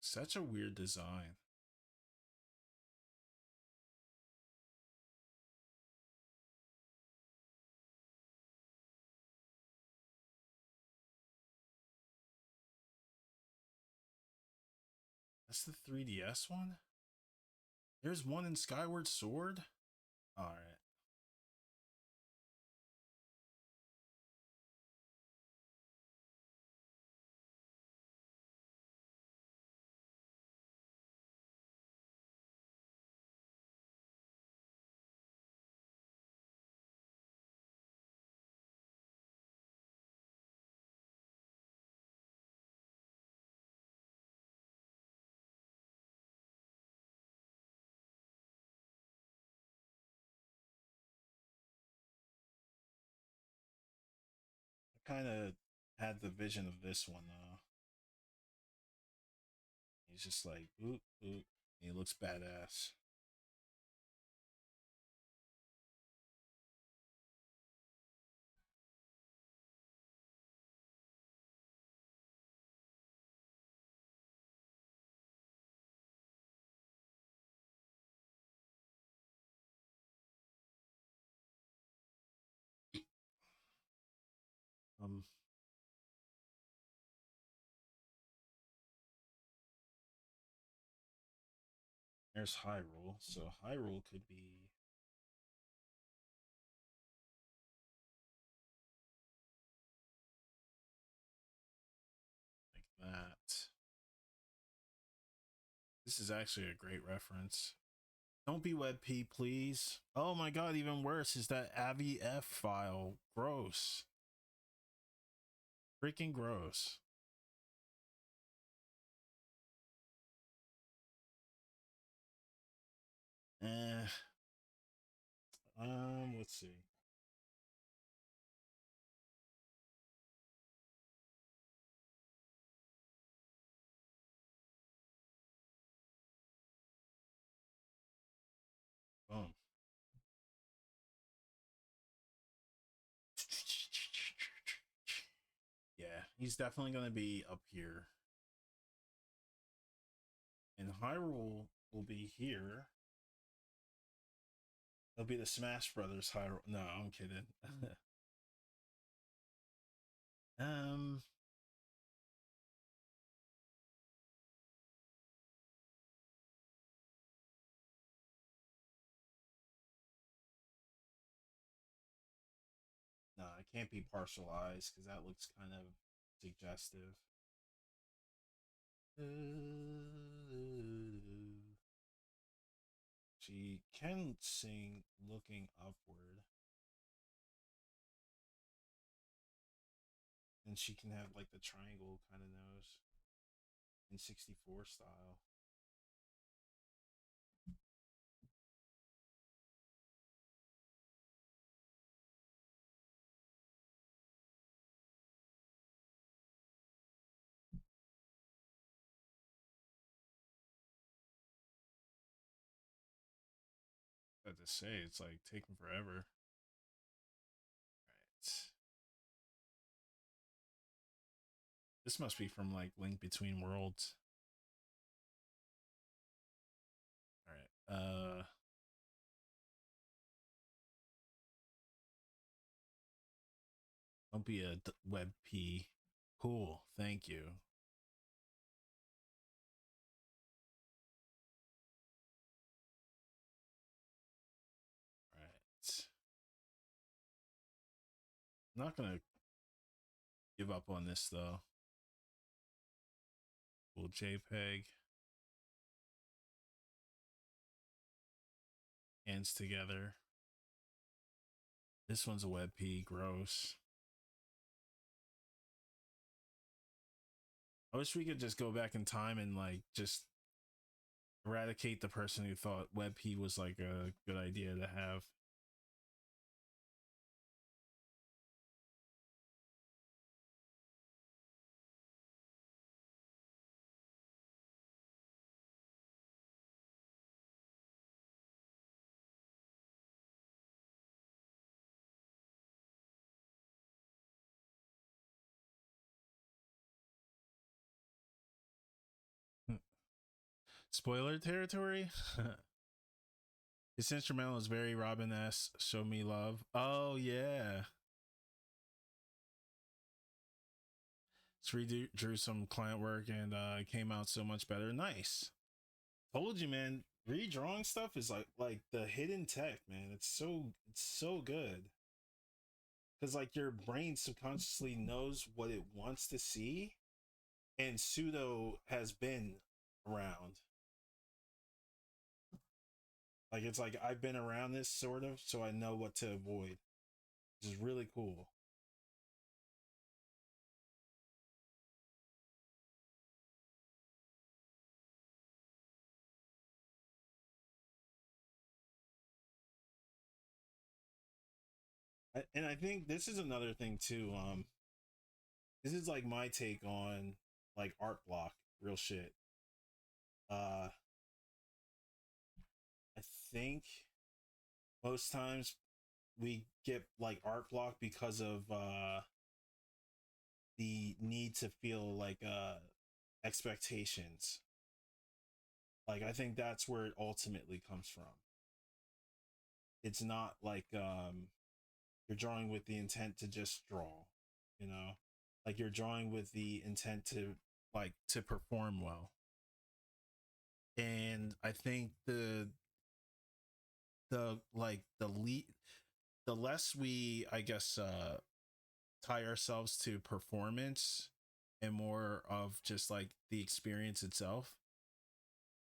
Such a weird design. That's the 3DS one? There's one in Skyward Sword? Alright. I kind of had the vision of this one though. He's just like, oop, oop. He looks badass. Um, there's Hyrule, so Hyrule could be like that. This is actually a great reference. Don't be WebP, please. Oh my god, even worse is that AVI-F file. Gross. Freaking gross. Eh. Let's see. Boom. Yeah, he's definitely gonna be up here. And Hyrule will be here. It'll be the Smash Brothers Hyrule. No, I'm kidding. um, no, it can't be partialized because that looks kind of suggestive. She can sing looking upward. And she can have like the triangle kind of nose in 64 style. I have to say, it's like taking forever. This must be from like Link Between Worlds. All right. Don't be a web P. Cool. Thank you. All right. I'm not gonna give up on this though. Cool JPEG. Hands together. This one's a WebP. Gross. I wish we could just go back in time and like just eradicate the person who thought WebP was like a good idea to have. Spoiler territory? This instrumental is very Robin-esque. Show Me Love. Oh, yeah. Just redrew some client work and it came out so much better. Nice. Told you, man. Redrawing stuff is like the hidden tech, man. It's so good. Because like your brain subconsciously knows what it wants to see, and pseudo has been around. Like it's like I've been around this sort of, so I know what to avoid, which is really cool. And I think this is another thing too. This is like my take on like art block, real shit. I think most times we get like art block because of the need to feel like expectations. Like I think that's where it ultimately comes from. It's not like you're drawing with the intent to just draw, you know? Like you're drawing with the intent to like to perform well. And I think the like the less we I guess tie ourselves to performance and more of just like the experience itself,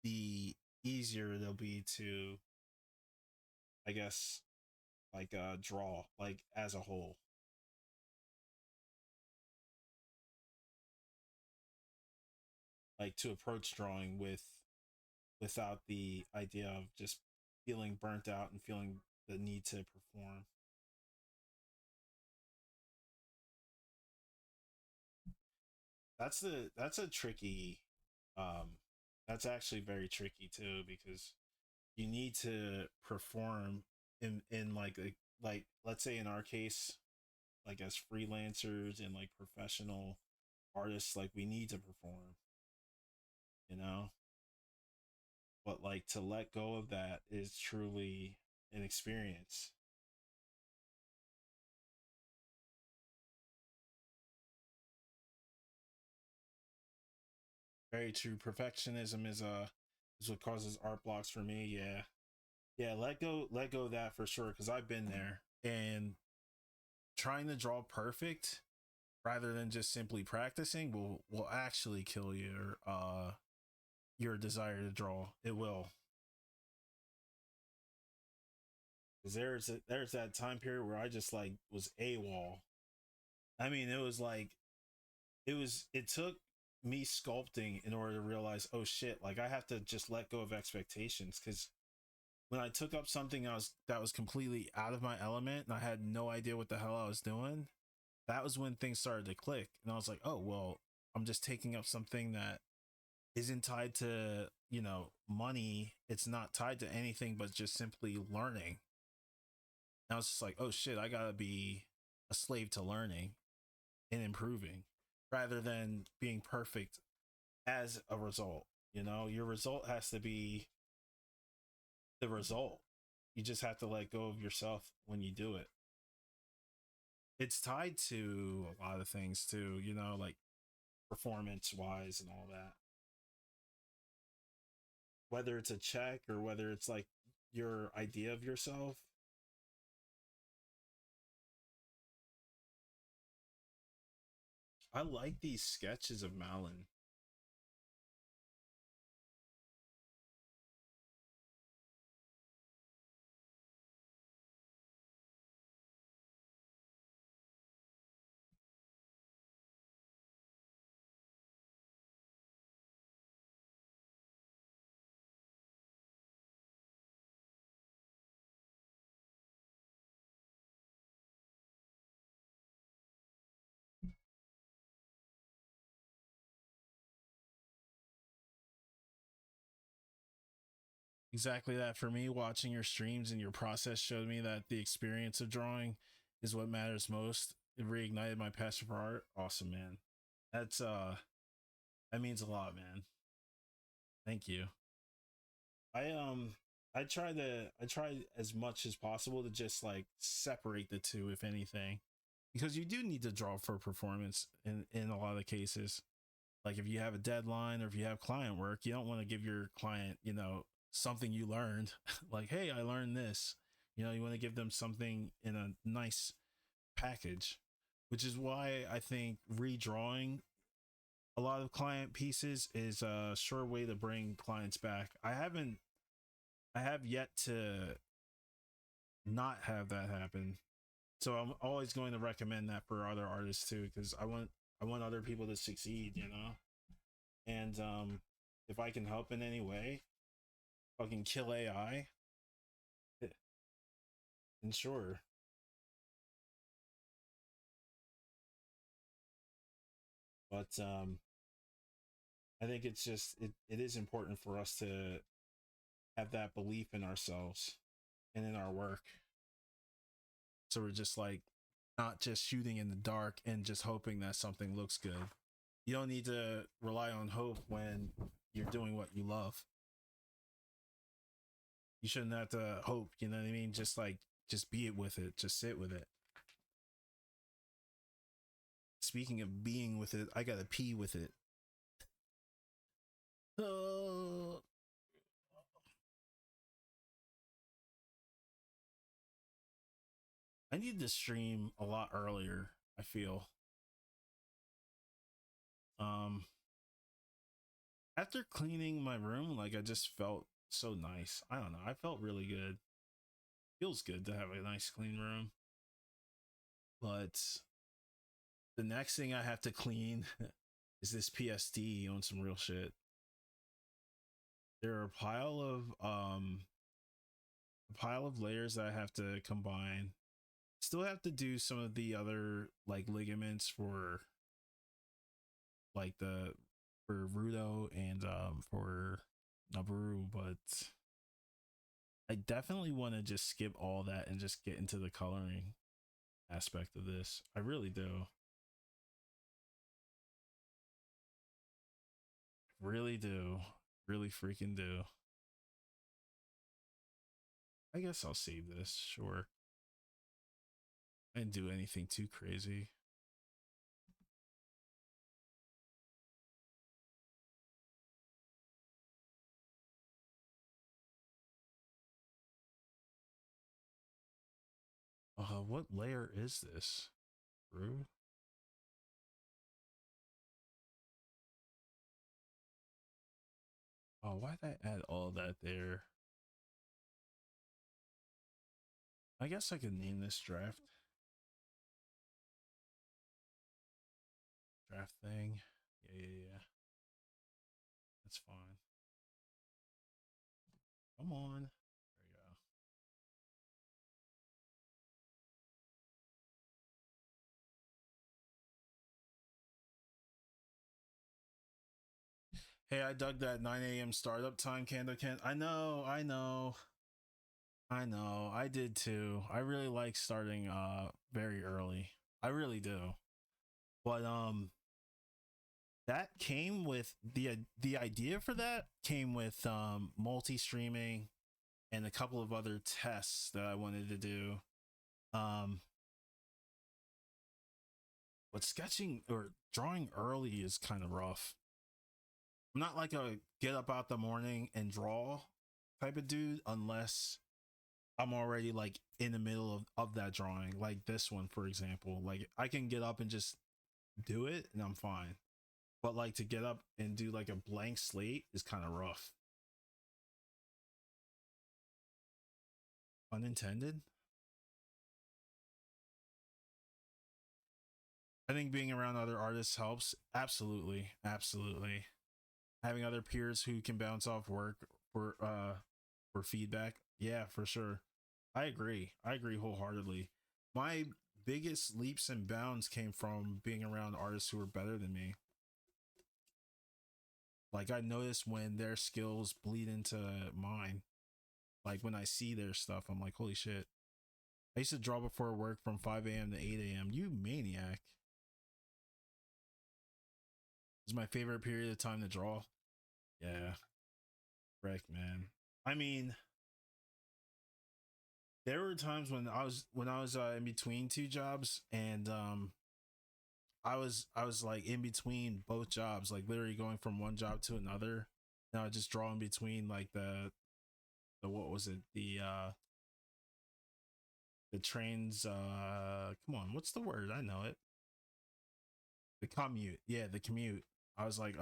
the easier it'll be to I guess like draw like as a whole. Like to approach drawing without the idea of just feeling burnt out and feeling the need to perform. That's a tricky that's actually very tricky too because you need to perform in like let's say in our case like as freelancers and like professional artists like we need to perform, you know, but like to let go of that is truly an experience. Very true. Perfectionism is what causes art blocks for me. Yeah. Yeah, let go of that for sure cuz I've been there and trying to draw perfect rather than just simply practicing will actually kill your desire to draw. It will. Cuz there's that time period where I just like was AWOL. I mean, it was like it took me sculpting in order to realize, oh shit, like I have to just let go of expectations cuz when I took up something that was completely out of my element and I had no idea what the hell I was doing, that was when things started to click. And I was like, oh well, I'm just taking up something that isn't tied to, you know, money. It's not tied to anything but just simply learning. And I was just like, oh shit, I gotta be a slave to learning and improving. rather than being perfect as a result. You know, your result has to be the result. You just have to let go of yourself when you do it. It's tied to a lot of things too, you know, like performance wise and all that. Whether it's a check or whether it's like your idea of yourself. I like these sketches of Malin. Exactly that. For me, watching your streams and your process showed me that the experience of drawing is what matters most. It reignited my passion for art. Awesome, man. That's that means a lot, man. Thank you. I I try as much as possible to just like separate the two, if anything, because you do need to draw for performance in a lot of cases. Like if you have a deadline or if you have client work, you don't want to give your client, you know, something you learned. Like, hey, I learned this. You know, you want to give them something in a nice package, which is why I think redrawing a lot of client pieces is a sure way to bring clients back. I have yet to not have that happen. So I'm always going to recommend that for other artists too, because I want other people to succeed, you know? And if I can help in any way, fucking kill AI, then sure. But I think it's just it is important for us to have that belief in ourselves and in our work. So we're just like not just shooting in the dark and just hoping that something looks good. You don't need to rely on hope when you're doing what you love. You shouldn't have to hope, you know what I mean? Just like just be it with it, just sit with it. Speaking of being with it, I gotta pee with it. Uh, I need to stream a lot earlier, I feel. Um After cleaning my room, like I just felt so nice. I don't know. I felt really good. Feels good to have a nice clean room. But the next thing I have to clean is this PSD on some real shit. There are a pile of layers that I have to combine. Still have to do some of the other like ligaments for like the for Rudo and for Nabaru, but I definitely want to just skip all that and just get into the coloring aspect of this. I really do. Really do. Really freaking do. I guess I'll save this, sure. I didn't do anything too crazy. What layer is this? Brew? Oh, why'd I add all that there? I guess I could name this draft. Draft thing. Yeah. That's fine. Come on. There we go. Hey, I dug that 9 a.m. startup time, Candle Kent. I know. I did too. I really like starting very early. I really do. But that came with the idea for that came with multi-streaming and a couple of other tests that I wanted to do. Um, but sketching or drawing early is kind of rough. I'm not like a get up out the morning and draw type of dude unless I'm already like in the middle of that drawing, like this one, for example. Like I can get up and just do it and I'm fine. But like to get up and do like a blank slate is kind of rough. Unintended. I think being around other artists helps. Absolutely. Absolutely. Having other peers who can bounce off work for feedback. Yeah, for sure. I agree. I agree wholeheartedly. My biggest leaps and bounds came from being around artists who were better than me. Like I notice when their skills bleed into mine. Like when I see their stuff, I'm like, holy shit. I used to draw before work from 5 a.m. to 8 a.m. You maniac. It's my favorite period of time to draw. Yeah, correct, man. I mean, there were times when I was in between two jobs, and I was like in between both jobs, like literally going from one job to another. And I would just draw in between like the what was it the trains come on, what's the word? I know it. The commute. Yeah, the commute. I was like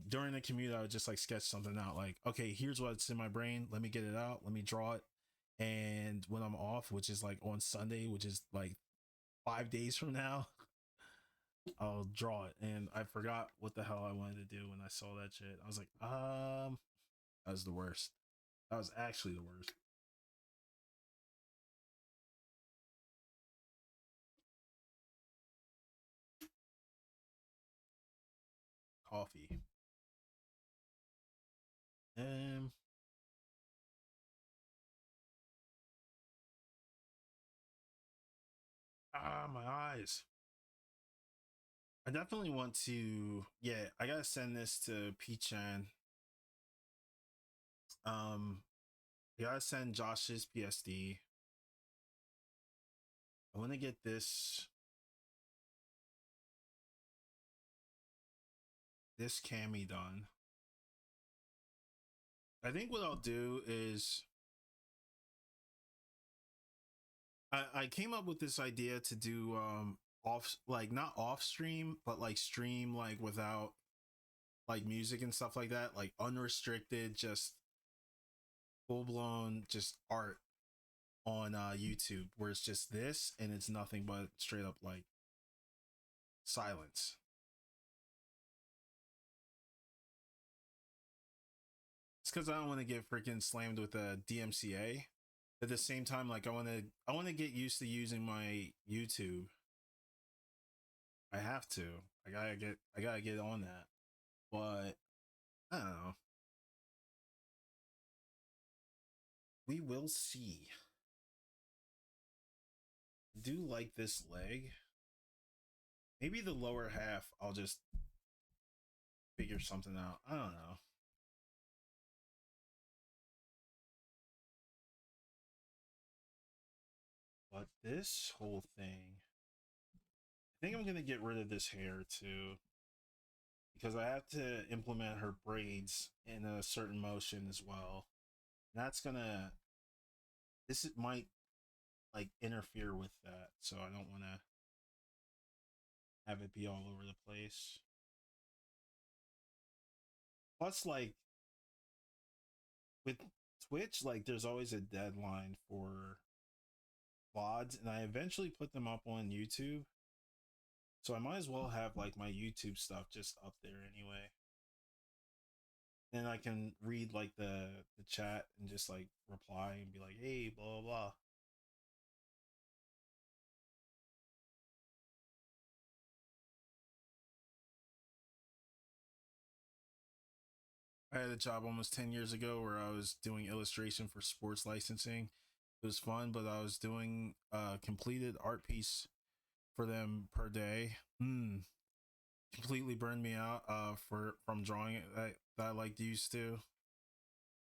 during the commute I would just like sketch something out, like okay, here's what's in my brain, let me get it out, let me draw it. And when I'm off, which is like on Sunday, which is like 5 days from now, I'll draw it. And I forgot what the hell I wanted to do when I saw that shit. I was like, that was the worst. That was actually the worst. Coffee. Um, my eyes. I definitely want to. Yeah, I gotta send this to P-chan. I gotta send Josh's PSD. I want to get this cami done. I think what I'll do is I came up with this idea to do off, like not off stream, but like stream like without like music and stuff like that, like unrestricted, just full blown just art on YouTube, where it's just this and it's nothing but straight up like silence. It's because I don't want to get freaking slammed with a DMCA. At the same time, like I want to get used to using my YouTube. I have to. I gotta get on that. But I don't know. We will see. I do like this leg. Maybe the lower half I'll just figure something out. I don't know. But this whole thing, I think I'm gonna get rid of this hair too, because I have to implement her braids in a certain motion as well. And that's gonna might like interfere with that, so I don't want to have it be all over the place. Plus, like with Twitch, like there's always a deadline for VODs, and I eventually put them up on YouTube. So I might as well have like my YouTube stuff just up there anyway. And I can read like the chat and just like reply and be like, hey, blah blah blah. I had a job almost 10 years ago where I was doing illustration for sports licensing. It was fun, but I was doing a completed art piece for them per day. completely burned me out for from drawing it that I like used to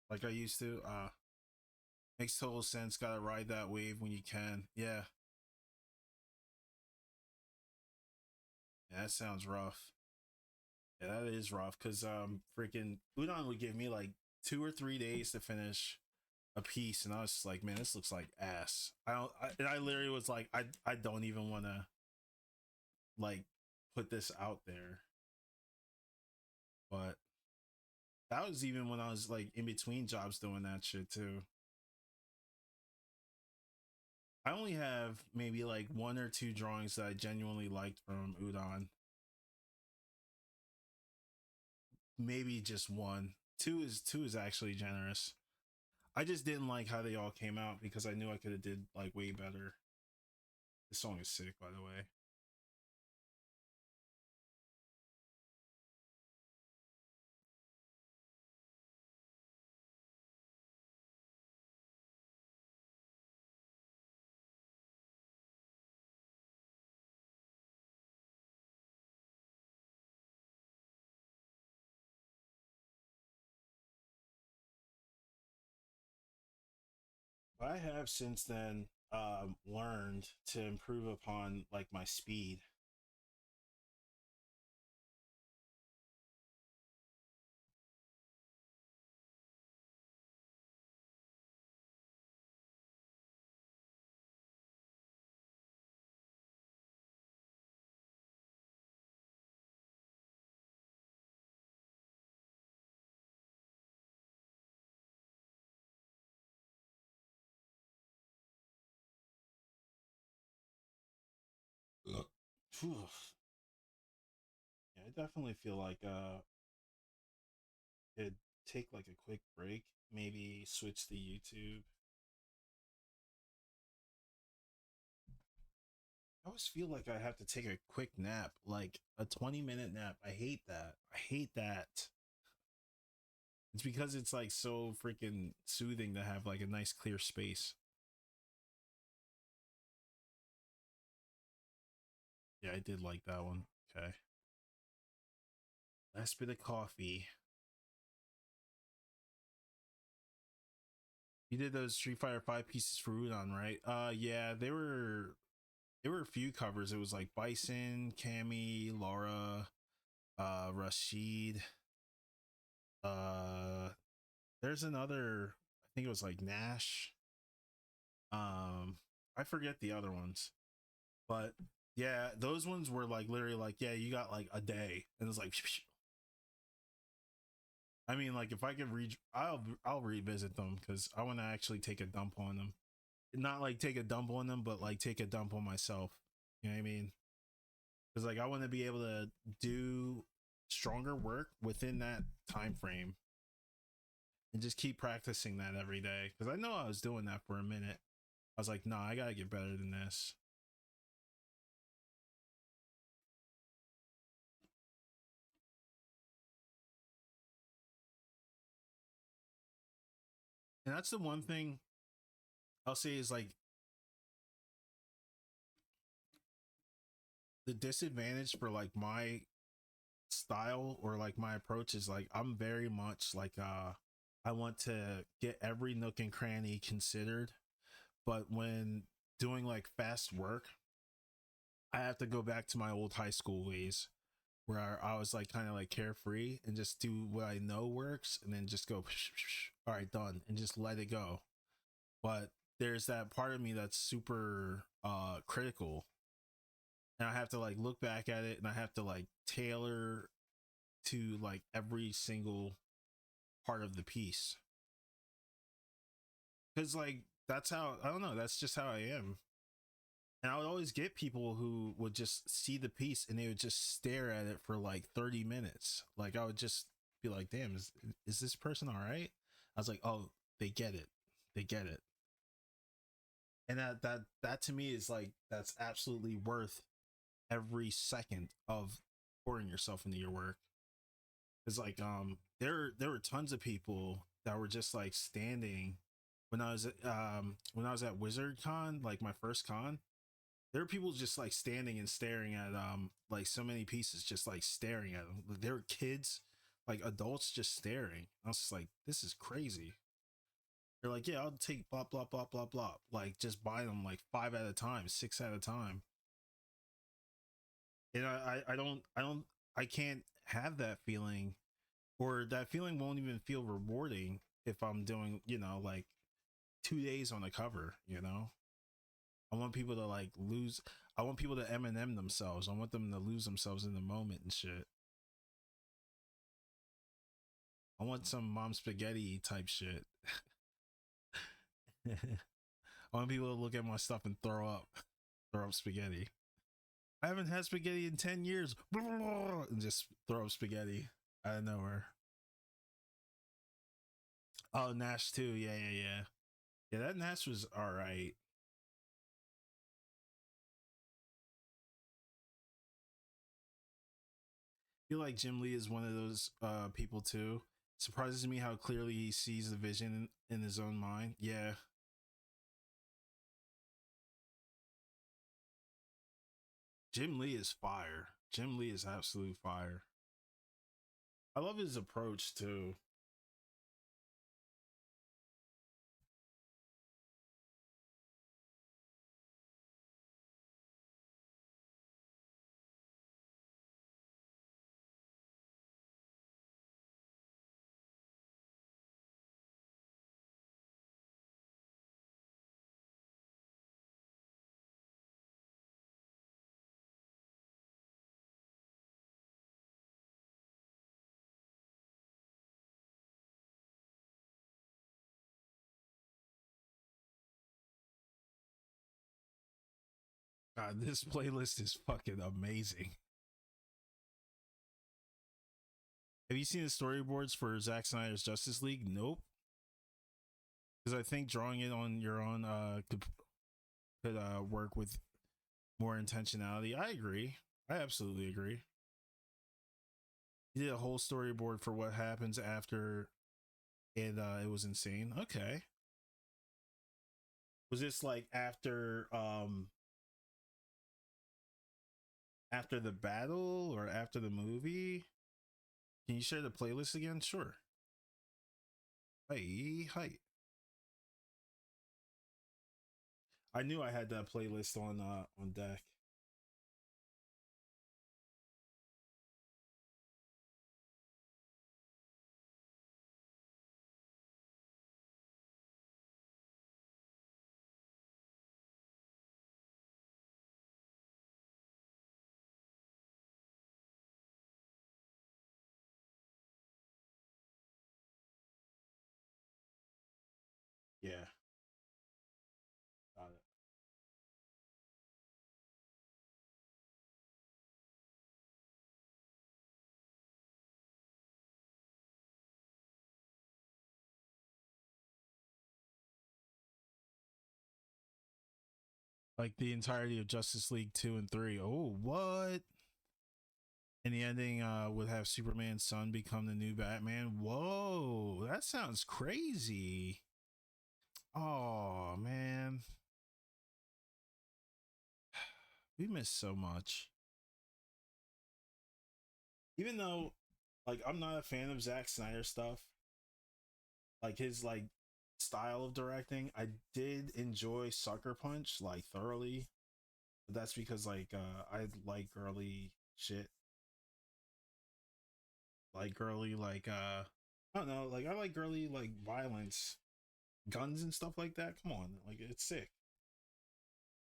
like I used to. Makes total sense. Gotta ride that wave when you can. Yeah. Yeah, that sounds rough. Yeah, that is rough because freaking Udon would give me like 2 or 3 days to finish a piece, and I was just like, man, this looks like ass. I don't. And I literally was like, I don't even want to like put this out there. But that was even when I was like in between jobs doing that shit too. I only have maybe like 1 or 2 drawings that I genuinely liked from Udon. Maybe just one. Two is actually generous. I just didn't like how they all came out because I knew I could have did like way better. This song is sick, by the way. I have since then learned to improve upon like my speed. Phew. Yeah, I definitely feel like could take like a quick break, maybe switch to YouTube. I always feel like I have to take a quick nap, like a 20-minute nap. I hate that. I hate that. It's because it's like so freaking soothing to have like a nice clear space. Yeah, I did like that one. Okay. Last bit of coffee. You did those Street Fighter 5 pieces for Udon, right? Yeah, there were a few covers. It was like Bison, Cammy, Laura, Rashid. Uh there's another, I think it was like Nash. I forget the other ones. But yeah, those ones were like literally like, yeah, you got like a day. And it's like I mean, like if I could read, I'll revisit them because I want to actually take a dump on them. Not like take a dump on them, but like take a dump on myself. You know what I mean? Because like I want to be able to do stronger work within that time frame and just keep practicing that every day. Because I know I was doing that for a minute. I was like, nah, I gotta get better than this. And that's the one thing I'll say is like the disadvantage for like my style or like my approach is like I'm very much like I want to get every nook and cranny considered, but when doing like fast work, I have to go back to my old high school ways where I was like kind of like carefree and just do what I know works and then just go all right, done, and just let it go. But there's that part of me that's super critical, and I have to like look back at it and I have to like tailor to like every single part of the piece because like that's how, I don't know, that's just how I am. And I would always get people who would just see the piece and they would just stare at it for like 30 minutes. Like I would just be like, damn, is this person all right? I was like, oh, they get it. They get it. And that to me is like, that's absolutely worth every second of pouring yourself into your work. It's like there were tons of people that were just like standing when I was at WizardCon, like my first con. there are people just like standing and staring at like so many pieces, just like staring at them. There were kids, like adults, just staring. I was just like, this is crazy. They're like, yeah, I'll take blah blah blah blah blah. Like just buy them like 5 at a time, 6 at a time. And I can't have that feeling, or that feeling won't even feel rewarding if I'm doing, like 2 days on the cover. I want people to like lose. I want people to Eminem themselves. I want them to lose themselves in the moment and shit. I want some mom spaghetti type shit. I want people to look at my stuff and throw up spaghetti. I haven't had spaghetti in 10 years. And just throw up spaghetti out of nowhere. Oh, Nash too. Yeah, yeah, yeah. Yeah, that Nash was all right. I feel like Jim Lee is one of those people too. Surprises me how clearly he sees the vision in his own mind. Yeah. Jim Lee is fire. Jim Lee is absolute fire. I love his approach too. God, this playlist is fucking amazing. Have you seen the storyboards for Zack Snyder's Justice League? Nope. Because I think drawing it on your own could work with more intentionality. I agree. I absolutely agree. He did a whole storyboard for what happens after, and it was insane. Okay. Was this like after the battle or after the movie? Can you share the playlist again? Sure. Hey, hi. I knew I had that playlist on deck. Yeah. Got it. Like the entirety of Justice League 2 and 3. Oh, what? And the ending would have Superman's son become the new Batman. Whoa, that sounds crazy. Oh, man. We missed so much. Even though, like, I'm not a fan of Zack Snyder stuff, like his like style of directing, I did enjoy Sucker Punch like thoroughly. But that's because like I like girly shit. Like girly like I don't know, like I like girly like violence, guns and stuff like that. Come on, like it's sick.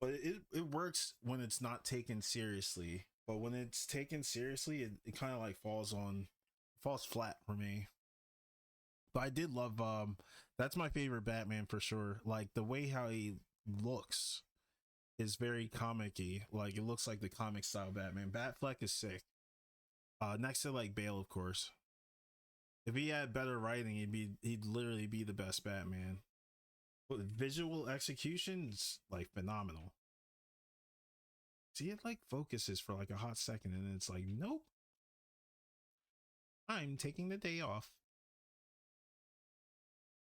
But it works when it's not taken seriously. But when it's taken seriously, it kind of like falls flat for me. But I did love that's my favorite Batman for sure. Like the way how he looks is very comic-y. Like it looks like the comic style Batman. Batfleck is sick. Next to like Bale, of course. If he had better writing, he'd literally be the best Batman. But visual execution's like phenomenal. See, it like focuses for like a hot second, and it's like, nope, I'm taking the day off.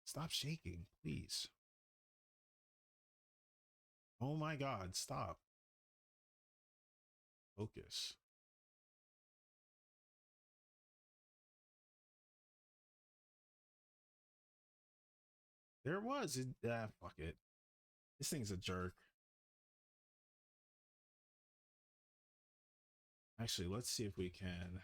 Stop shaking, please. Oh my God, stop. Focus. There was it. Ah, fuck it. This thing's a jerk. Actually, let's see if we can.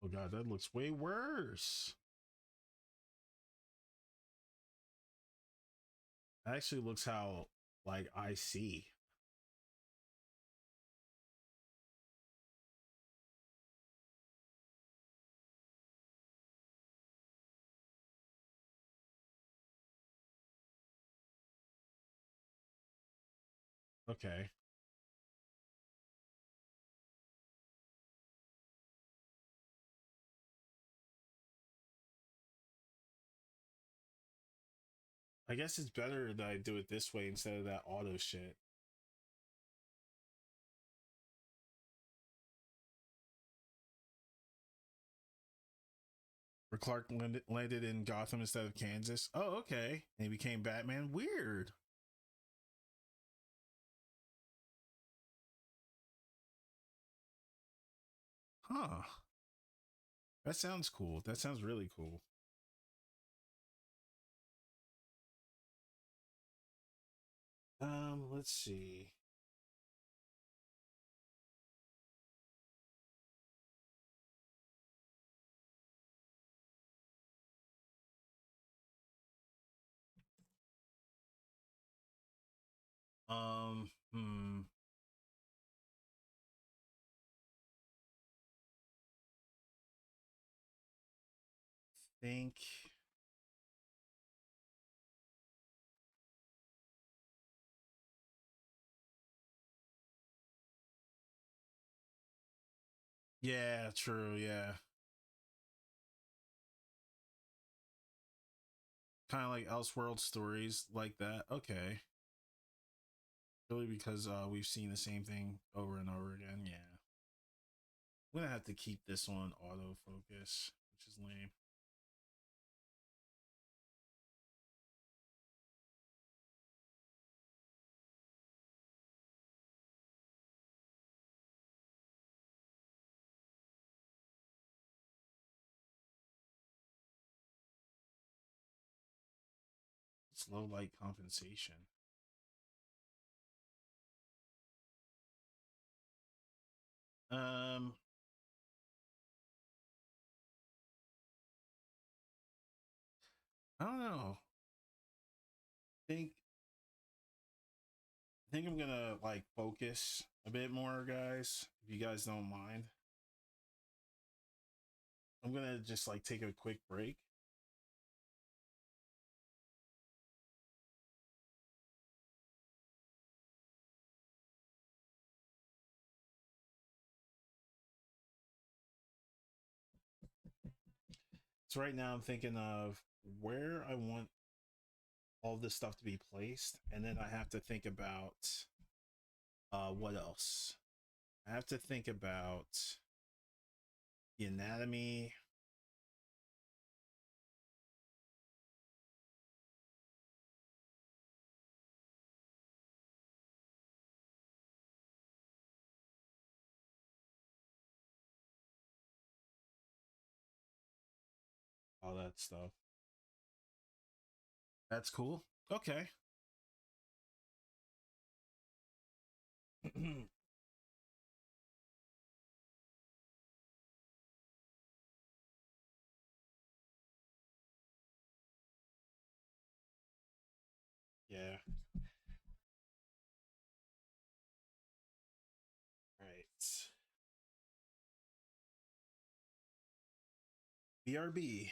Oh god, that looks way worse. That actually looks how like I see. Okay. I guess it's better that I do it this way instead of that auto shit. Where Clark landed in Gotham instead of Kansas. Oh, okay. And he became Batman. Weird. Huh. That sounds cool. That sounds really cool. Let's see. Hmm. Think. Yeah, true. Yeah. Kind of like Elseworld stories like that. Okay. Really, because we've seen the same thing over and over again. Yeah. I'm gonna have to keep this one autofocus, which is lame. It's low light compensation. Um, I don't know. Think I think I'm gonna like focus a bit more, guys. If you guys don't mind, I'm gonna just like take a quick break. So right now I'm thinking of where I want all this stuff to be placed, and then I have to think about what else. I have to think about the anatomy. All that stuff. That's cool. Okay. Yeah. Right. BRB.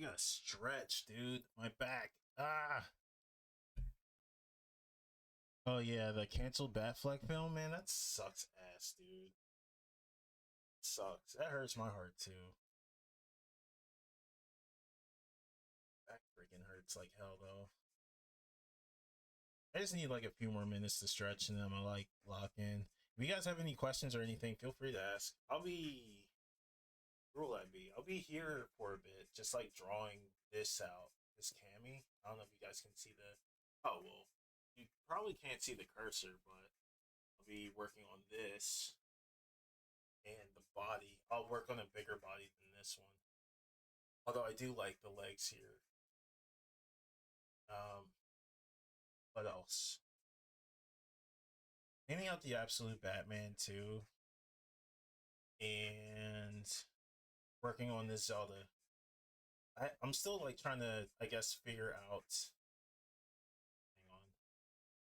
You gotta stretch, dude. My back. Ah. Oh yeah, the canceled Batfleck film, man, that sucks ass, dude. Sucks. That hurts my heart too. Back freaking hurts like hell though. I just need like a few more minutes to stretch and then I'm gonna like lock in. If you guys have any questions or anything, feel free to ask. Where will I be? I'll be here for a bit, just like drawing this out. This cami. I don't know if you guys can see the. Oh well, you probably can't see the cursor, but I'll be working on this and the body. I'll work on a bigger body than this one. Although I do like the legs here. Um, what else? Painting out the absolute Batman too, and working on this Zelda. I'm still like trying to, I guess, figure out. Hang on,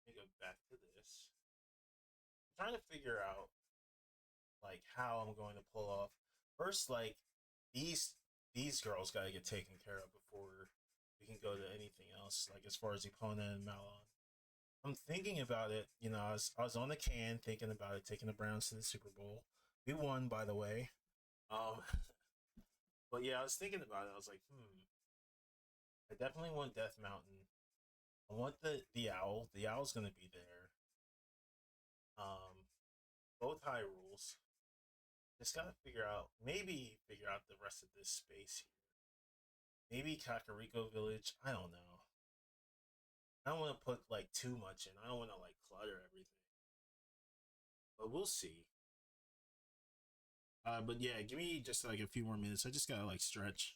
let me go back to this. I'm trying to figure out like how I'm going to pull off. First, like these these girls gotta get taken care of before we can go to anything else. Like as far as Epona and Malon. I'm thinking about it. You know, I was on the can thinking about it, taking the Browns to the Super Bowl. We won, by the way. Um, but yeah, I was thinking about it. I was like, I definitely want Death Mountain. I want the owl. The owl's gonna be there. Um, both high rules. Just gotta figure out the rest of this space here. Maybe Kakariko Village. I don't know. I don't want to put like too much in. I don't want to like clutter everything. But we'll see. But yeah, give me just like a few more minutes. I just gotta like stretch.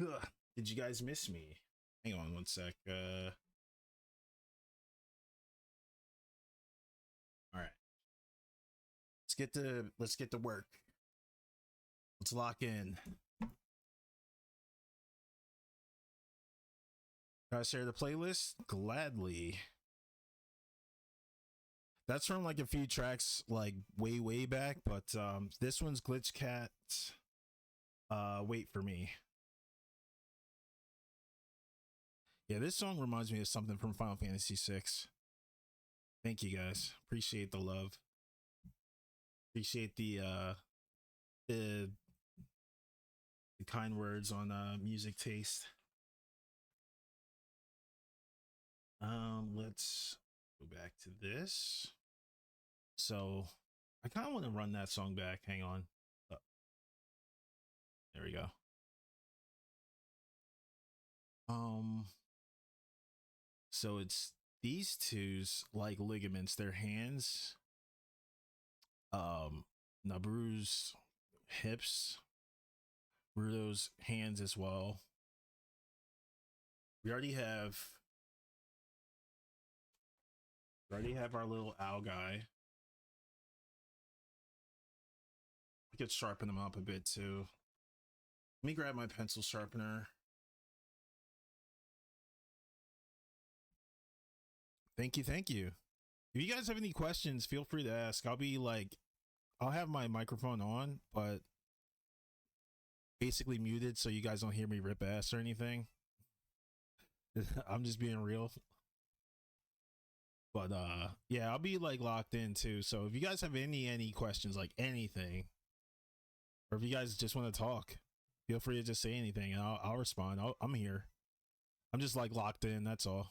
Ugh, did you guys miss me? Hang on one sec. All right. Let's get to work. Let's lock in. Can I share the playlist? Gladly. That's from like a few tracks like way back, but this one's Glitch Cat. Wait for me. Yeah, this song reminds me of something from Final Fantasy VI. Thank you guys. Appreciate the love. Appreciate the, the kind words on music taste. Let's go back to this. So I kind of want to run that song back. Hang on. There we go. So it's these two's like ligaments, their hands, Nabru's hips, Rudo's hands as well. We already have our little owl guy. We could sharpen him up a bit too. Let me grab my pencil sharpener. Thank you, thank you. If you guys have any questions, feel free to ask. I'll have my microphone on, but basically muted so you guys don't hear me rip ass or anything. I'm just being real. But yeah, I'll be like locked in too. So if you guys have any questions, like anything, or if you guys just want to talk, feel free to just say anything and I'll respond. I'm here. I'm just like locked in, that's all.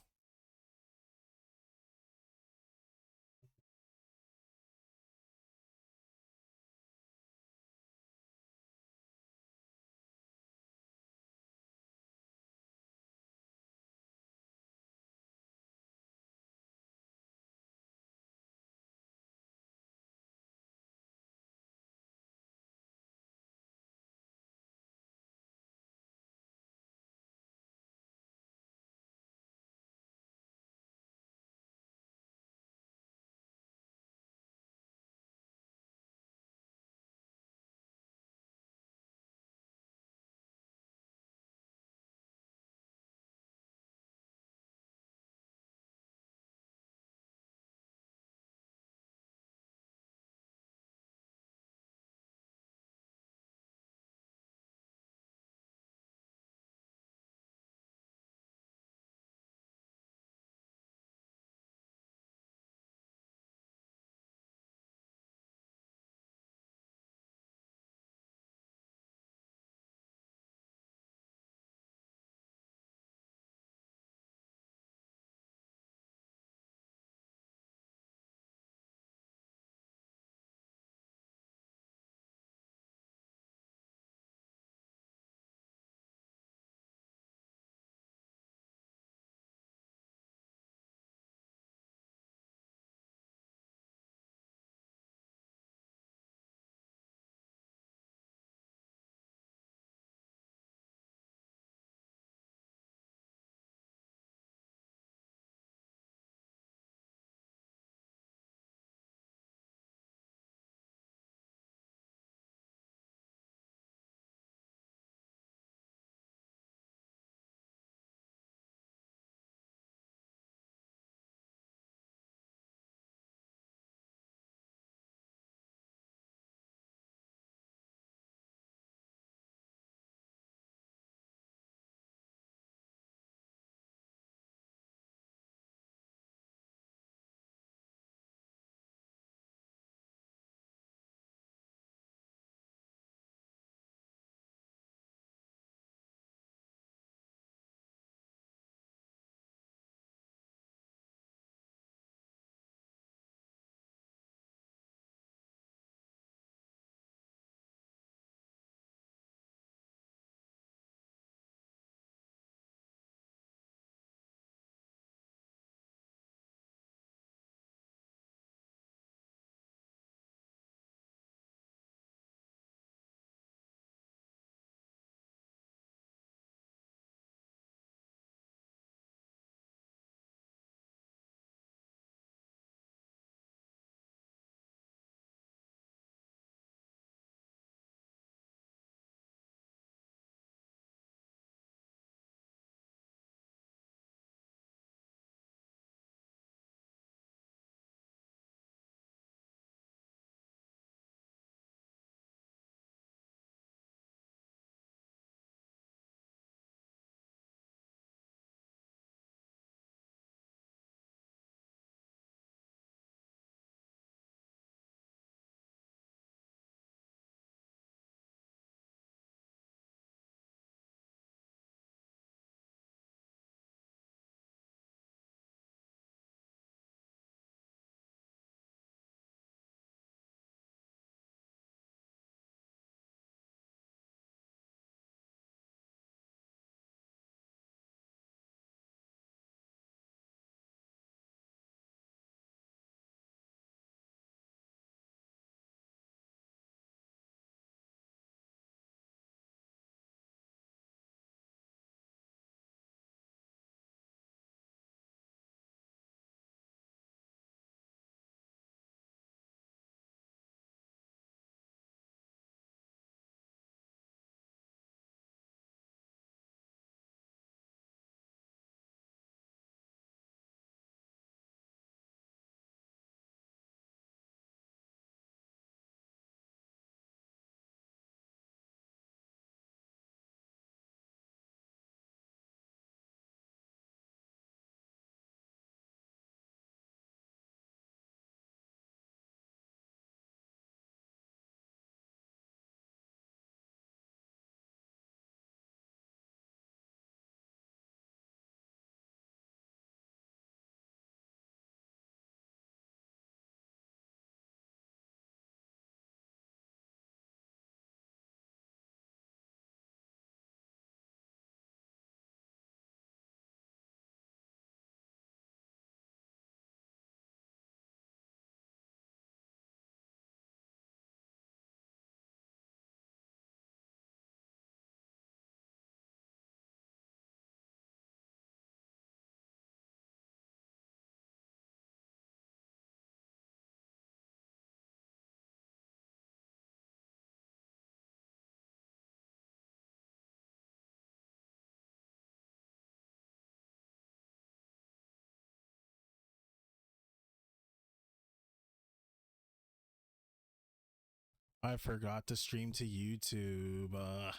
I forgot to stream to YouTube.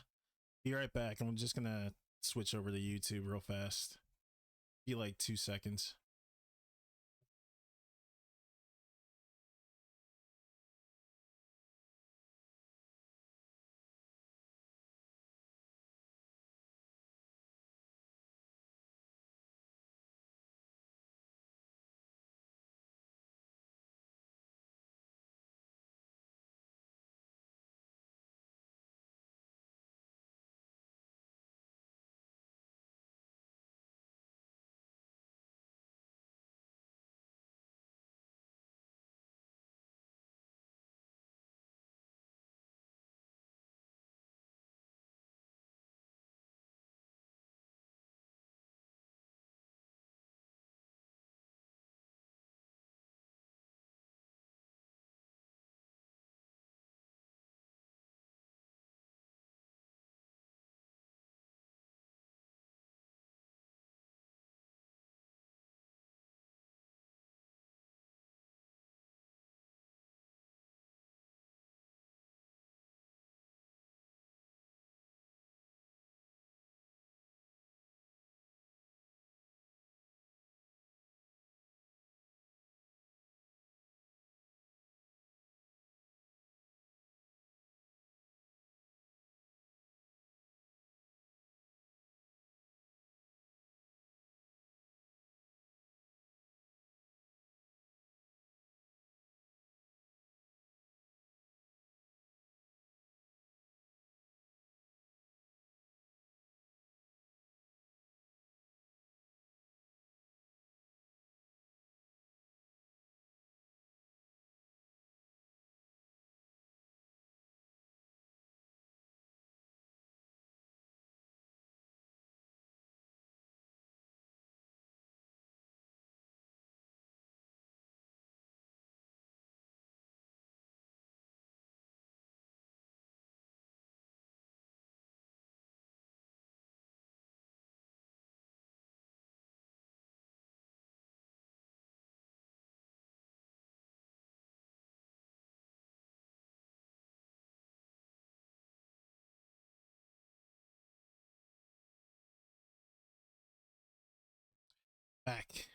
Be right back. I'm just gonna switch over to YouTube real fast. Be like 2 seconds. Back.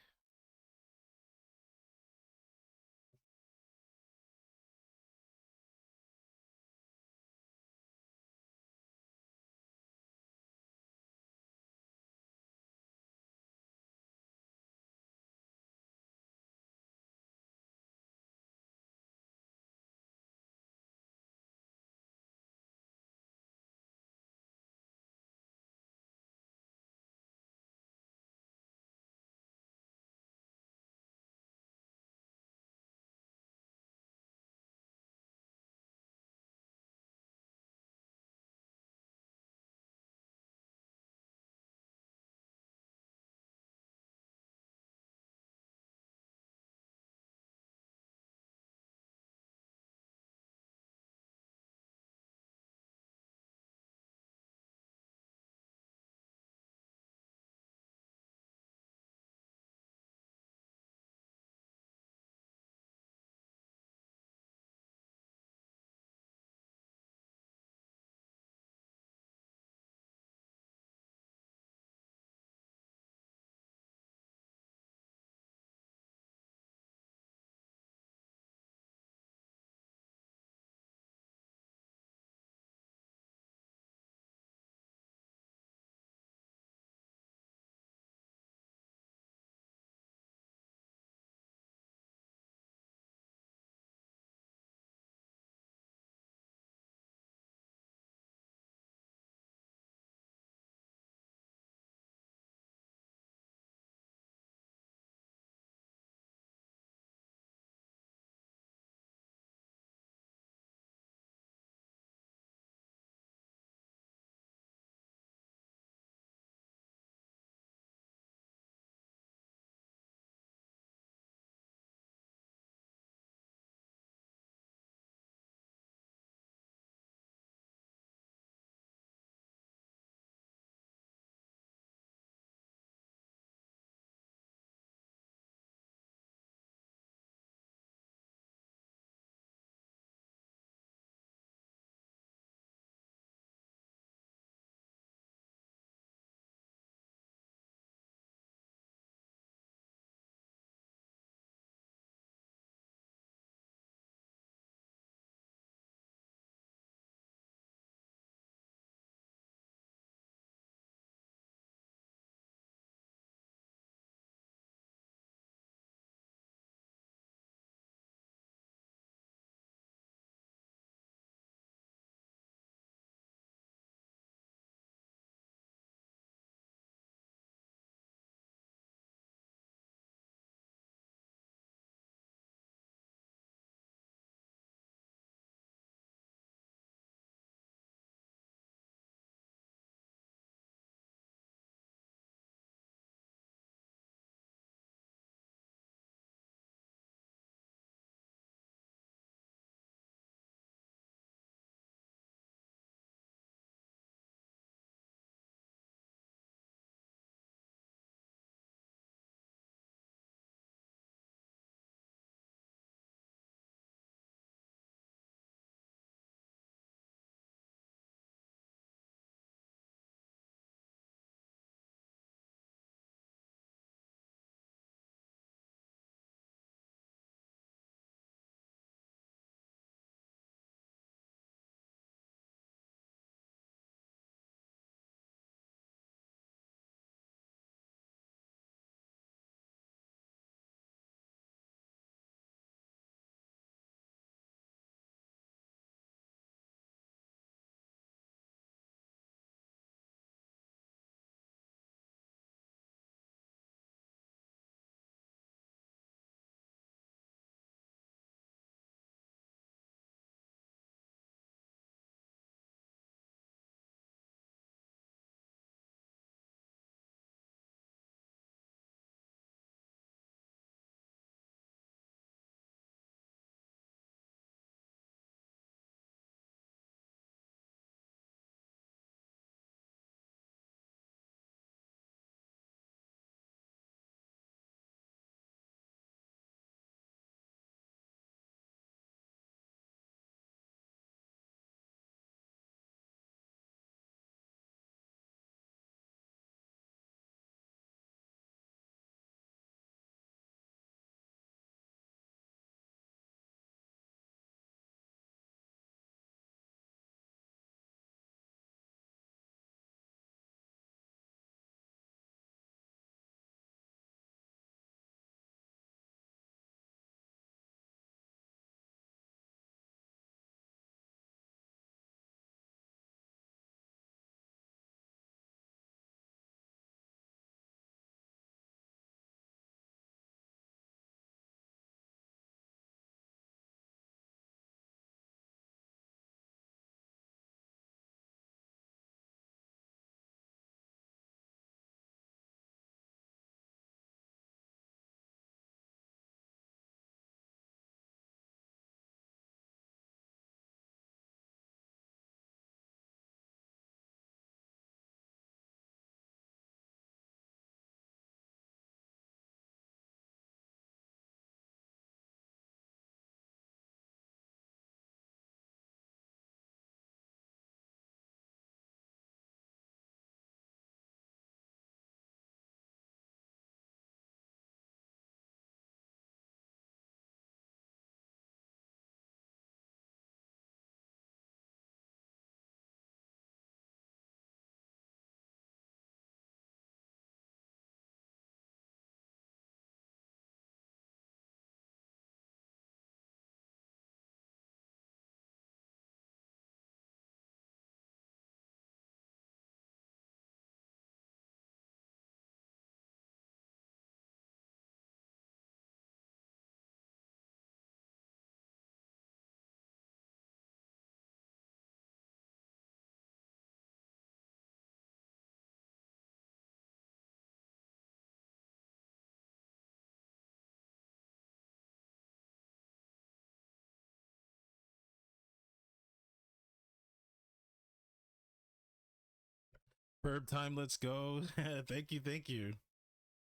Verb time, let's go. Thank you, thank you.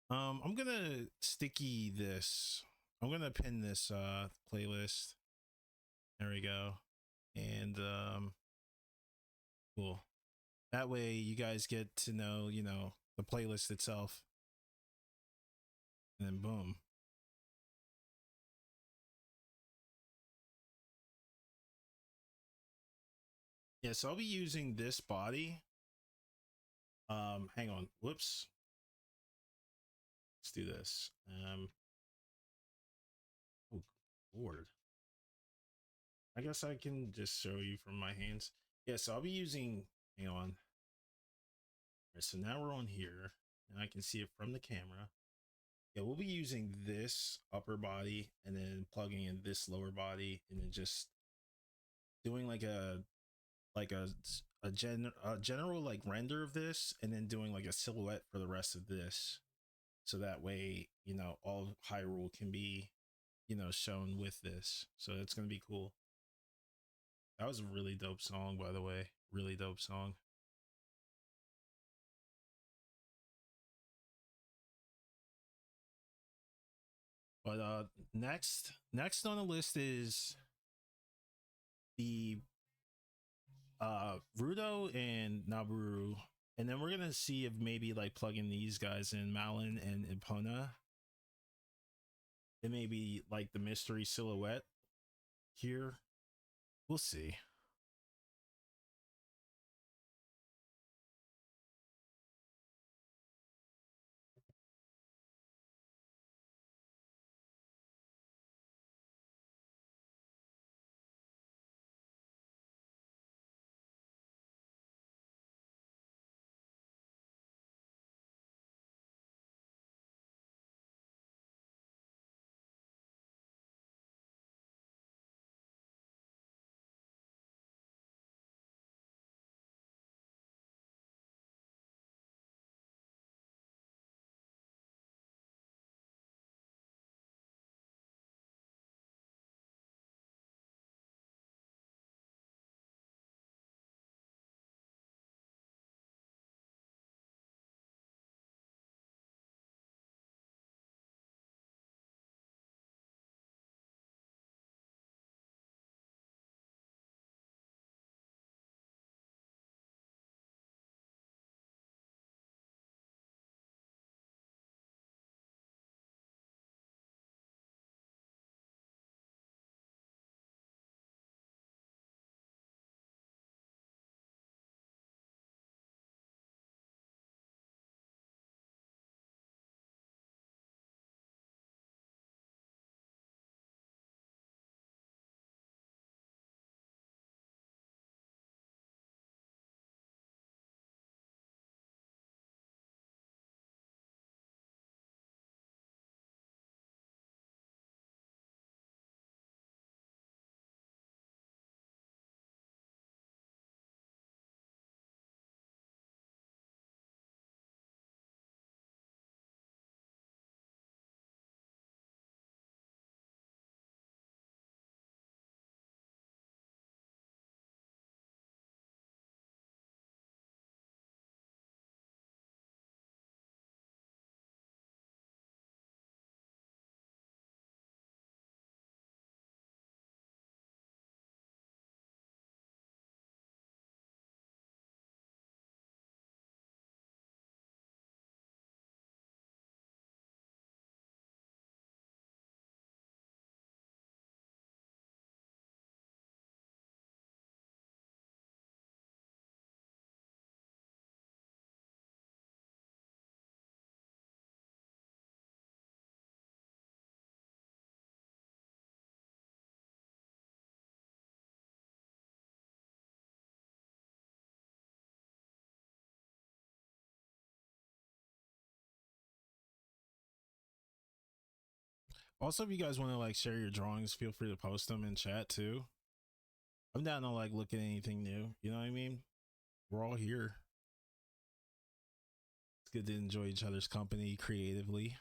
I'm gonna sticky this. I'm gonna pin this playlist. There we go. And cool. That way you guys get to know, the playlist itself. And then boom. Yeah, so I'll be using this body. Hang on. Whoops. Let's do this. Oh Lord. I guess I can just show you from my hands. Yeah, so I'll be using, hang on. All right, so now we're on here and I can see it from the camera. Yeah, we'll be using this upper body and then plugging in this lower body and then just doing like a general like render of this and then doing like a silhouette for the rest of this. So that way, all of Hyrule can be, shown with this. So it's going to be cool. That was a really dope song, by the way. Really dope song. But next on the list is the Rudo and Naburu. And then we're gonna see if maybe like plugging these guys in, Malin and Epona. It may be like the mystery silhouette here. We'll see. Also, if you guys want to like share your drawings, feel free to post them in chat too. I'm down to like look at anything new. You know what I mean? We're all here. It's good to enjoy each other's company creatively.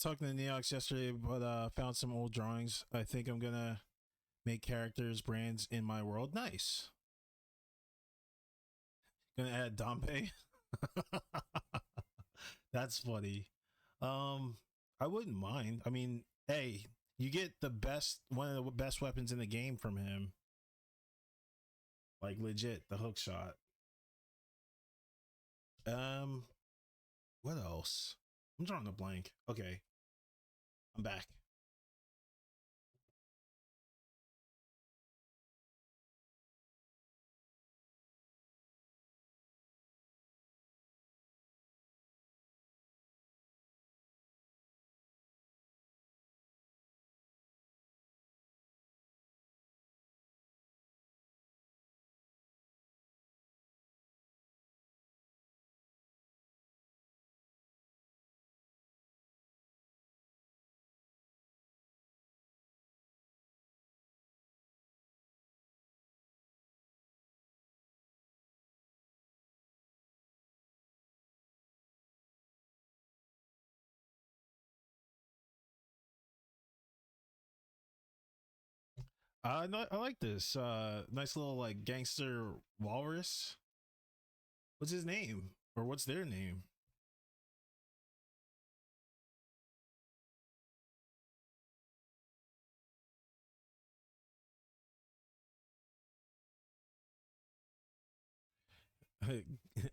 talking to Neox yesterday, but found some old drawings. I think I'm gonna make characters, brands in my world. Nice. Gonna add Dompe. That's funny. I wouldn't mind. I mean, hey, you get the best, one of the best weapons in the game from him. Like legit, the hook shot. What else? I'm drawing a blank. Okay, I'm back. I like this. Nice little like gangster walrus. What's his name? Or what's their name?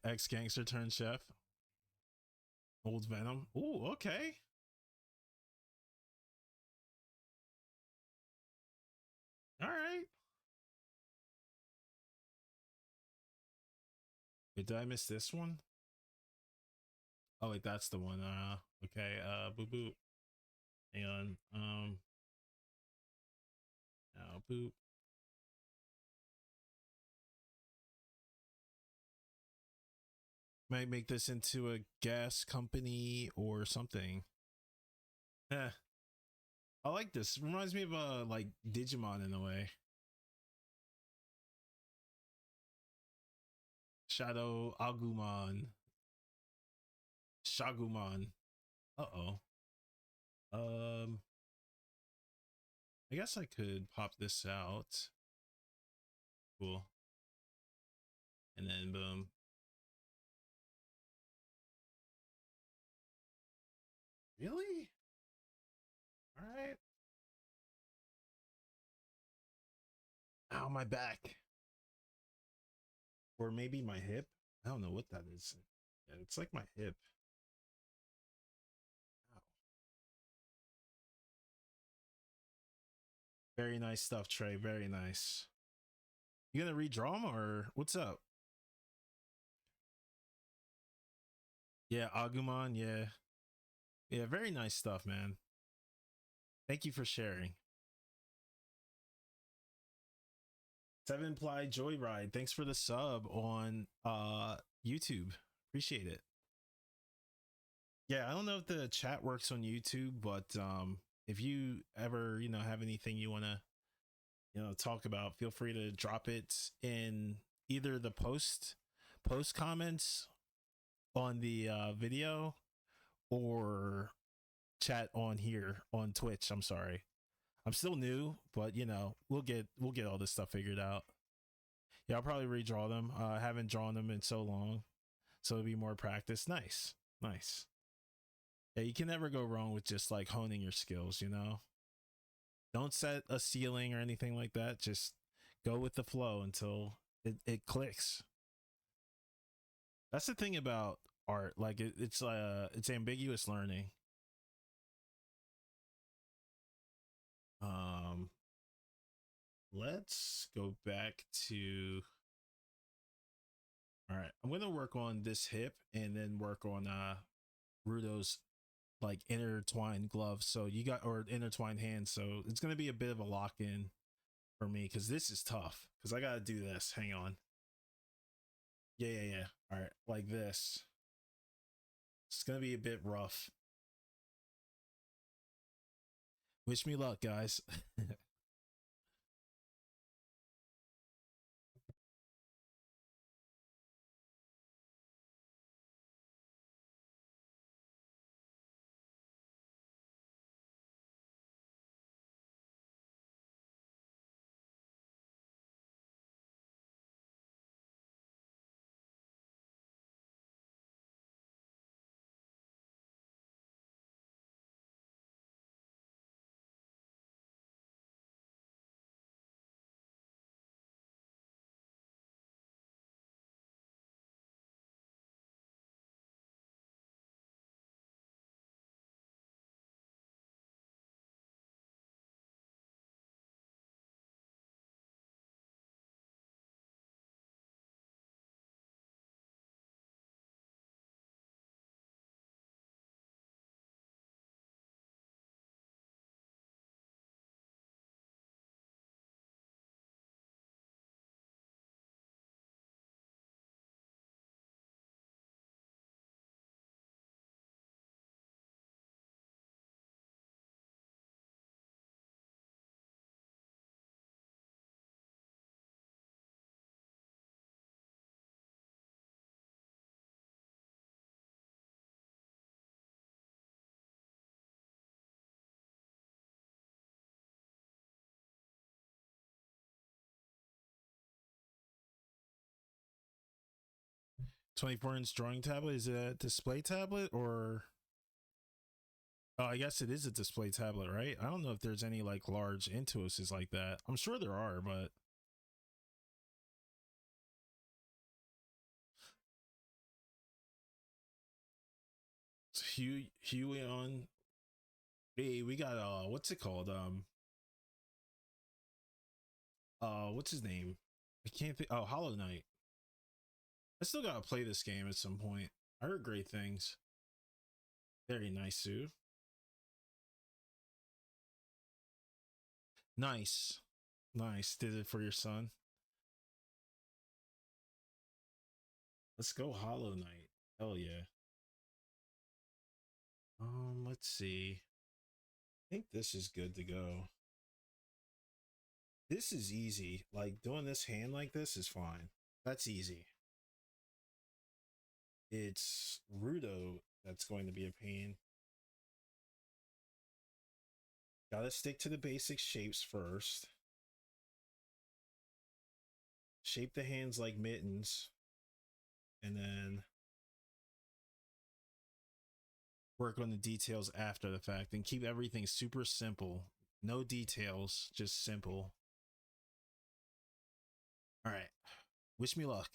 Ex gangster turned chef. Old Venom. Ooh, okay. All right. Wait, did I miss this one? Oh wait, that's the one. Okay. Boop boop. Hang on. Now boop. Might make this into a gas company or something. Eh. I like this. Reminds me of like Digimon in a way. Shadow Agumon. Shagumon. Uh-oh. Um I guess I could pop this out. Cool. And then boom. Really? All right. Ow, my back. Or maybe my hip. I don't know what that is. Yeah, it's like my hip. Ow. Very nice stuff, Trey. Very nice. You gonna redraw them or what's up? Yeah, Agumon. Yeah. Yeah, very nice stuff, man. Thank you for sharing. Seven Ply Joyride. Thanks for the sub on YouTube. Appreciate it. Yeah, I don't know if the chat works on YouTube, but if you ever, have anything you want to, talk about, feel free to drop it in either the post comments on the video or chat on here on Twitch. I'm sorry. I'm still new, but we'll get all this stuff figured out. Yeah, I'll probably redraw them. I haven't drawn them in so long, so it'll be more practice. Nice. Nice. Yeah, you can never go wrong with just like honing your skills, Don't set a ceiling or anything like that. Just go with the flow until it clicks. That's the thing about art. Like it's ambiguous learning. Um let's go back to, all right, I'm gonna work on this hip and then work on Rudo's like intertwined gloves. So you got, or intertwined hands. So it's gonna be a bit of a lock in for me because this is tough. Because I gotta do this. Hang on. Yeah. All right, like this. It's gonna be a bit rough. Wish me luck, guys. 24-inch drawing tablet. Is it a display tablet or? Oh, I guess it is a display tablet, right? I don't know if there's any like large Intuoses like that. I'm sure there are, but Huey on. Hey, we got what's it called? What's his name? I can't think. Oh, Hollow Knight. I still gotta play this game at some point. I heard great things. Very nice, Sue. Nice. Nice. Did it for your son. Let's go Hollow Knight. Hell yeah. Let's see. I think this is good to go. This is easy. Like doing this hand like this is fine. That's easy. It's Rudo that's going to be a pain. Gotta stick to the basic shapes first. Shape the hands like mittens. And then work on the details after the fact and keep everything super simple. No details, just simple. All right. Wish me luck.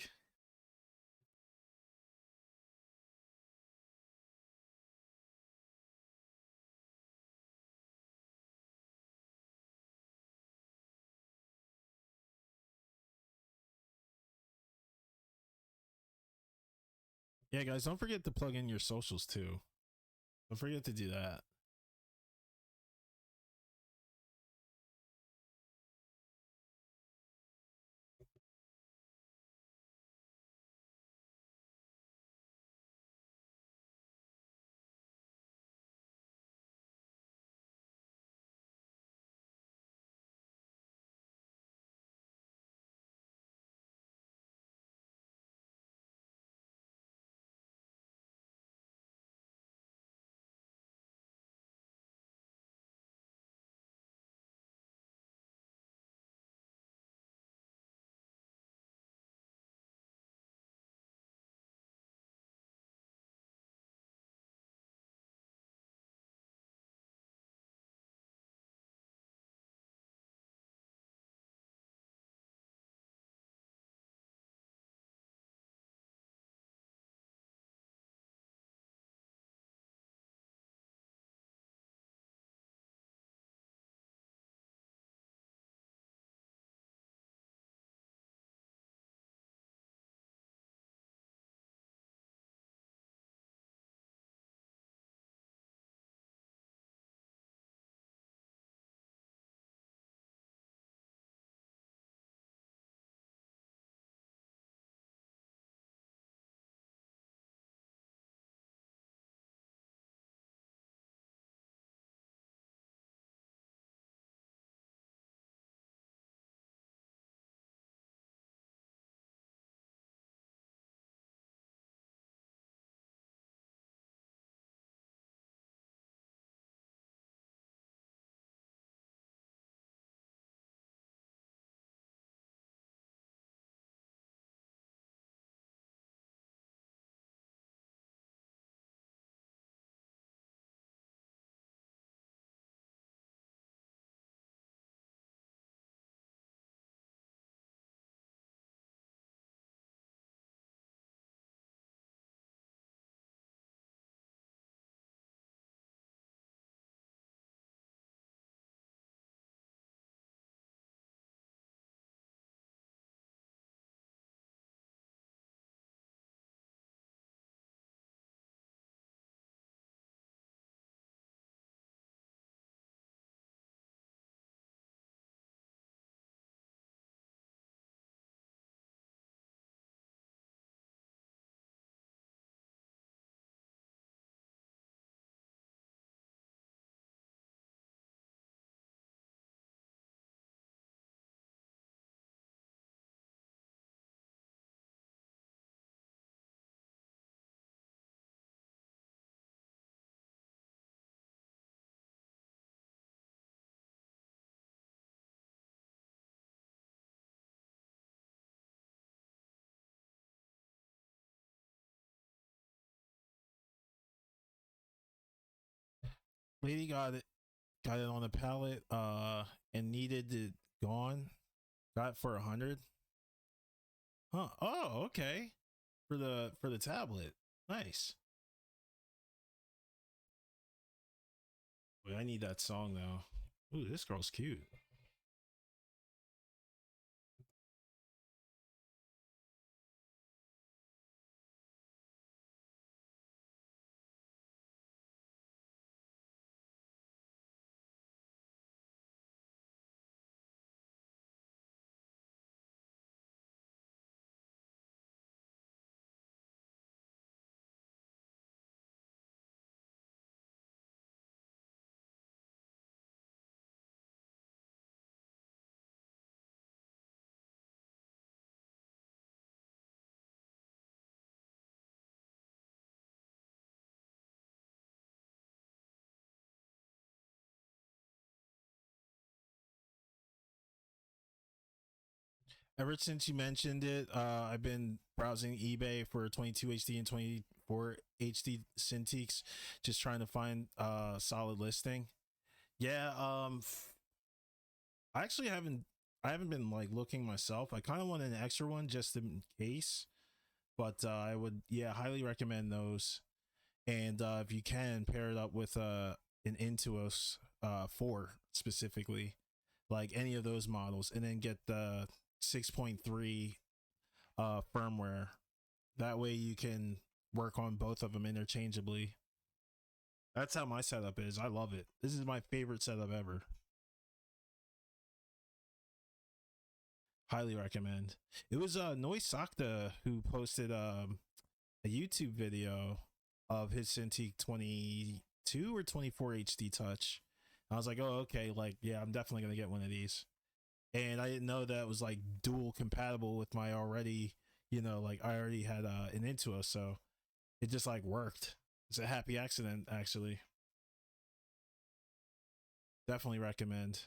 Yeah, guys, don't forget to plug in your socials too. Don't forget to do that. Lady got it on the pallet, and needed it gone. Got it for 100. Huh. Oh, okay. For the tablet. Nice. Wait, I need that song though. Ooh, this girl's cute. Ever since you mentioned it, I've been browsing eBay for 22 HD and 24 HD Cintiqs, just trying to find a solid listing. Yeah, I actually I haven't been like looking myself. I kind of want an extra one just in case, but I would, yeah, highly recommend those. And if you can pair it up with an Intuos 4 specifically, like any of those models, and then get the 6.3 firmware. That way you can work on both of them interchangeably. That's how my setup is. I love it. This is my favorite setup ever. Highly recommend. It was Noise Sakta who posted a YouTube video of his Cintiq 22 or 24 HD Touch. I was like, oh, okay, like, yeah, I'm definitely gonna get one of these. And I didn't know that it was like dual compatible with my already, like I already had an Intuos, so it just like worked. It's a happy accident, actually. Definitely recommend.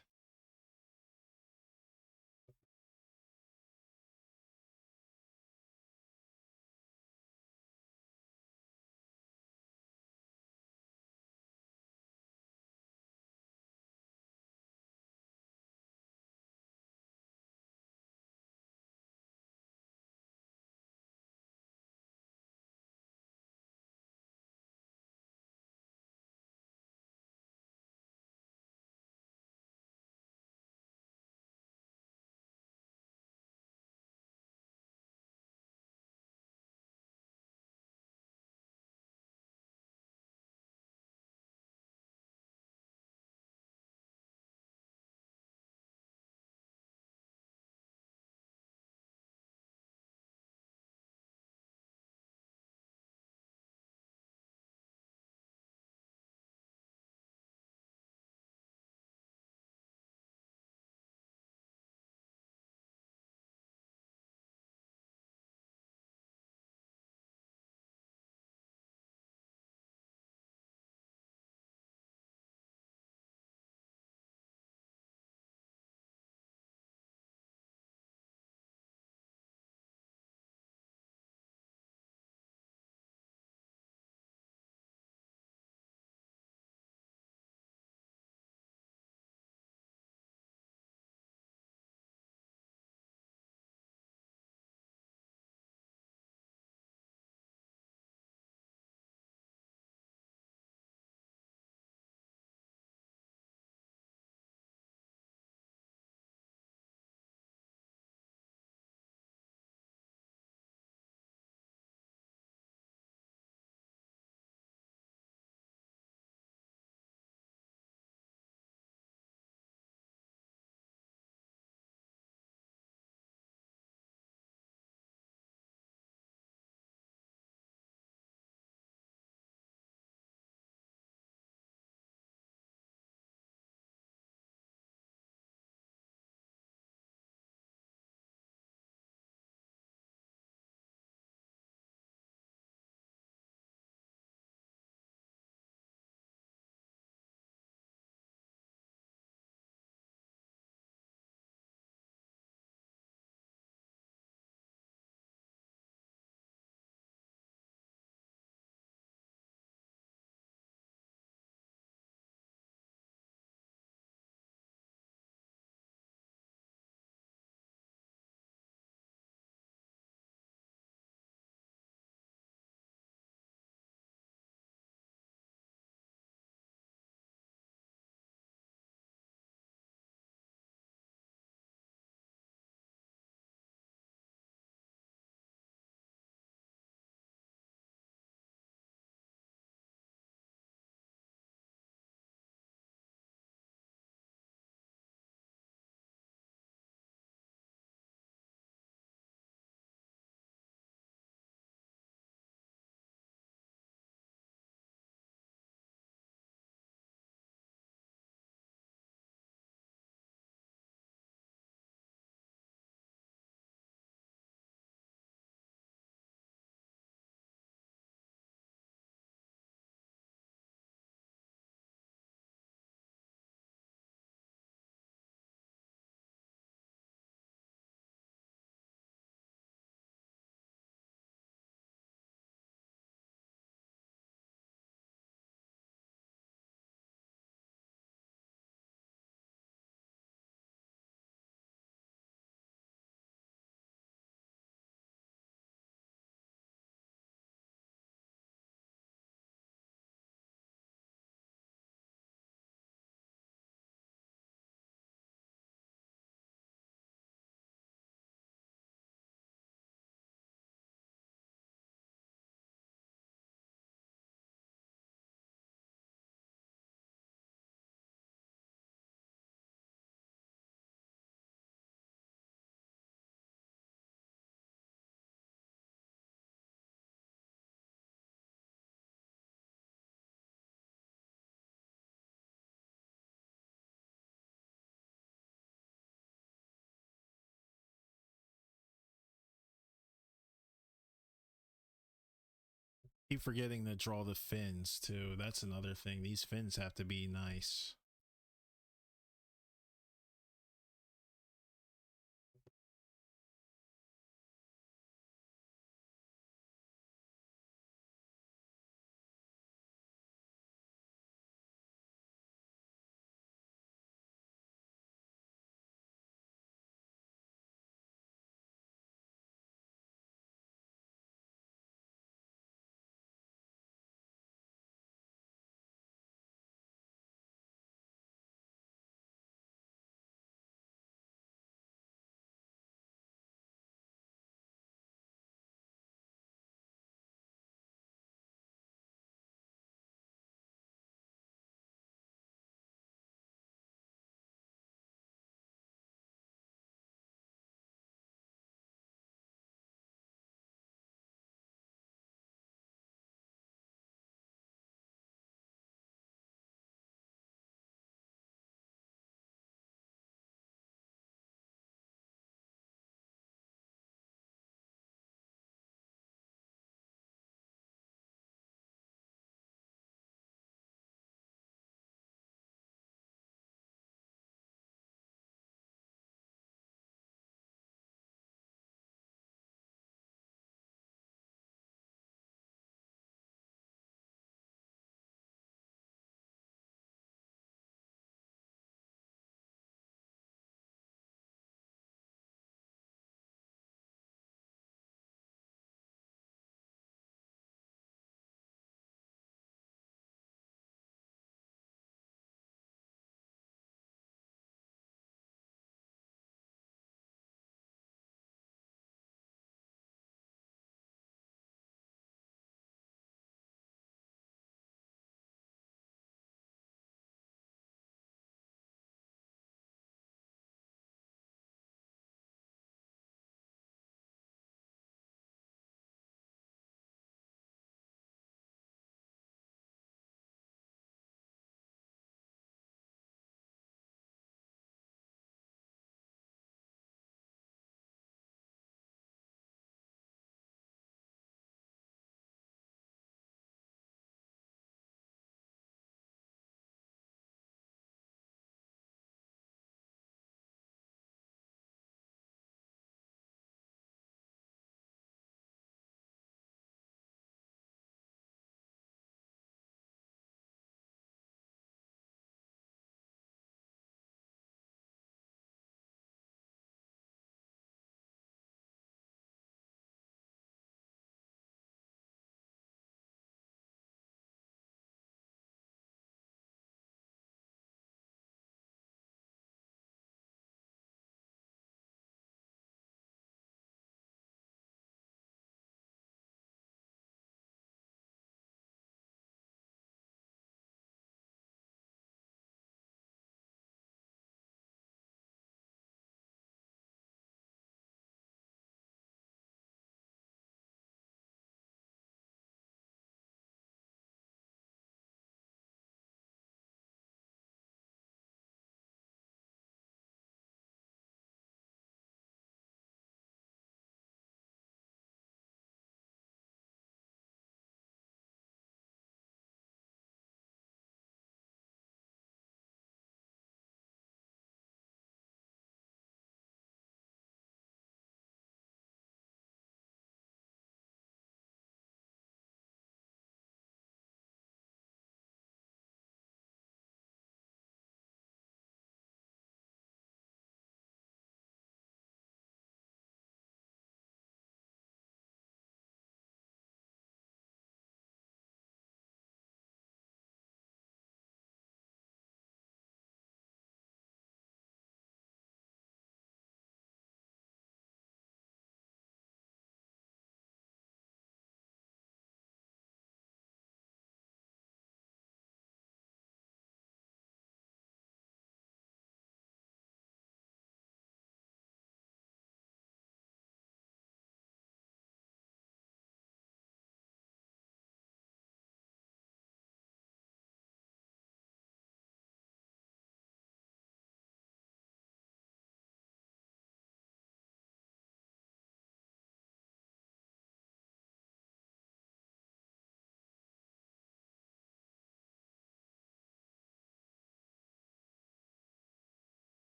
Keep forgetting to draw the fins too. That's another thing. These fins have to be nice.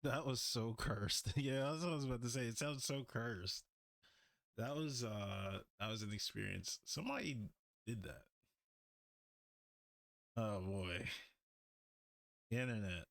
That was so cursed. Yeah, that's what I was about to say. It sounds so cursed. That was an experience. Somebody did that. Oh boy. The internet.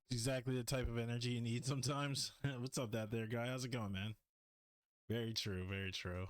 Exactly the type of energy you need sometimes. What's up, that there guy? How's it going, man? Very true. Very true.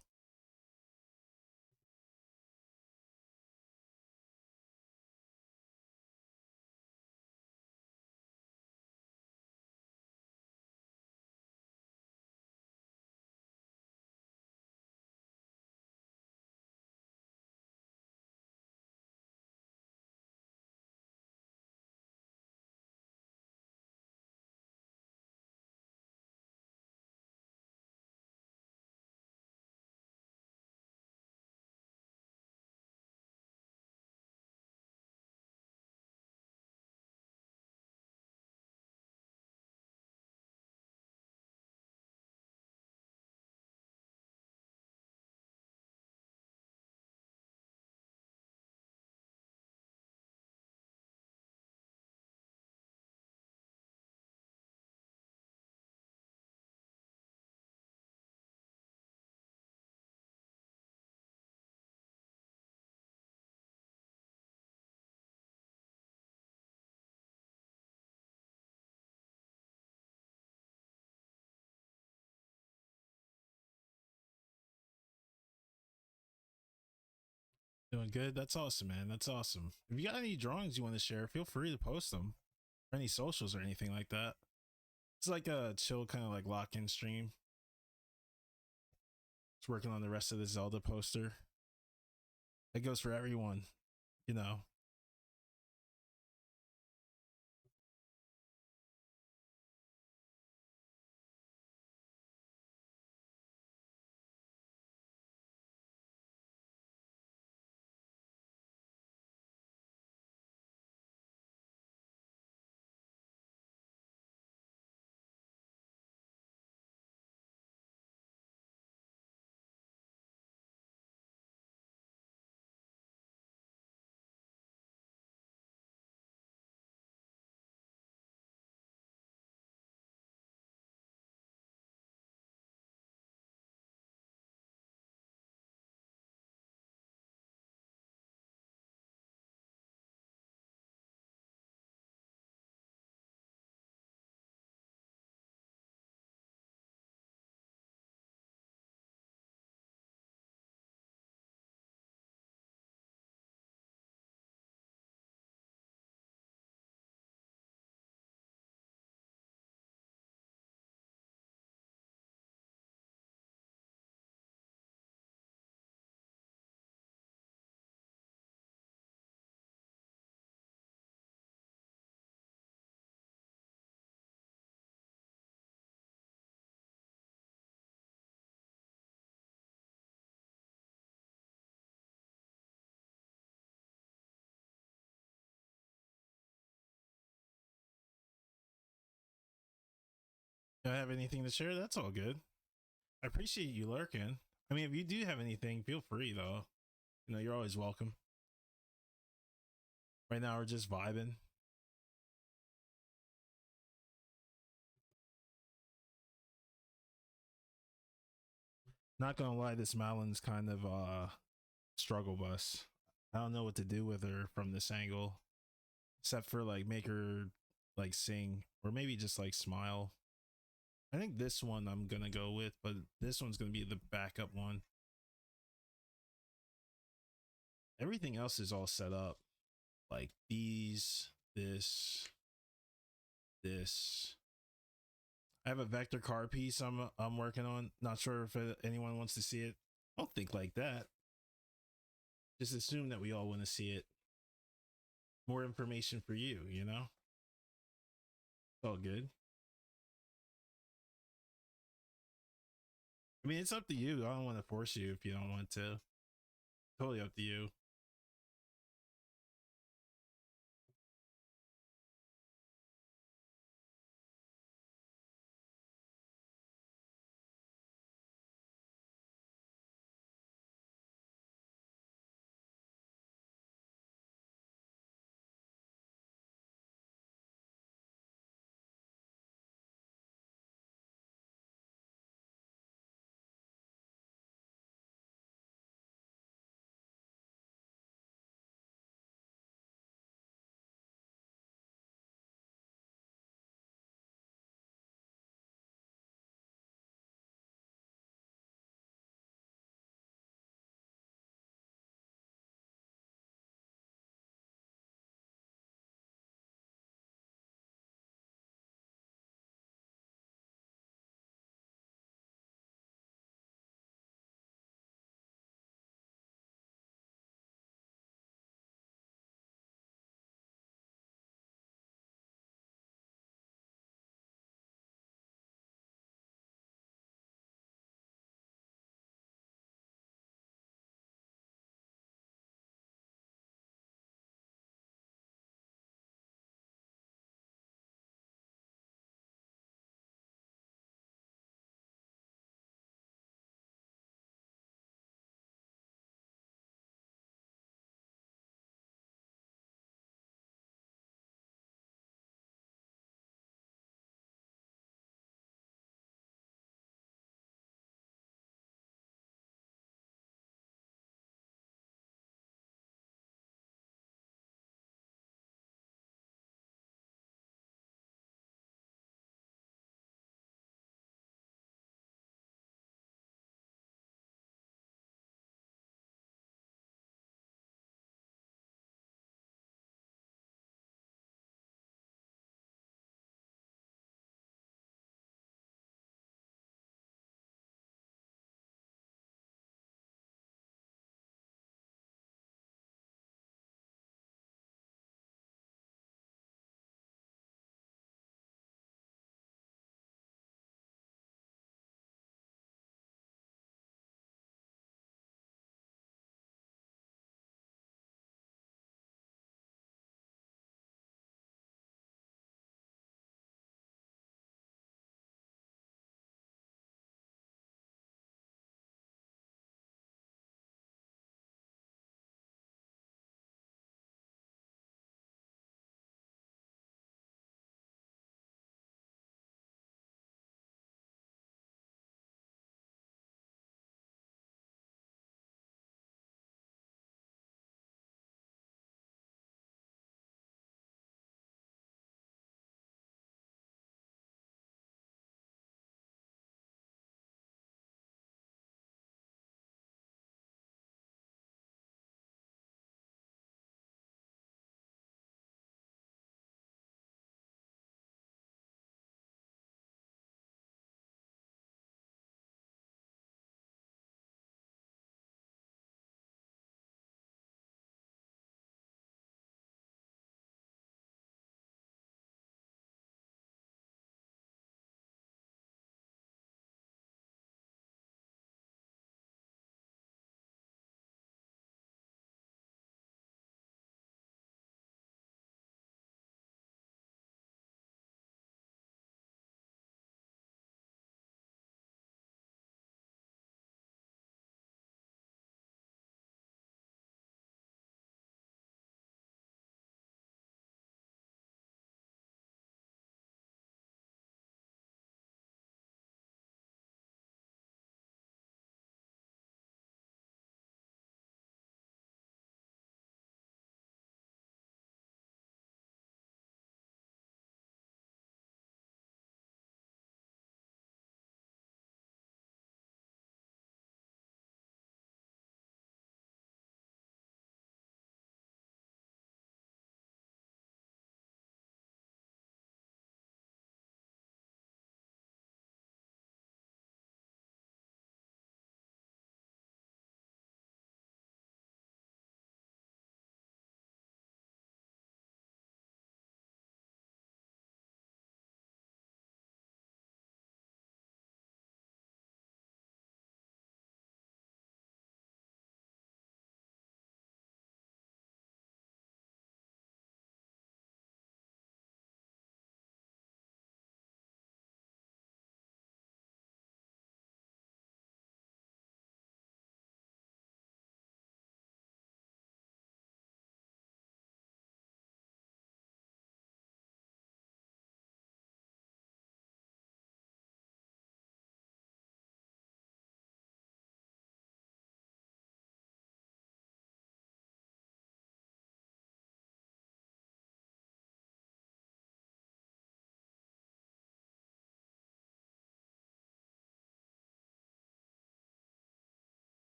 Doing good. That's awesome, man. That's awesome. If you got any drawings you want to share, feel free to post them. Or any socials or anything like that. It's like a chill kind of like lock-in stream. Just working on the rest of the Zelda poster. It goes for everyone, you know. Do I have anything to share? That's all good. I appreciate you lurking. I mean, if you do have anything, feel free though. You know, you're always welcome. Right now, we're just vibing. Not gonna lie, this Malon's kind of struggle bus. I don't know what to do with her from this angle, except for like make her like sing or maybe just like smile. I think this one I'm gonna go with, but this one's gonna be the backup one. Everything else is all set up, like these, this. I have a vector car piece I'm working on. Not sure if anyone wants to see it. Don't think like that. Just assume that we all want to see it. More information for you, you know? It's all good. I mean, it's up to you. I don't want to force you if you don't want to. Totally up to you.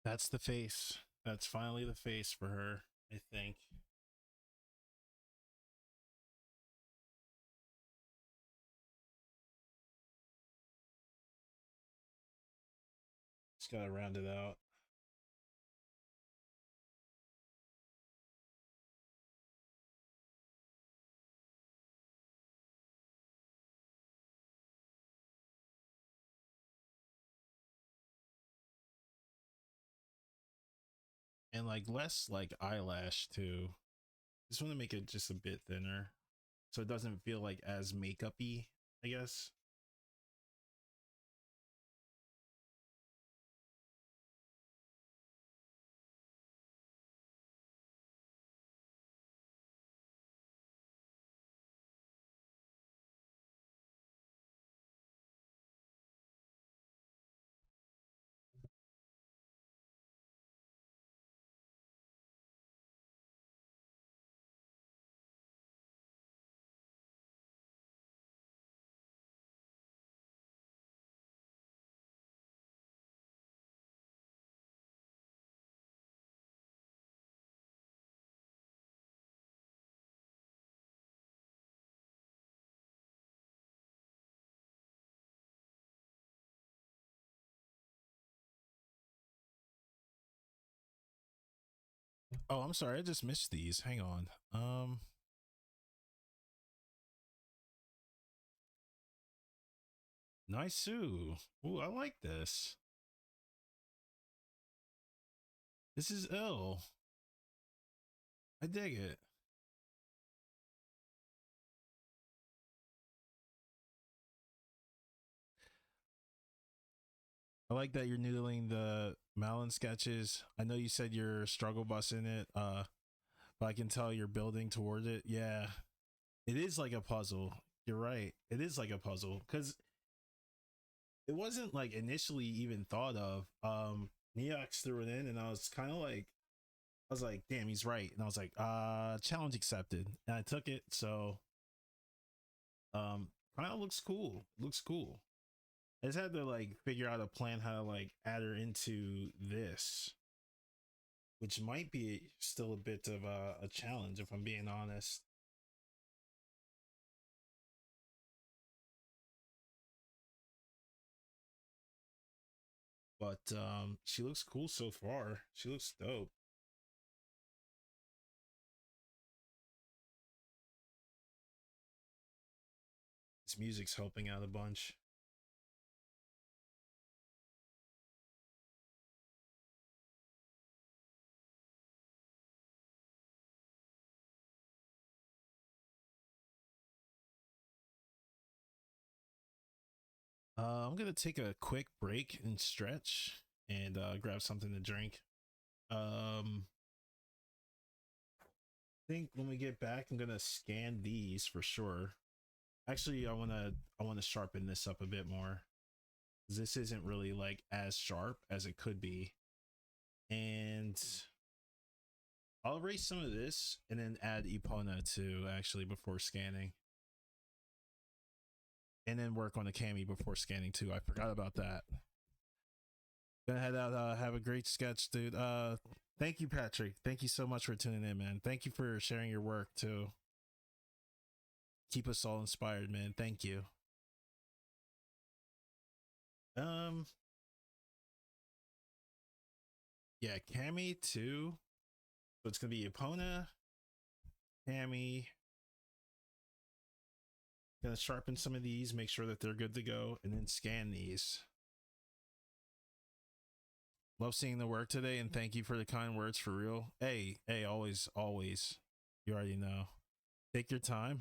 That's the face. That's finally the face for her, I think. Just gotta round it out. And like less like eyelash too. Just want to make it just a bit thinner so it doesn't feel like as makeup-y, I guess. Oh, I'm sorry, I just missed these. Hang on. Nice. Ooh, I like this. This is ill. I dig it. I like that you're noodling the Malin sketches. I know you said you're struggle busting it, but I can tell you're building toward it. Yeah, it is like a puzzle. You're right. It is like a puzzle because it wasn't like initially even thought of. Neox threw it in, and I was kind of like, I was like, damn, he's right. And I was like, challenge accepted. And I took it. So, kind of looks cool. Looks cool. I just had to like figure out a plan how to like add her into this, which might be still a bit of a challenge if I'm being honest. But she looks cool so far. She looks dope. This music's helping out a bunch. I'm gonna take a quick break and stretch and grab something to drink. I think when we get back, I'm gonna scan these for sure. Actually, I wanna sharpen this up a bit more. This isn't really like as sharp as it could be, and I'll erase some of this and then add Epona too. Actually, before scanning, and then work on the cami before scanning too. I forgot about that. Gonna head out. Have a great sketch, dude. Thank you, Patrick. Thank you so much for tuning in, man. Thank you for sharing your work too. Keep us all inspired, man. Thank you. Um, yeah, Cami too. So it's gonna be Epona, Cami. Gonna sharpen some of these, make sure that they're good to go, and then scan these. Love seeing the work today, and thank you for the kind words for real. Hey, always, always. You already know. Take your time.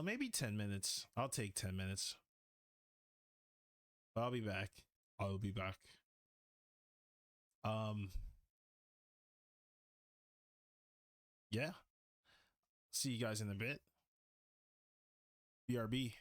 Maybe 10 minutes. I'll take 10 minutes. I'll be back. I'll be back. Um, yeah. See you guys in a bit. BRB.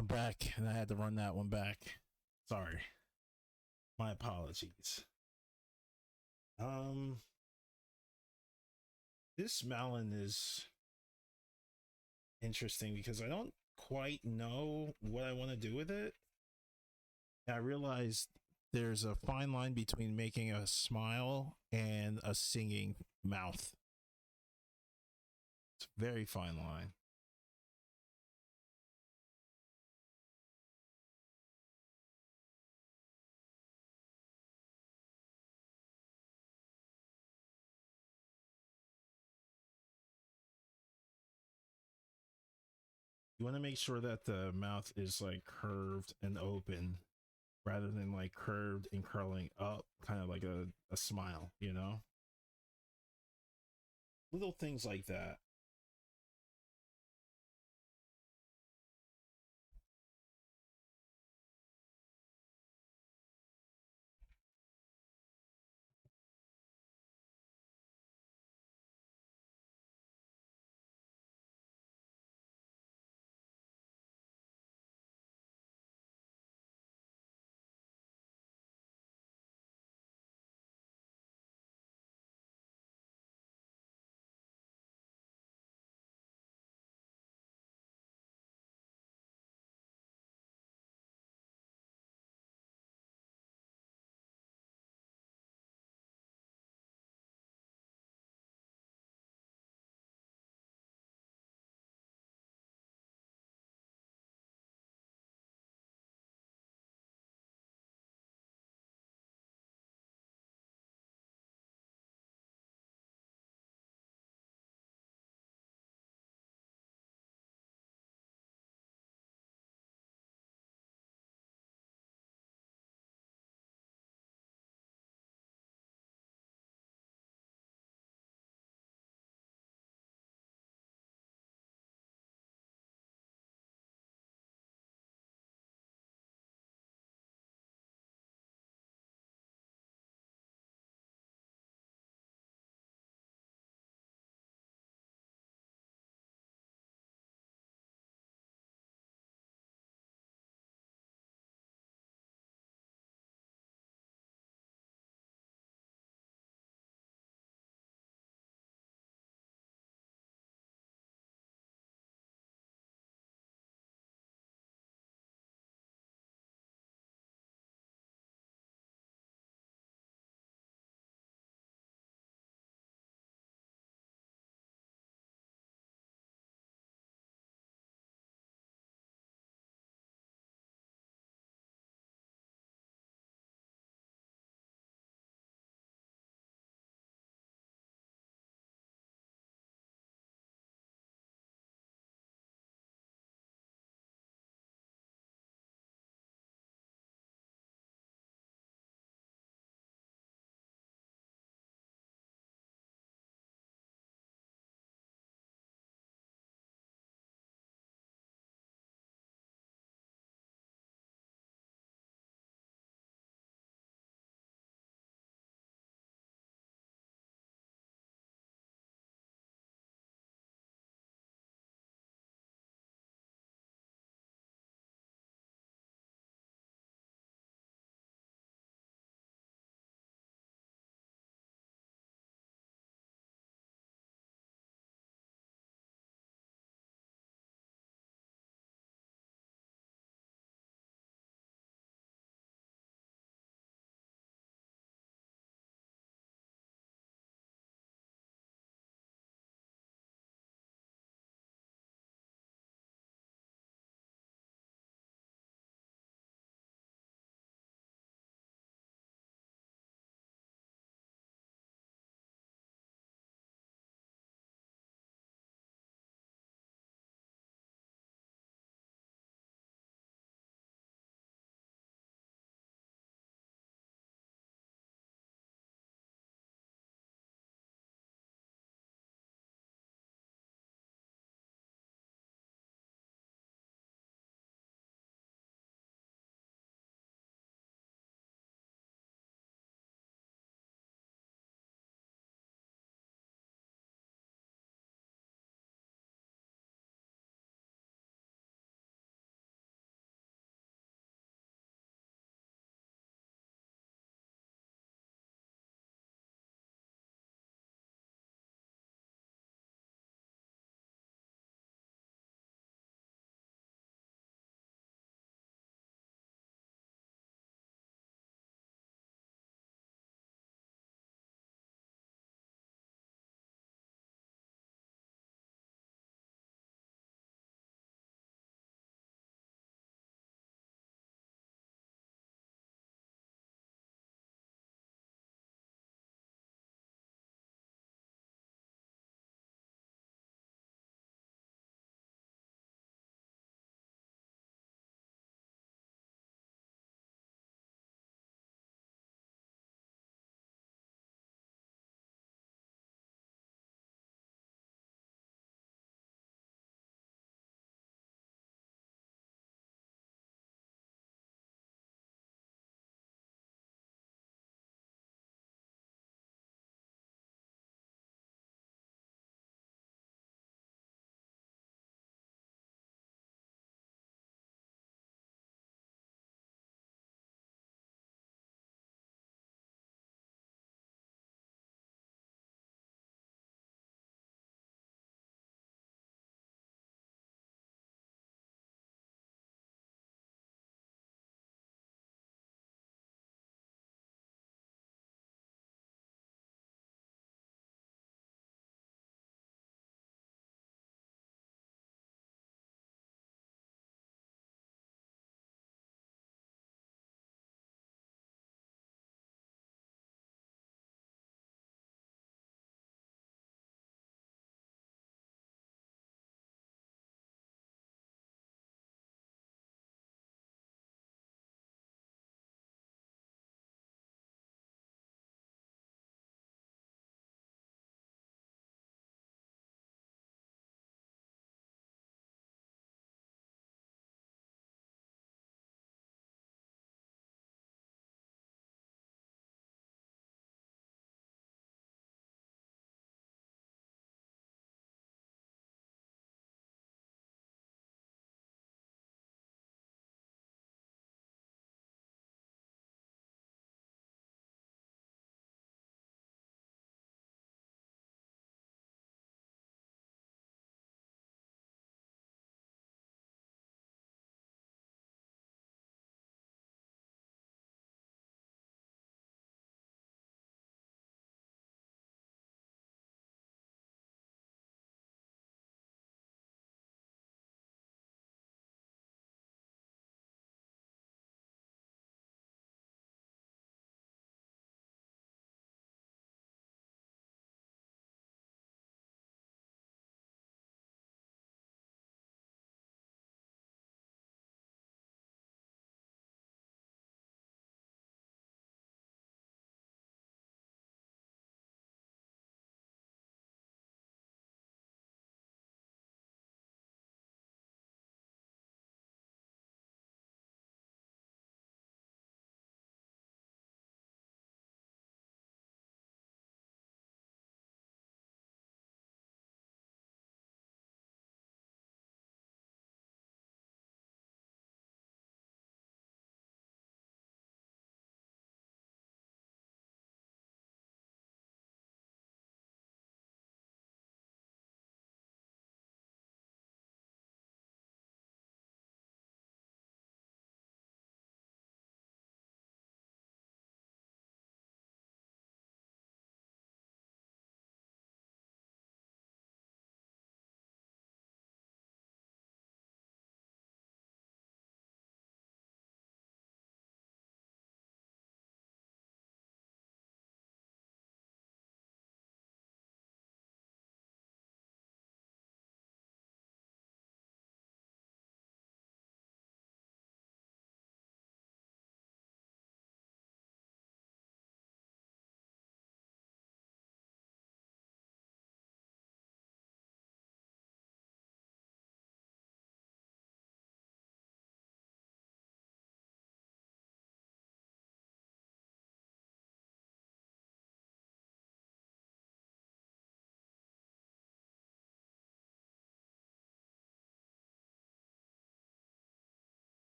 I'm back, and I had to run that one back. Sorry. My apologies. This Malin is interesting because I don't quite know what I want to do with it. I realized there's a fine line between making a smile and a singing mouth. It's a very fine line. You want to make sure that the mouth is like curved and open rather than like curved and curling up, kind of like a smile, you know? Little things like that.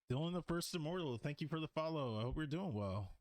Dylan the First Immortal, thank you for the follow. I hope you're doing well.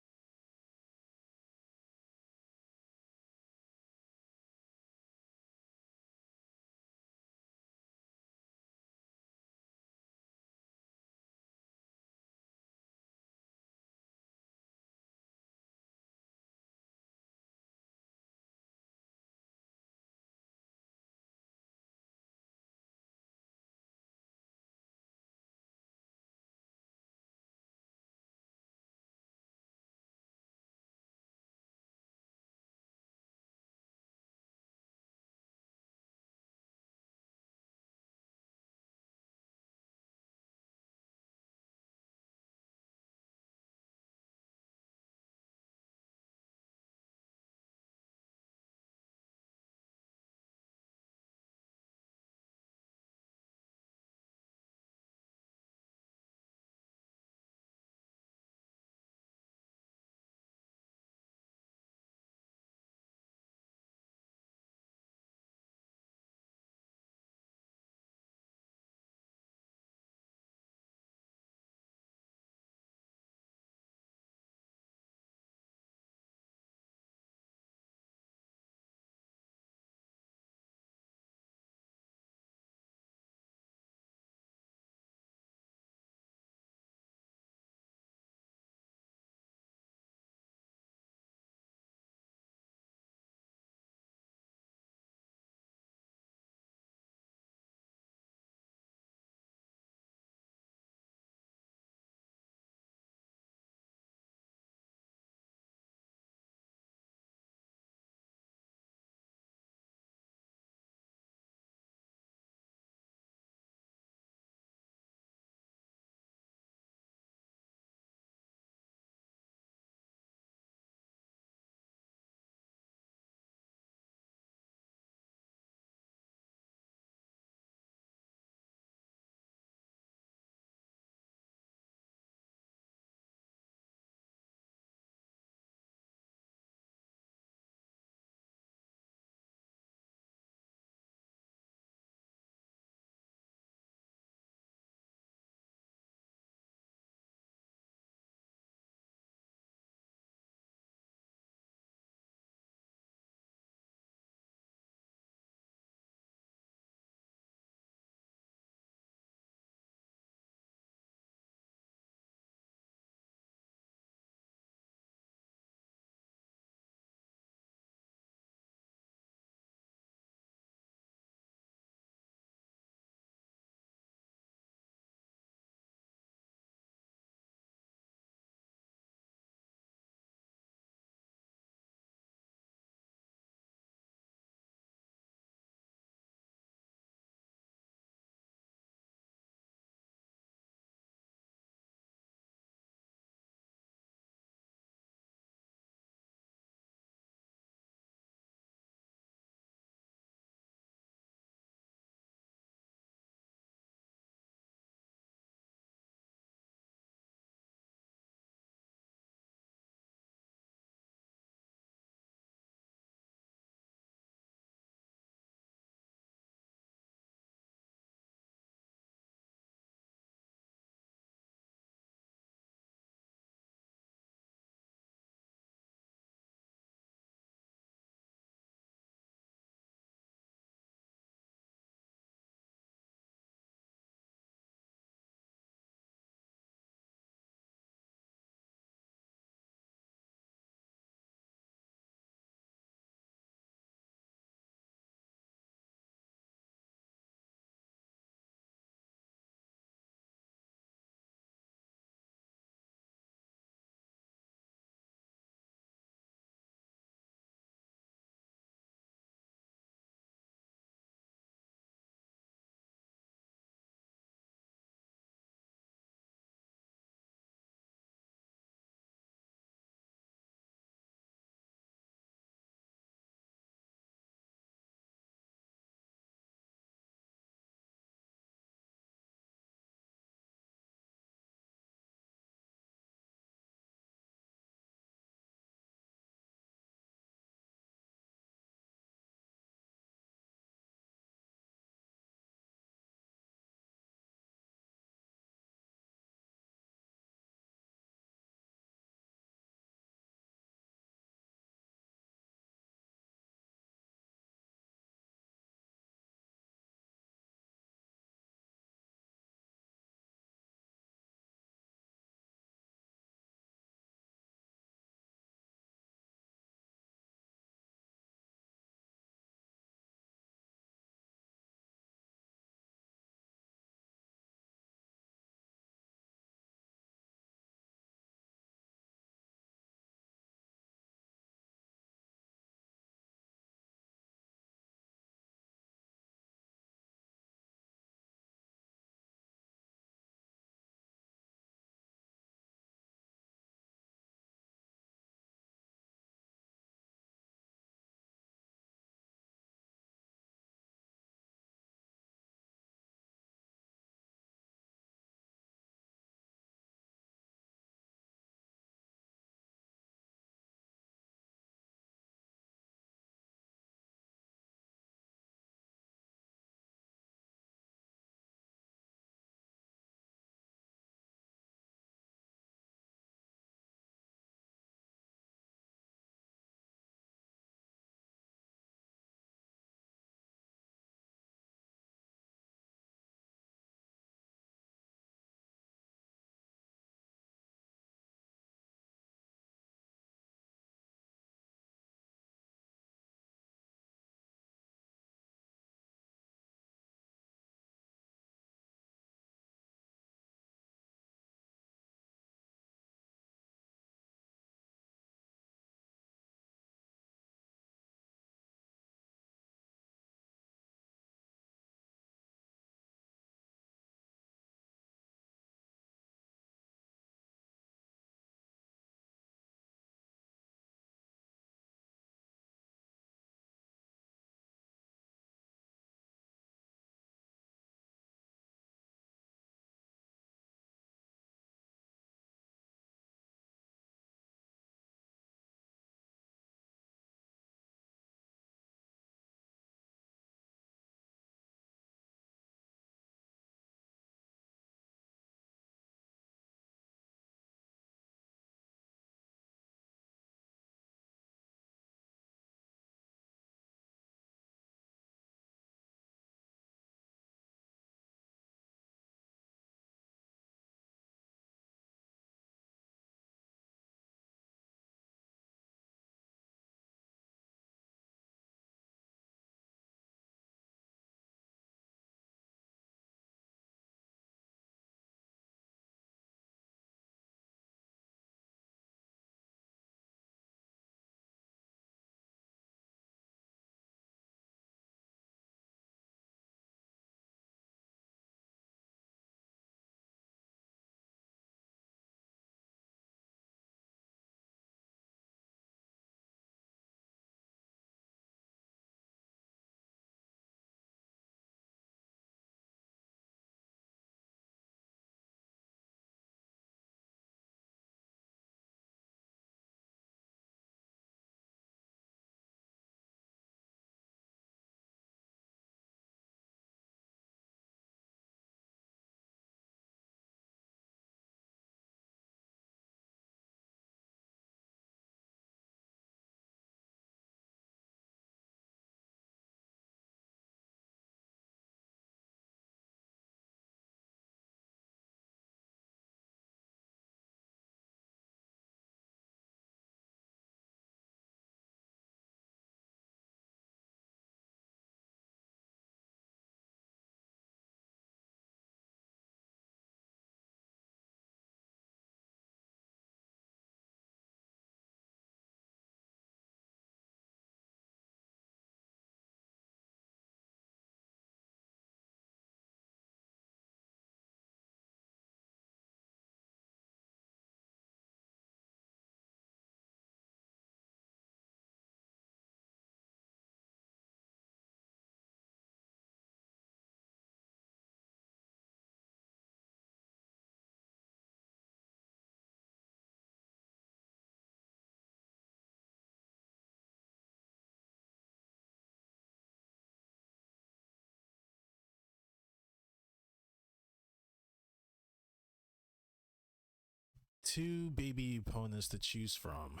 two baby opponents to choose from.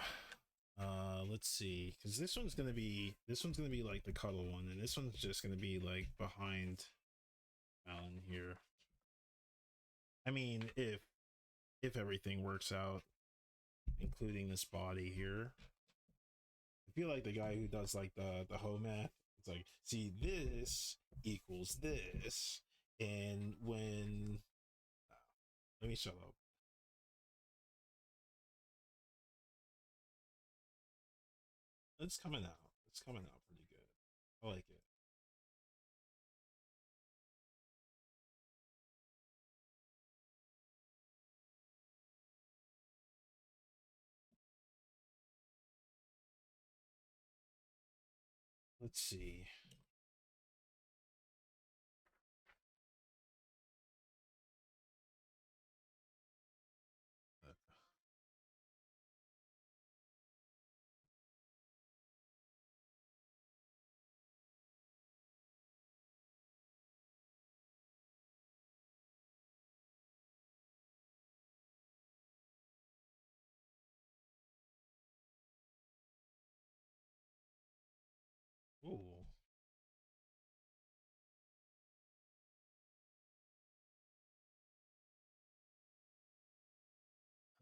Let's see, because this one's gonna be like the cuddle one, and this one's just gonna be like behind Alan here. I mean, if everything works out, including this body here. I feel like the guy who does like the home math. It's like, see, this equals this, and when let me shut up. It's coming out. It's coming out pretty good. I like it. Let's see. Ooh.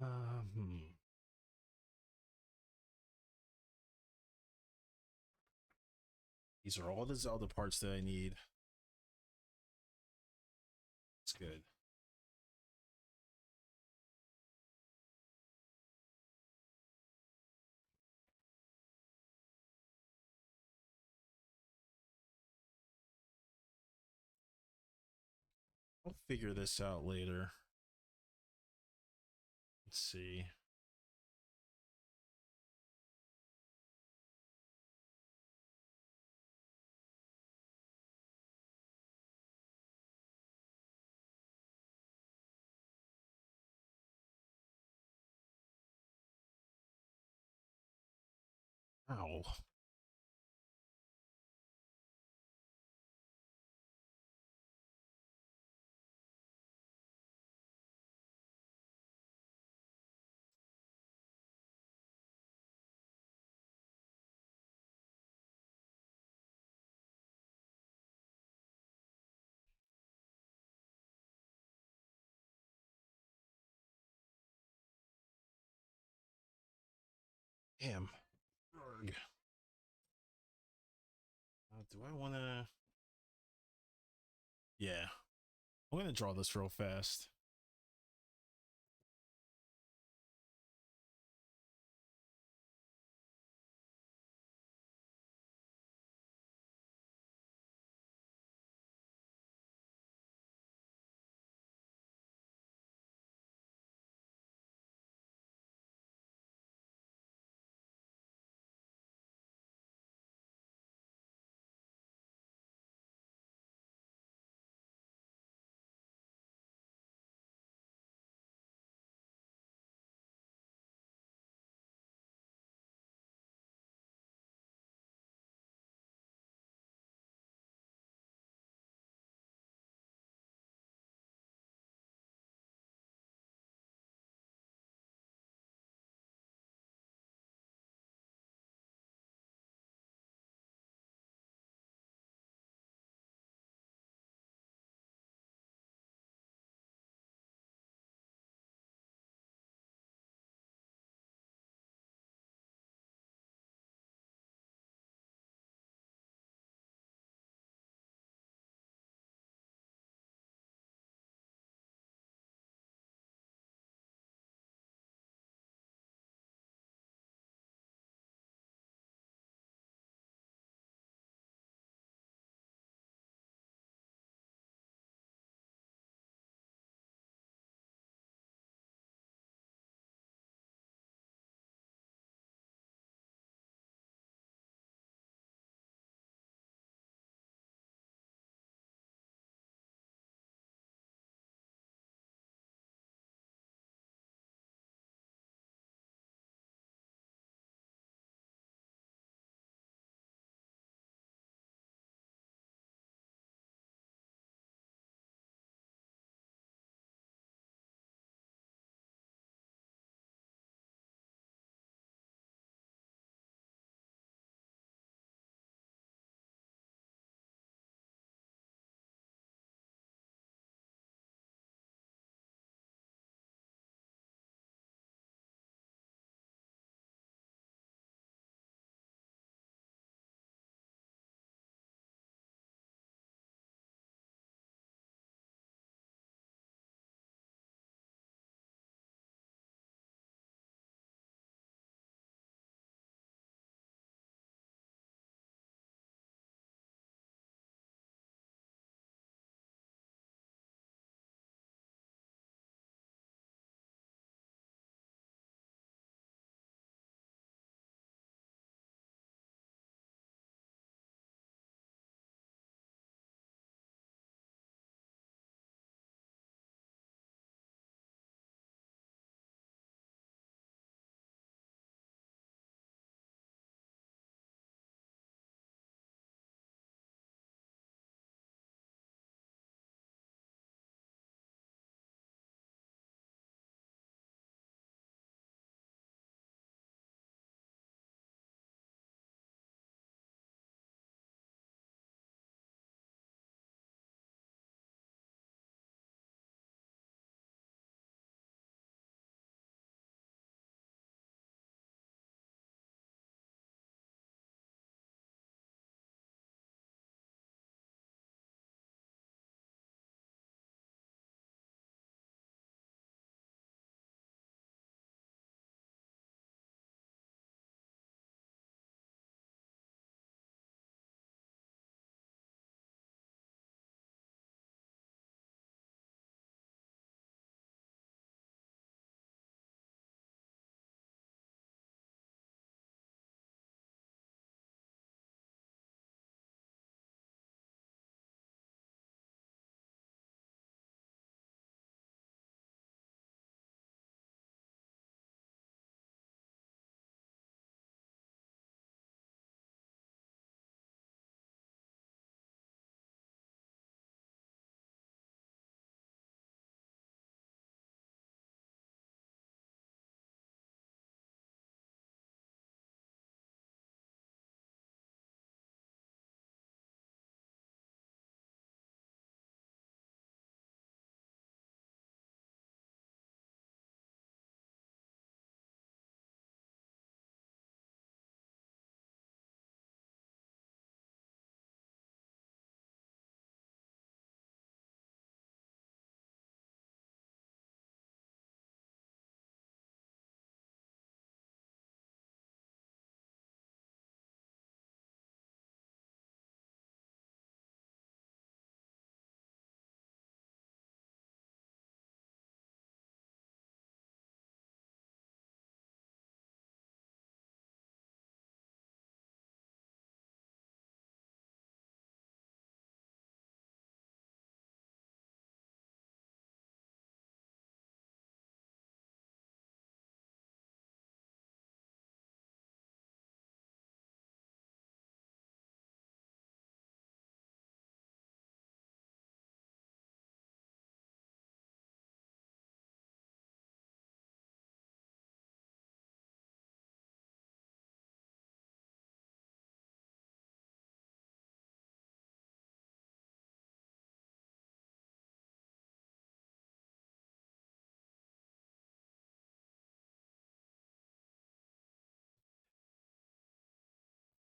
Hmm. These are all the Zelda parts that I need. It's good. I'll figure this out later. Let's see. Ow. Damn. Urgh. Do I want to? Yeah. I'm going to draw this real fast.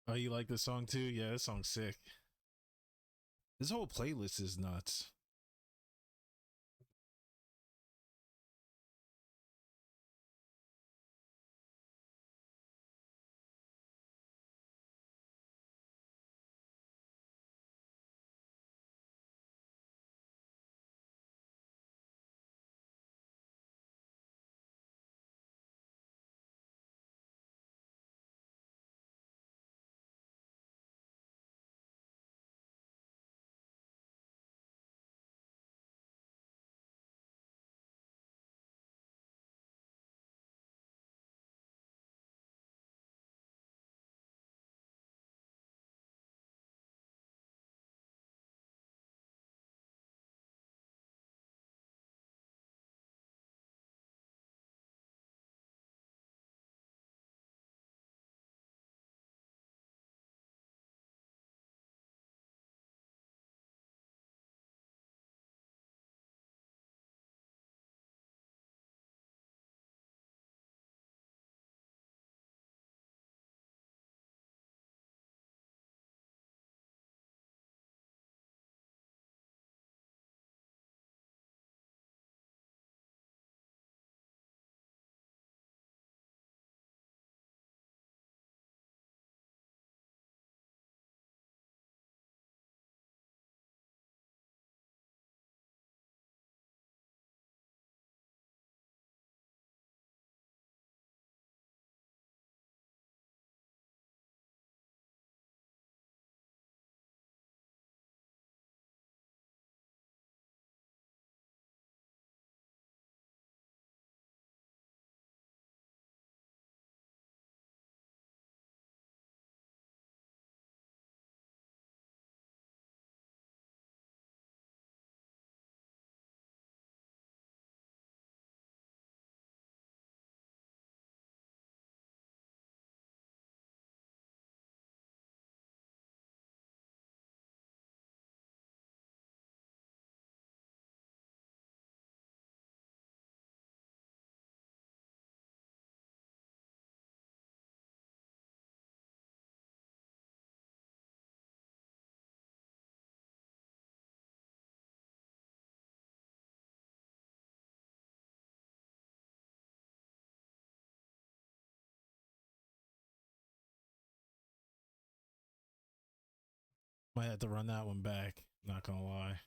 Oh, you like this song too? Yeah, this song's sick. This whole playlist is nuts. Might have to run that one back. Not gonna lie.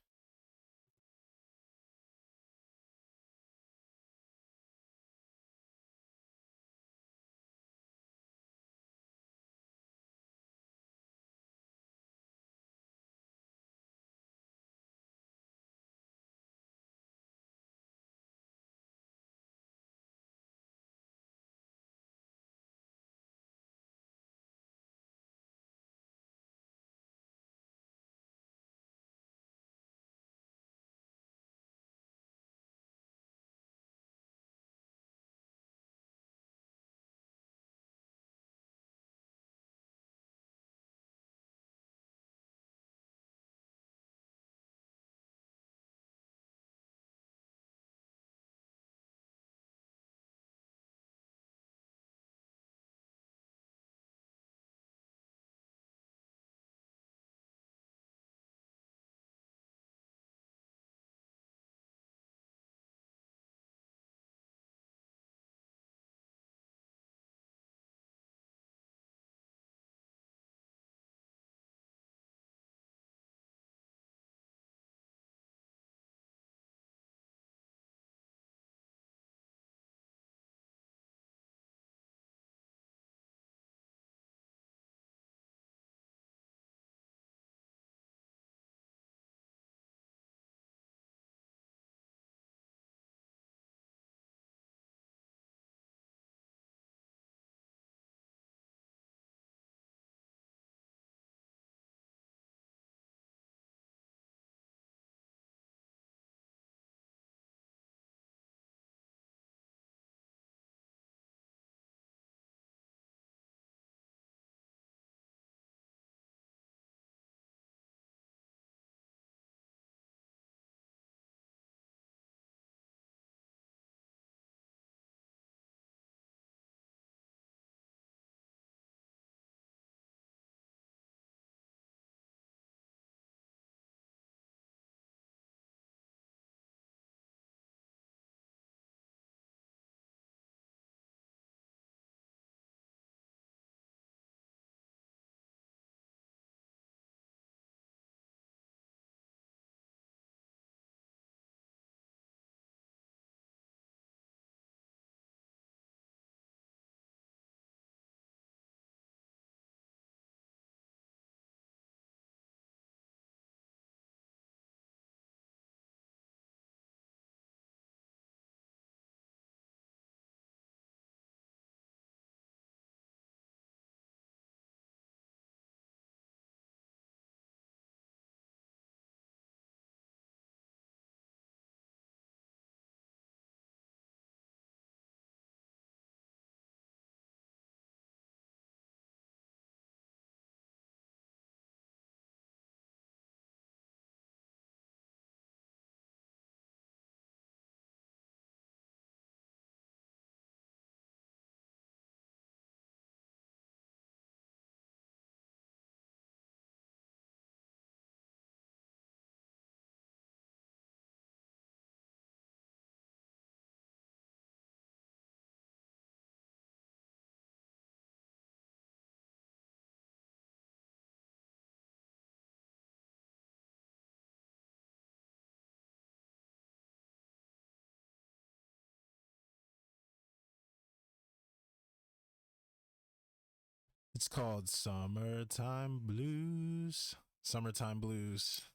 It's called Summertime Blues. Summertime Blues.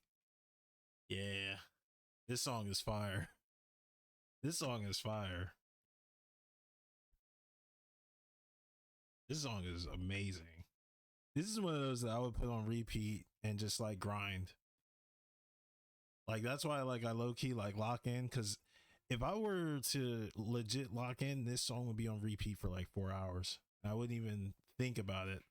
Yeah. This song is fire. This song is fire. This song is amazing. This is one of those that I would put on repeat and just like grind. Like that's why like I low key like lock in, because if I were to legit lock in, this song would be on repeat for like 4 hours. I wouldn't even think about it.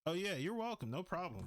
Oh yeah, you're welcome. No problem.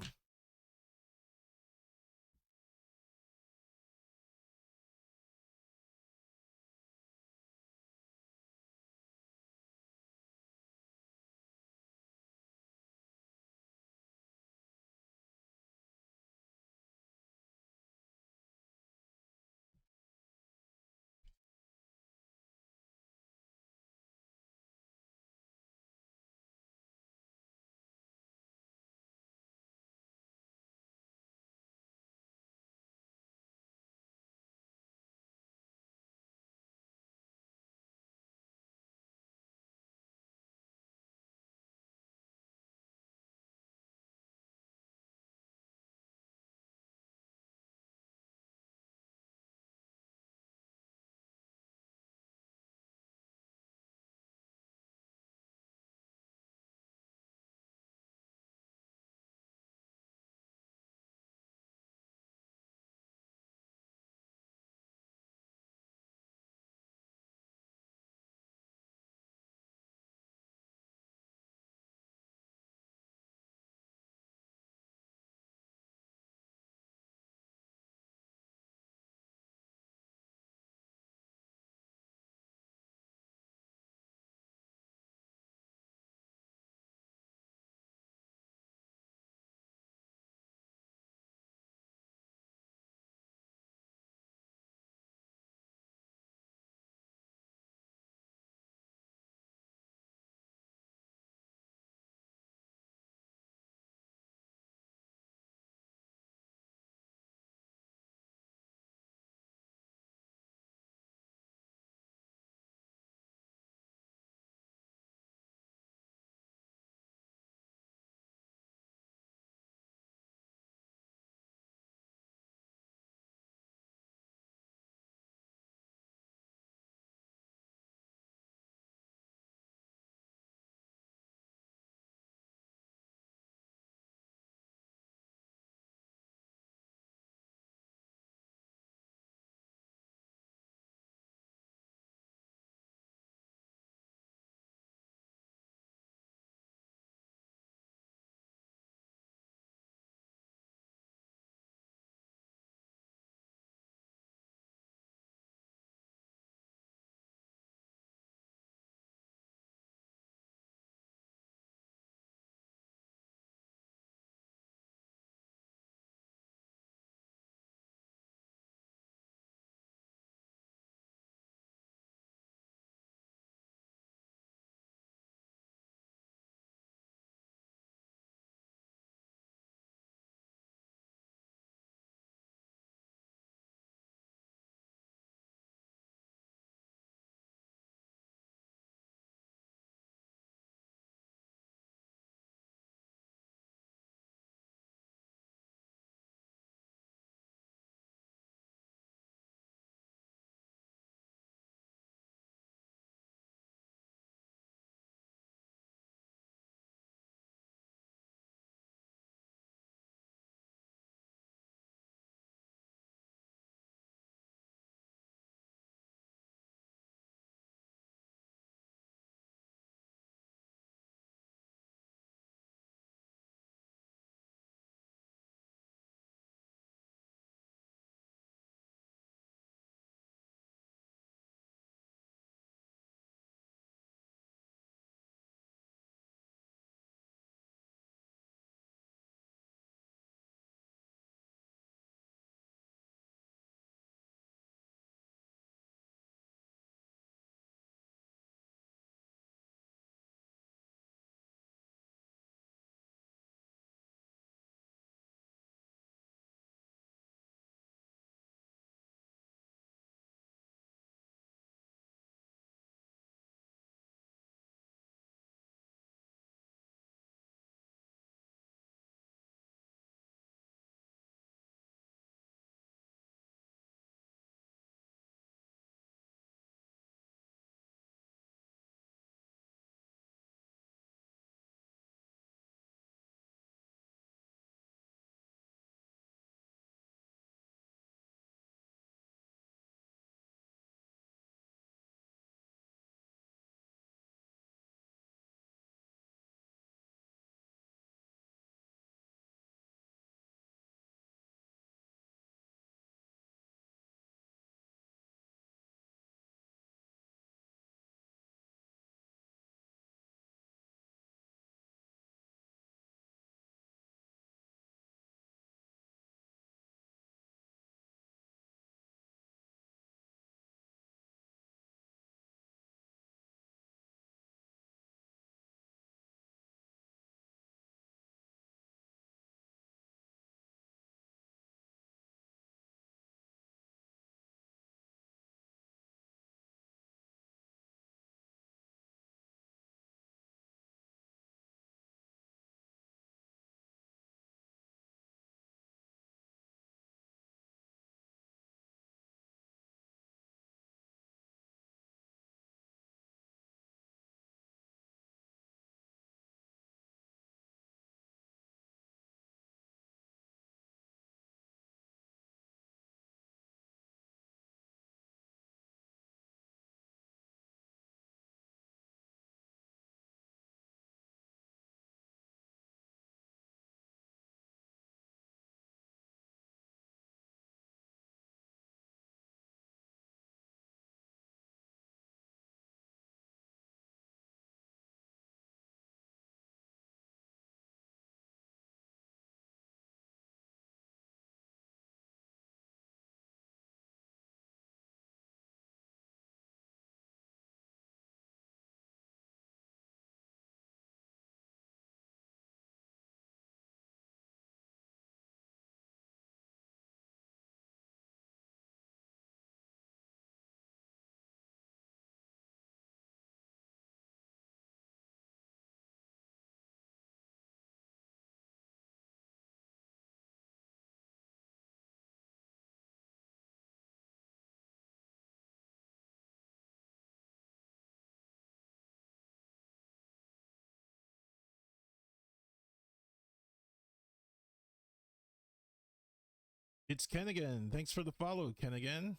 It's Ken again. Thanks for the follow, Ken again.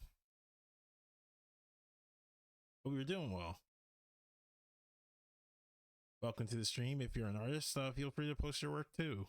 Hope you're doing well. Welcome to the stream. If you're an artist, feel free to post your work too.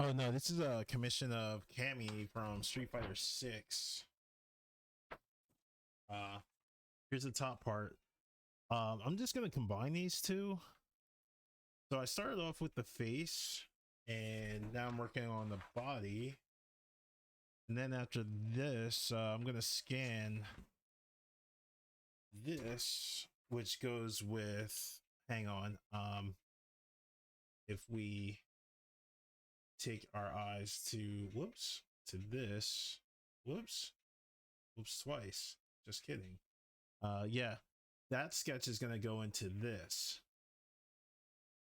Oh no, this is a commission of Cammy from Street Fighter 6. Here's the top part. I'm just gonna combine these two. So I started off with the face, and now I'm working on the body. And then after this, I'm gonna scan this, which goes with. Hang on. If we take our eyes to this, whoops twice. Just kidding. Yeah, that sketch is gonna go into this.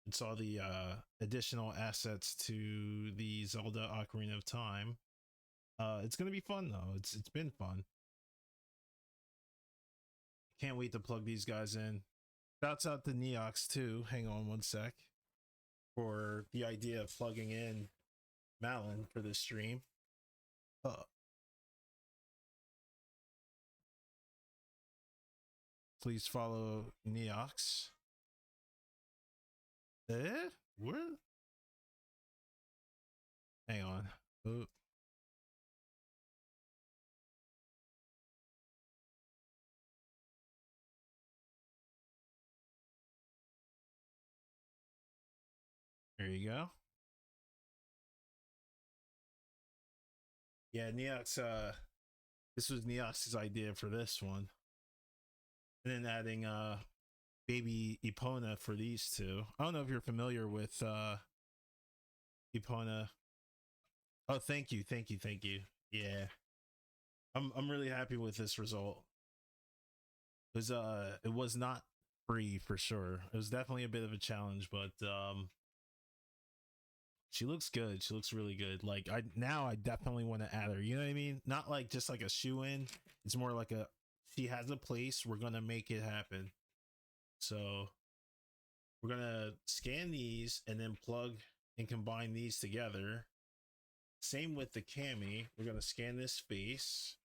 It's all the additional assets to the Zelda Ocarina of Time. It's gonna be fun though. It's been fun. Can't wait to plug these guys in. Shouts out to Neox too. Hang on one sec. For the idea of plugging in Malin for this stream. Please follow Neox. What? Hang on. Oh. There you go. Yeah, Neox, this was Neox's idea for this one. And then adding baby Epona for these two. I don't know if you're familiar with Epona. Oh, thank you. Yeah. I'm really happy with this result. It was not free for sure. It was definitely a bit of a challenge, but she looks good. She looks really good. Like I definitely want to add her. You know what I mean? Not like just like a shoe in. It's more like she has a place. We're gonna make it happen. So we're gonna scan these and then plug and combine these together. Same with the cami. We're gonna scan this face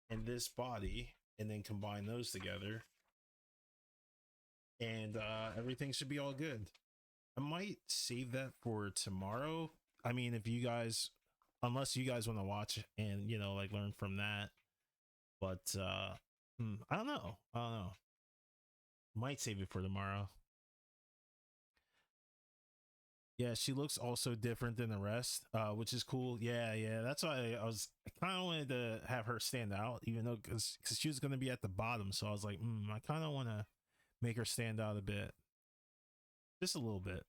and this body and then combine those together. And everything should be all good. I might save that for tomorrow. I mean, if you guys, unless you guys want to watch and, you know, like learn from that. But I don't know. Might save it for tomorrow. Yeah, she looks also different than the rest, which is cool. Yeah. That's why I kind of wanted to have her stand out, even though because she was going to be at the bottom. So I was like, I kind of want to make her stand out a bit, just a little bit,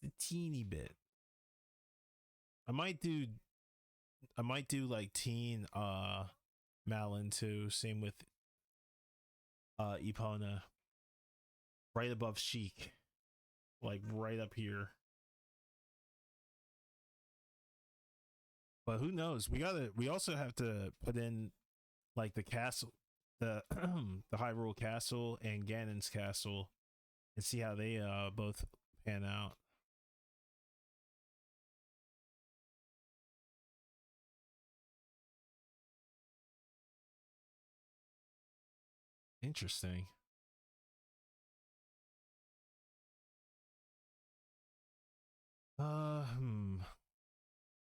a teeny bit. I might do like teen Malin too. Same with Epona, right above Sheik, like right up here. But who knows? We also have to put in like the castle, the the Hyrule Castle and Ganon's Castle, and see how they both pan out. Interesting. Hmm.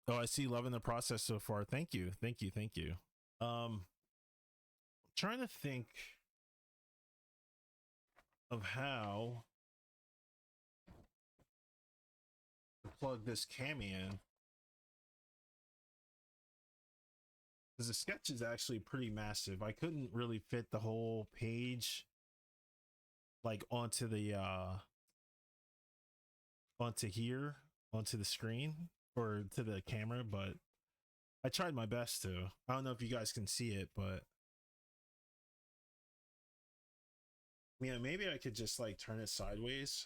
Oh, I see. Loving the process so far. Thank you. Thank you. Thank you. Trying to think of how to plug this cami in, because the sketch is actually pretty massive. I couldn't really fit the whole page like onto here, onto the screen or to the camera, but I tried my best to. I don't know if you guys can see it, but yeah, maybe I could just like turn it sideways.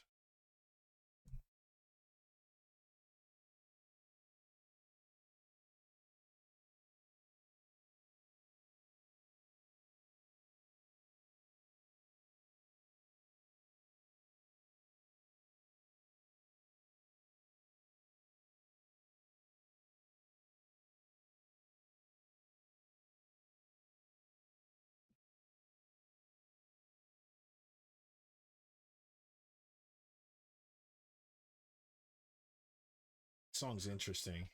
Song's interesting.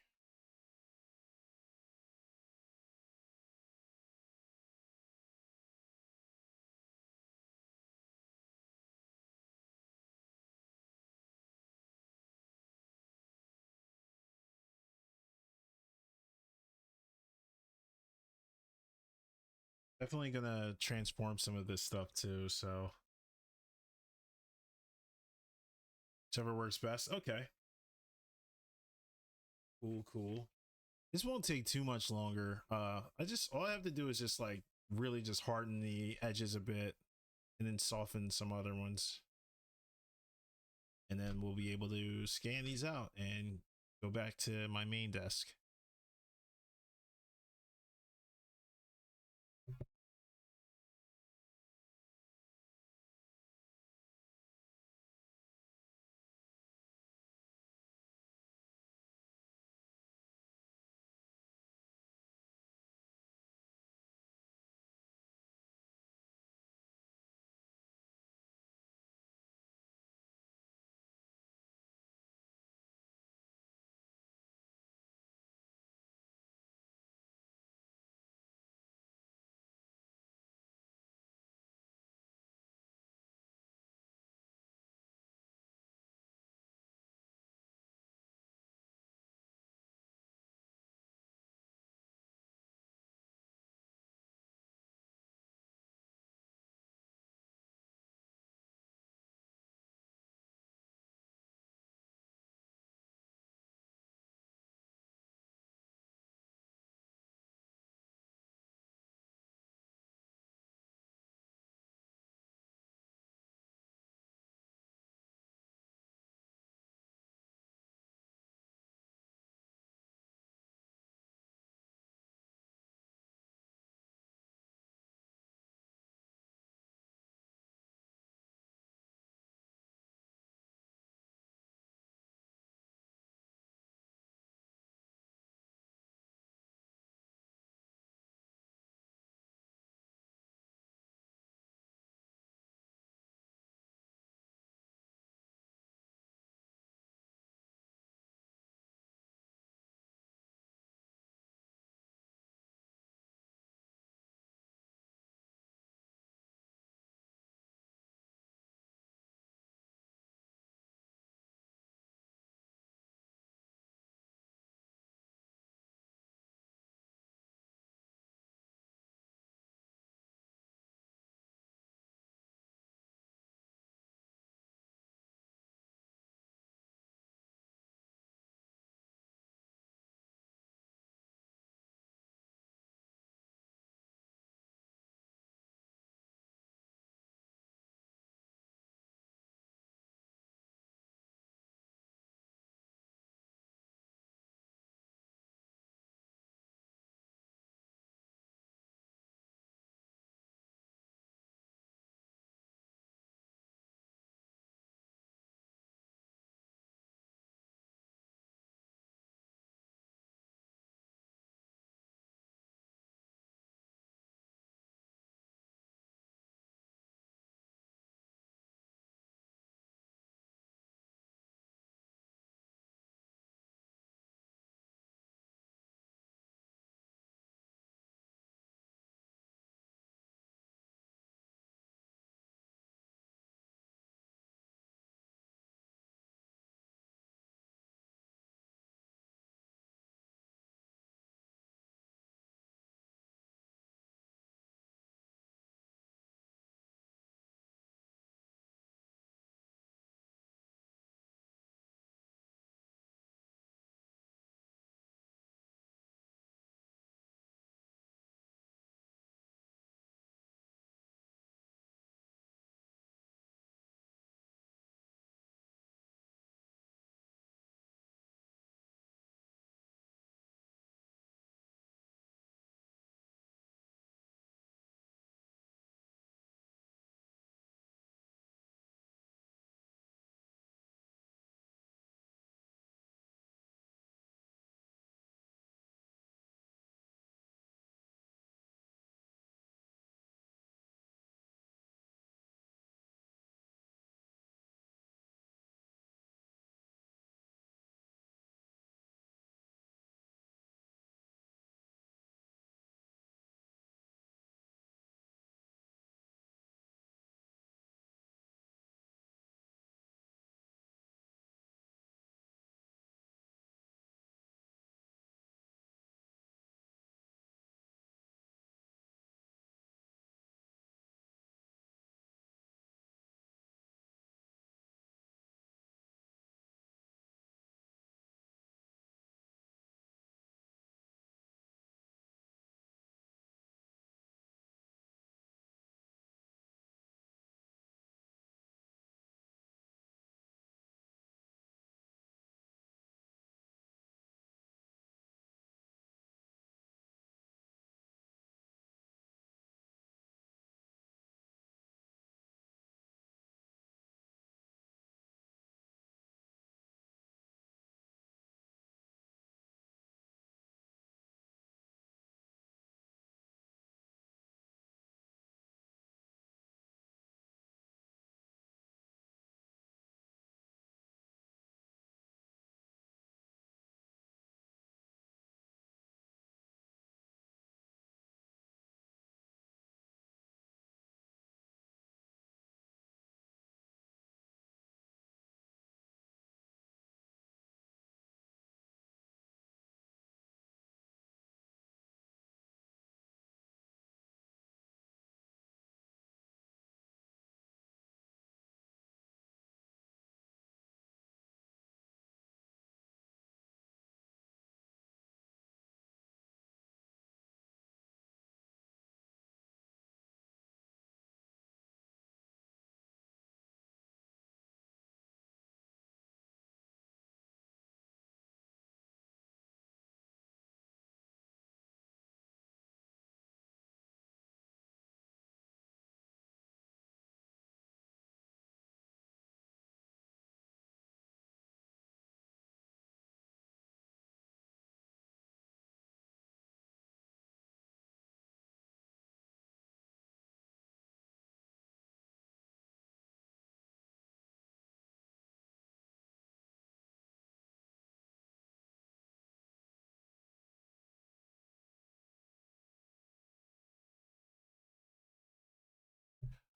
Definitely gonna transform some of this stuff too, so whichever works best. Okay. Cool, cool. This won't take too much longer. I just all I have to do is just like really just harden the edges a bit and then soften some other ones. And then we'll be able to scan these out and go back to my main desk.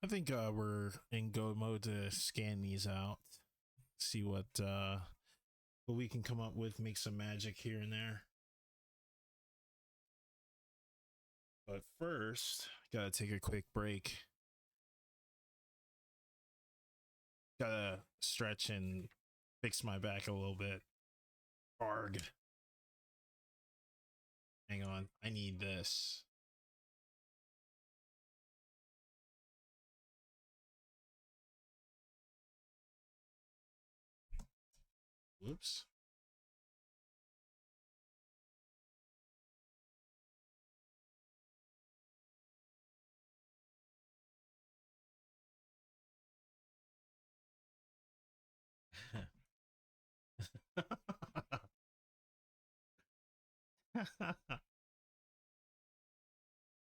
I think we're in go mode to scan these out, see what we can come up with, make some magic here and there. But first, gotta take a quick break. Gotta stretch and fix my back a little bit. Arg. Hang on, I need this. Whoops.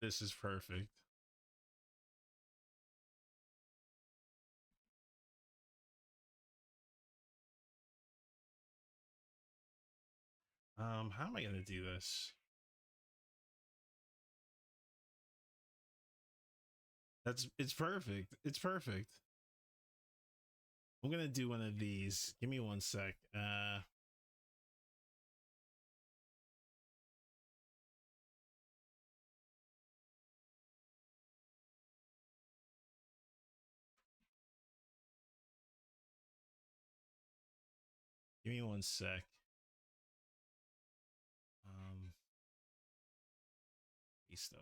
This is perfect. How am I gonna do this? It's perfect. It's perfect. I'm gonna do one of these. Give me one sec. Give me one sec. Listo.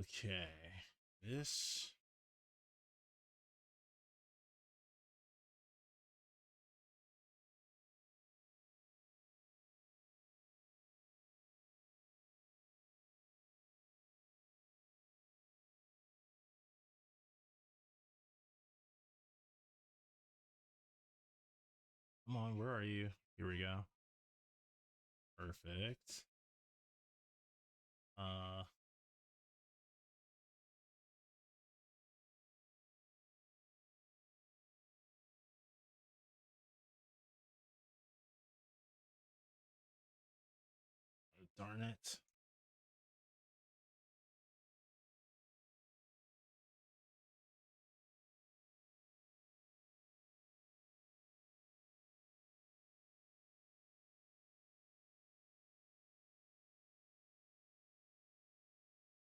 Okay. This. Come on, where are you? Here we go. Perfect. Oh, darn it.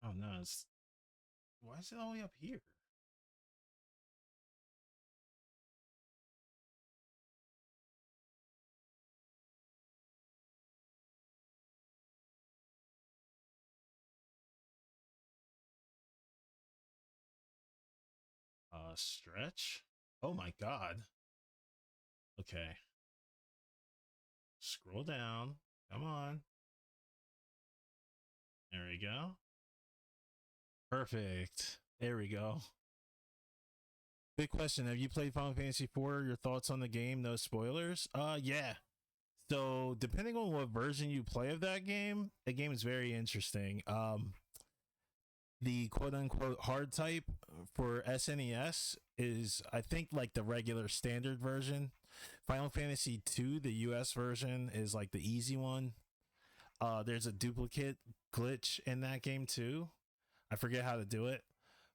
Oh no, it's why is it all the way up here? Stretch. Oh my god. Okay. Scroll down. Come on. There we go. Perfect. There we go. Big question. Have you played Final Fantasy IV? Your thoughts on the game? No spoilers? Yeah. So depending on what version you play of that game, the game is very interesting. The quote unquote hard type for SNES is, I think, like the regular standard version. Final Fantasy II, the US version, is like the easy one. There's a duplicate glitch in that game too. I forget how to do it,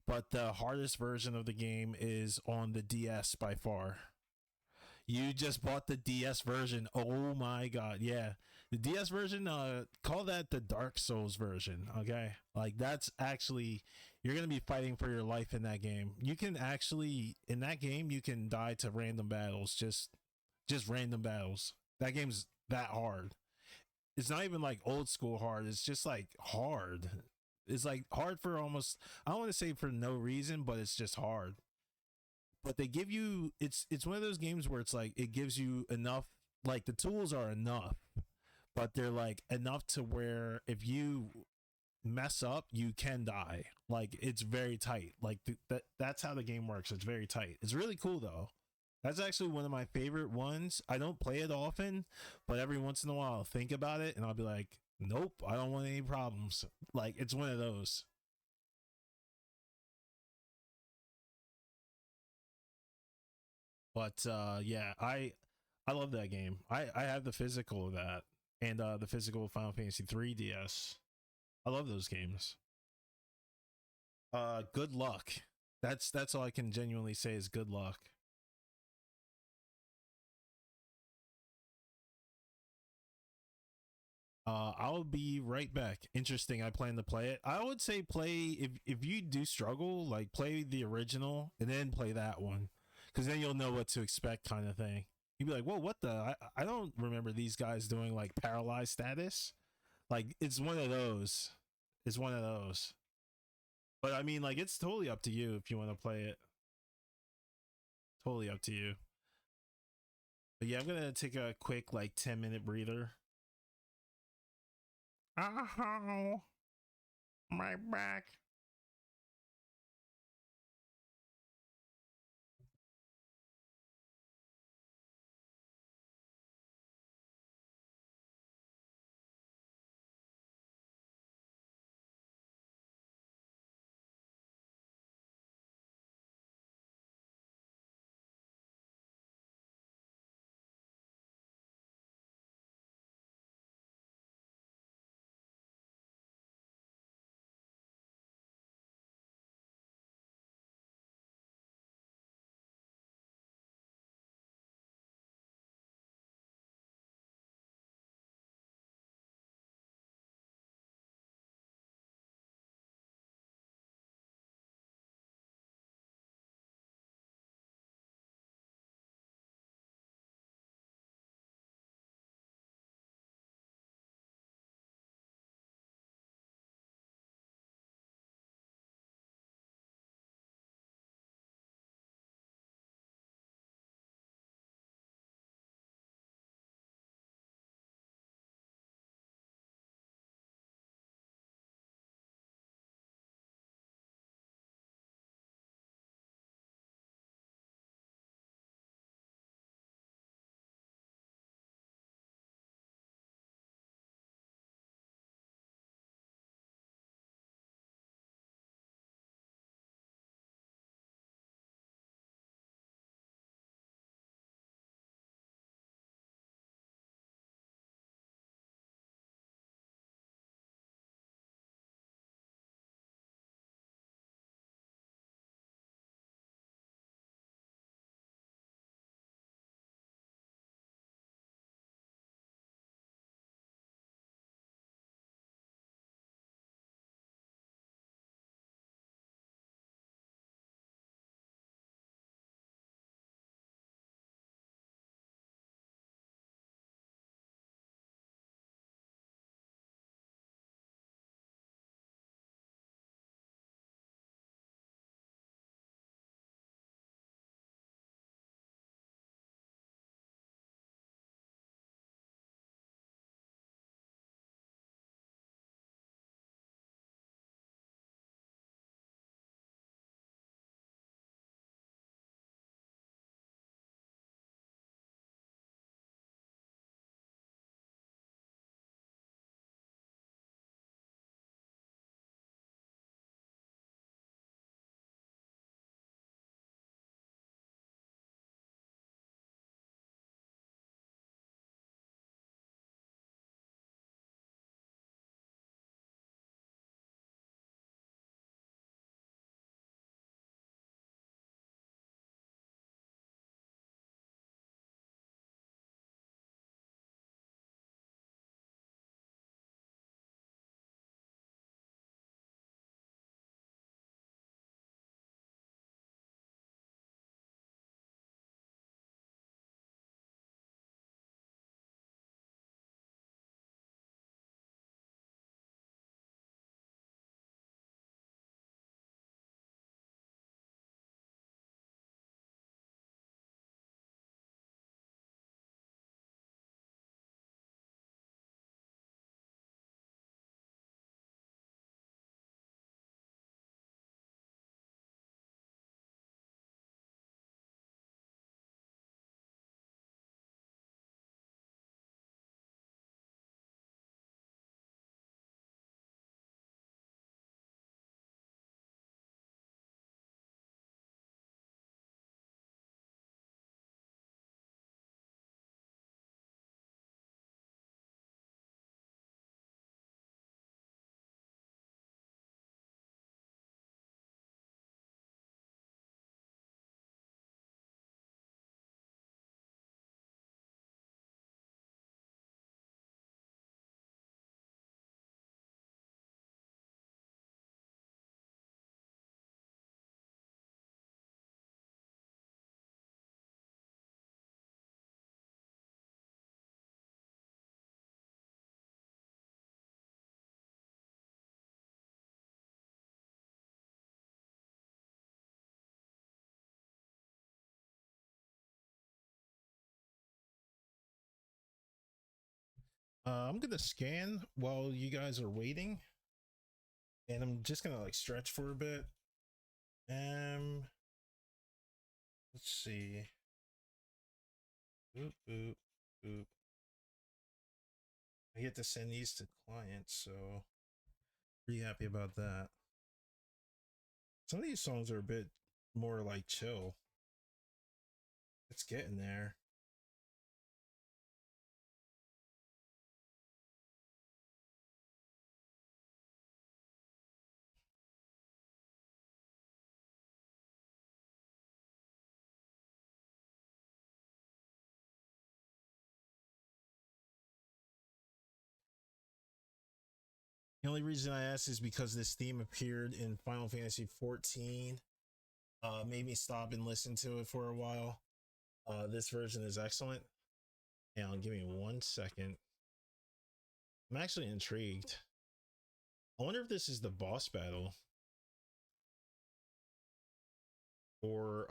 but the hardest version of the game is on the DS by far. You just bought the DS version. Oh my god, yeah. The DS version, call that the Dark Souls version, okay? Like that's actually you're going to be fighting for your life in that game. You can actually in that game you can die to random battles, just random battles. That game's that hard. It's not even like old school hard. It's just like hard. It's like hard for almost I don't want to say for no reason, but it's just hard. But they give you it's one of those games where it's like it gives you enough, like the tools are enough, but they're like enough to where if you mess up you can die. Like it's very tight. Like that's how the game works. It's very tight. It's really cool though. That's actually one of my favorite ones. I don't play it often, but every once in a while I'll think about it and I'll be like, nope, I don't want any problems. Like it's one of those. But yeah, I love that game. I have the physical of that and the physical Final Fantasy 3 DS. I love those games. Good luck. That's all I can genuinely say is good luck. I'll be right back. Interesting. I plan to play it. I would say play if you do struggle, like play the original and then play that one, because then you'll know what to expect, kind of thing. You'd be like, "Whoa, what the? I don't remember these guys doing like paralyzed status." Like it's one of those. It's one of those. But I mean, like it's totally up to you if you want to play it. Totally up to you. But yeah, I'm gonna take a quick like 10-minute breather. Oh, my back. I'm gonna scan while you guys are waiting, and I'm just gonna like stretch for a bit. Let's see. Boop boop boop. I get to send these to clients, so pretty happy about that. Some of these songs are a bit more like chill. It's getting there. The only reason I asked is because this theme appeared in Final Fantasy 14. Made me stop and listen to it for a while. This version is excellent. Now, give me 1 second. I'm actually intrigued. I wonder if this is the boss battle. Or,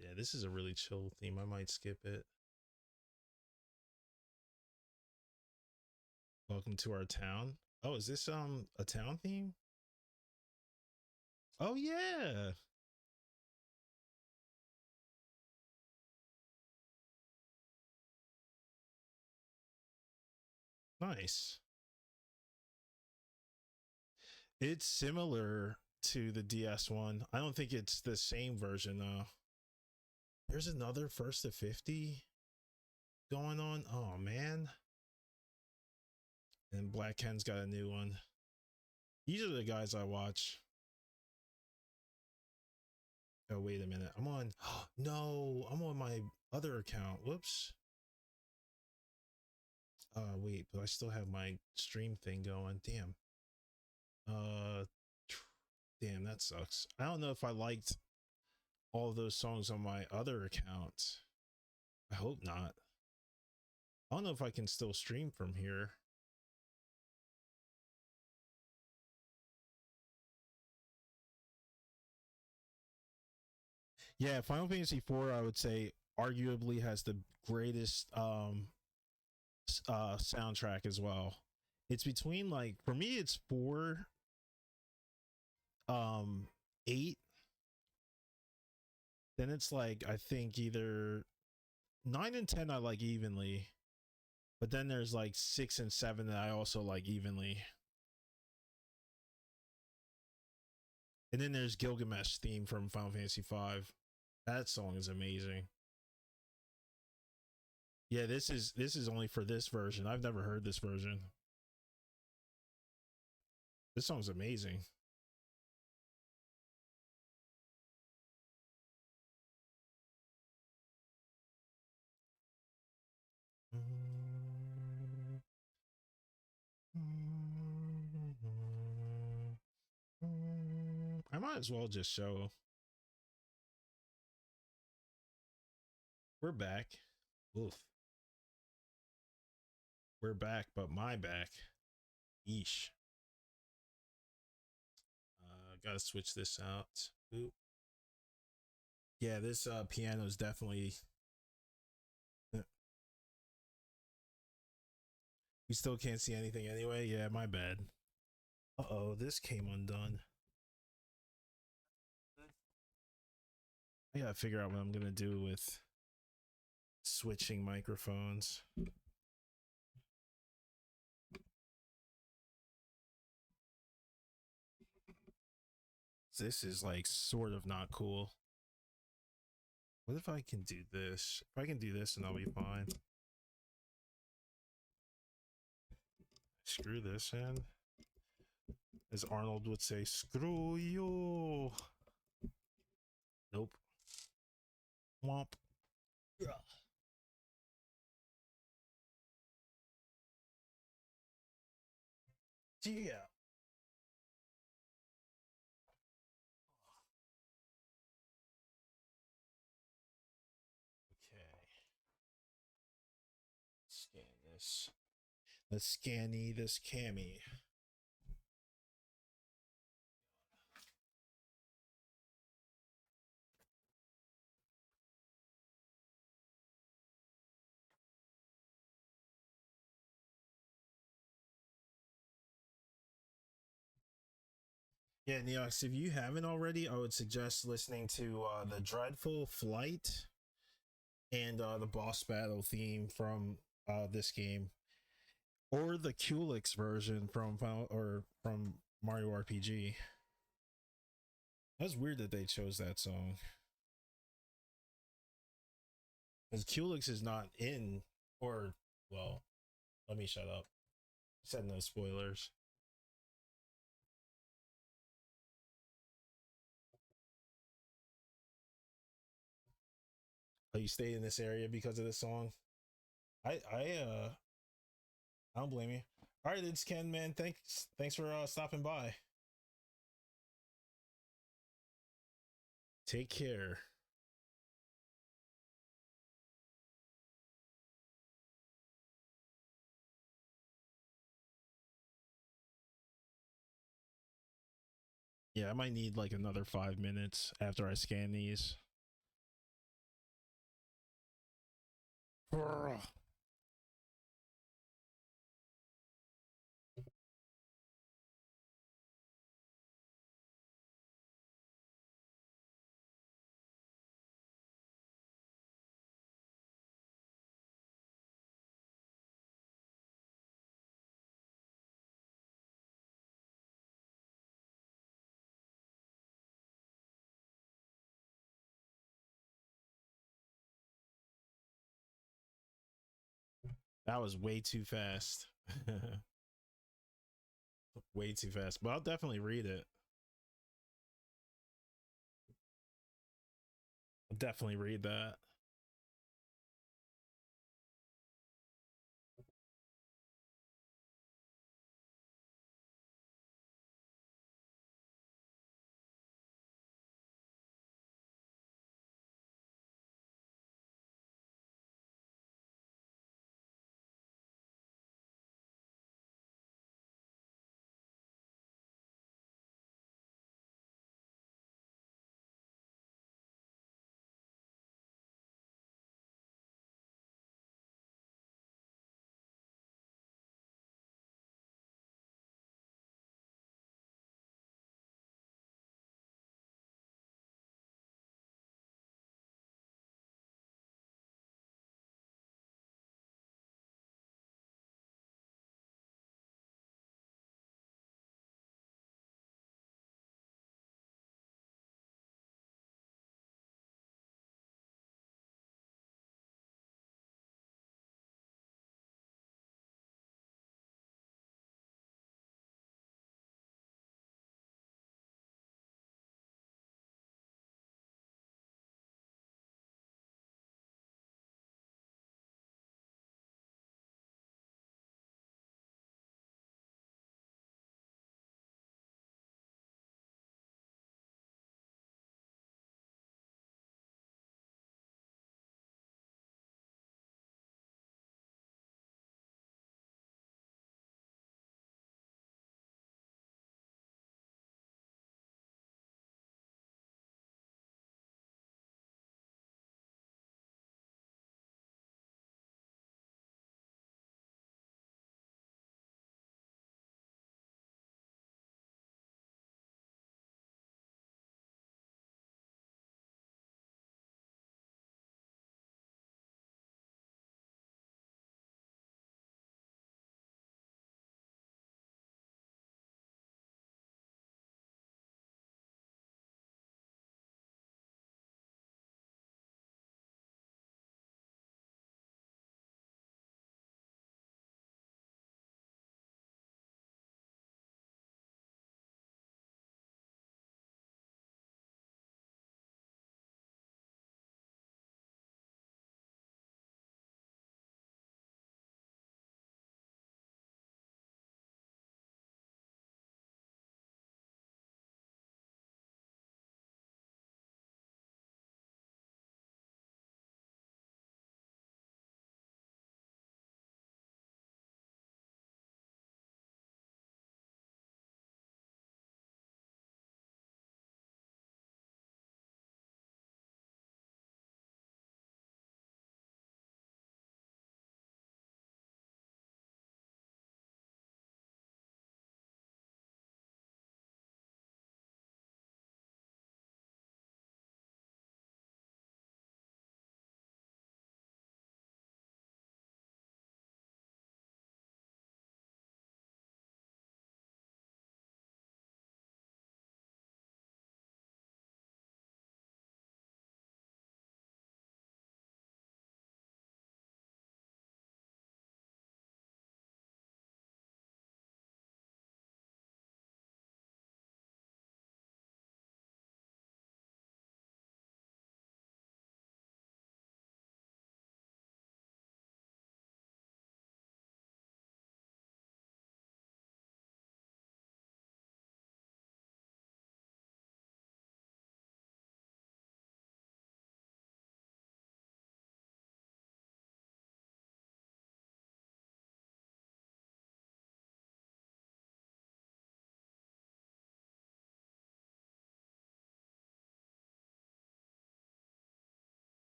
yeah, this is a really chill theme. I might skip it. Welcome to our town. Oh, is this a town theme? Oh yeah. Nice. It's similar to the DS one. I don't think it's the same version though. There's another first to 50 going on. Oh man. And Black Ken's got a new one. These are the guys I watch. Oh, wait a minute. I'm on. No, I'm on my other account. Whoops. Wait, but I still have my stream thing going. Damn. Uh, damn, that sucks. I don't know if I liked all of those songs on my other account. I hope not. I don't know if I can still stream from here. Yeah, Final Fantasy IV, I would say, arguably has the greatest soundtrack as well. It's between like for me, it's 4, 8. Then it's like I think either 9 and 10 I like evenly, but then there's like 6 and 7 that I also like evenly. And then there's Gilgamesh theme from Final Fantasy V. That song is amazing. Yeah, this is only for this version. I've never heard this version. This song's amazing. I might as well just show. We're back. Oof. We're back, but my back. Yeesh. Gotta switch this out. Oop. Yeah, this piano is definitely. We still can't see anything anyway. Yeah, my bad. Uh-oh, this came undone. I gotta figure out what I'm gonna do with switching microphones. This is like sort of not cool. What if I can do this? If I can do this, and I'll be fine. Screw this in. As Arnold would say, screw you. Nope. Womp. Yeah. Okay. Scan this. Let's scanny this cami. Yeah, Neox, if you haven't already, I would suggest listening to the Dreadful Flight and the boss battle theme from this game, or the Culex version from from Mario RPG. That's weird that they chose that song because Culex is not in, or well, let me shut up. I said no spoilers. Oh, you stayed in this area because of this song? I I don't blame you. All right, it's Ken, man. Thanks for stopping by. Take care. Yeah, I might need like another 5 minutes after I scan these. That was way too fast. Way too fast. But I'll definitely read it. I'll definitely read that.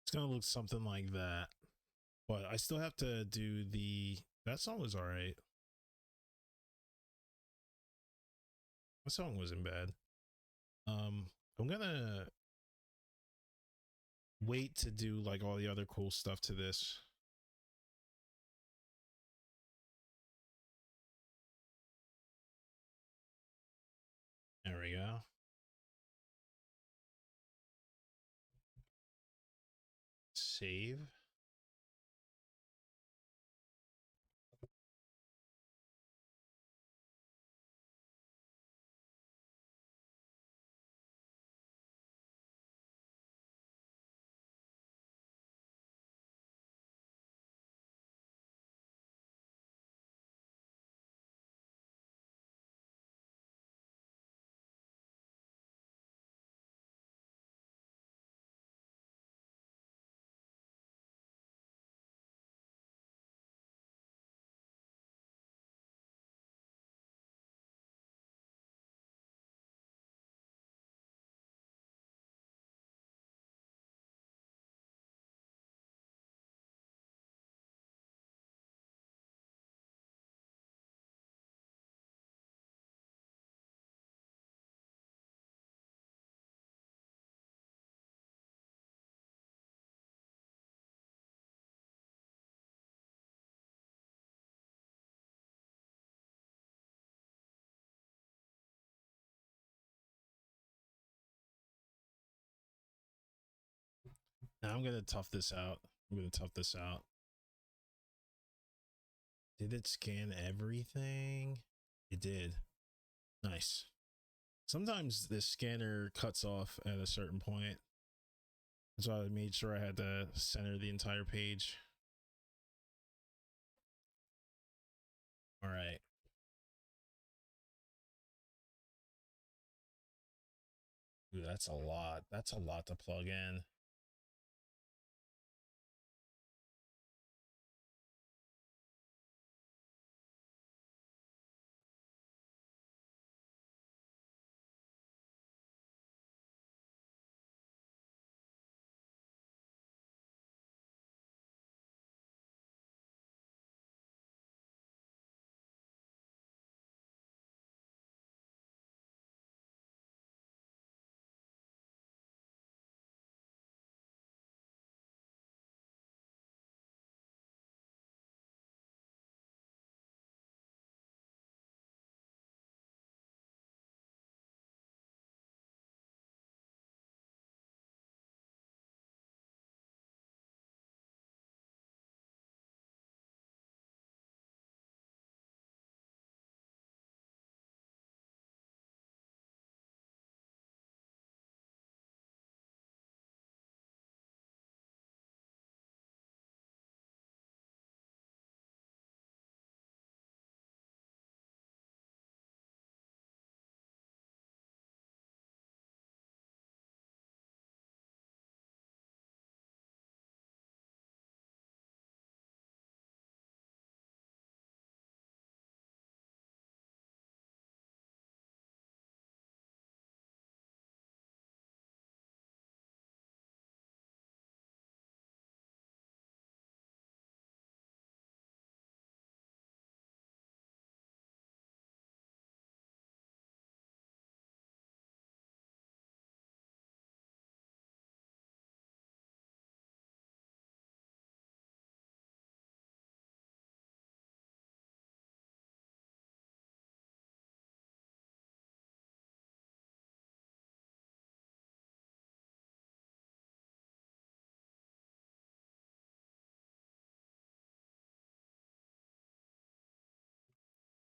It's gonna look something like that. But I still have to do the... That song was alright. That song wasn't bad. I'm gonna wait to do like all the other cool stuff to this. There we go. Save. Now I'm gonna tough this out. Did it scan everything? It did. Nice. Sometimes this scanner cuts off at a certain point. That's why I made sure I had to center the entire page. All right. Ooh, that's a lot. That's a lot to plug in.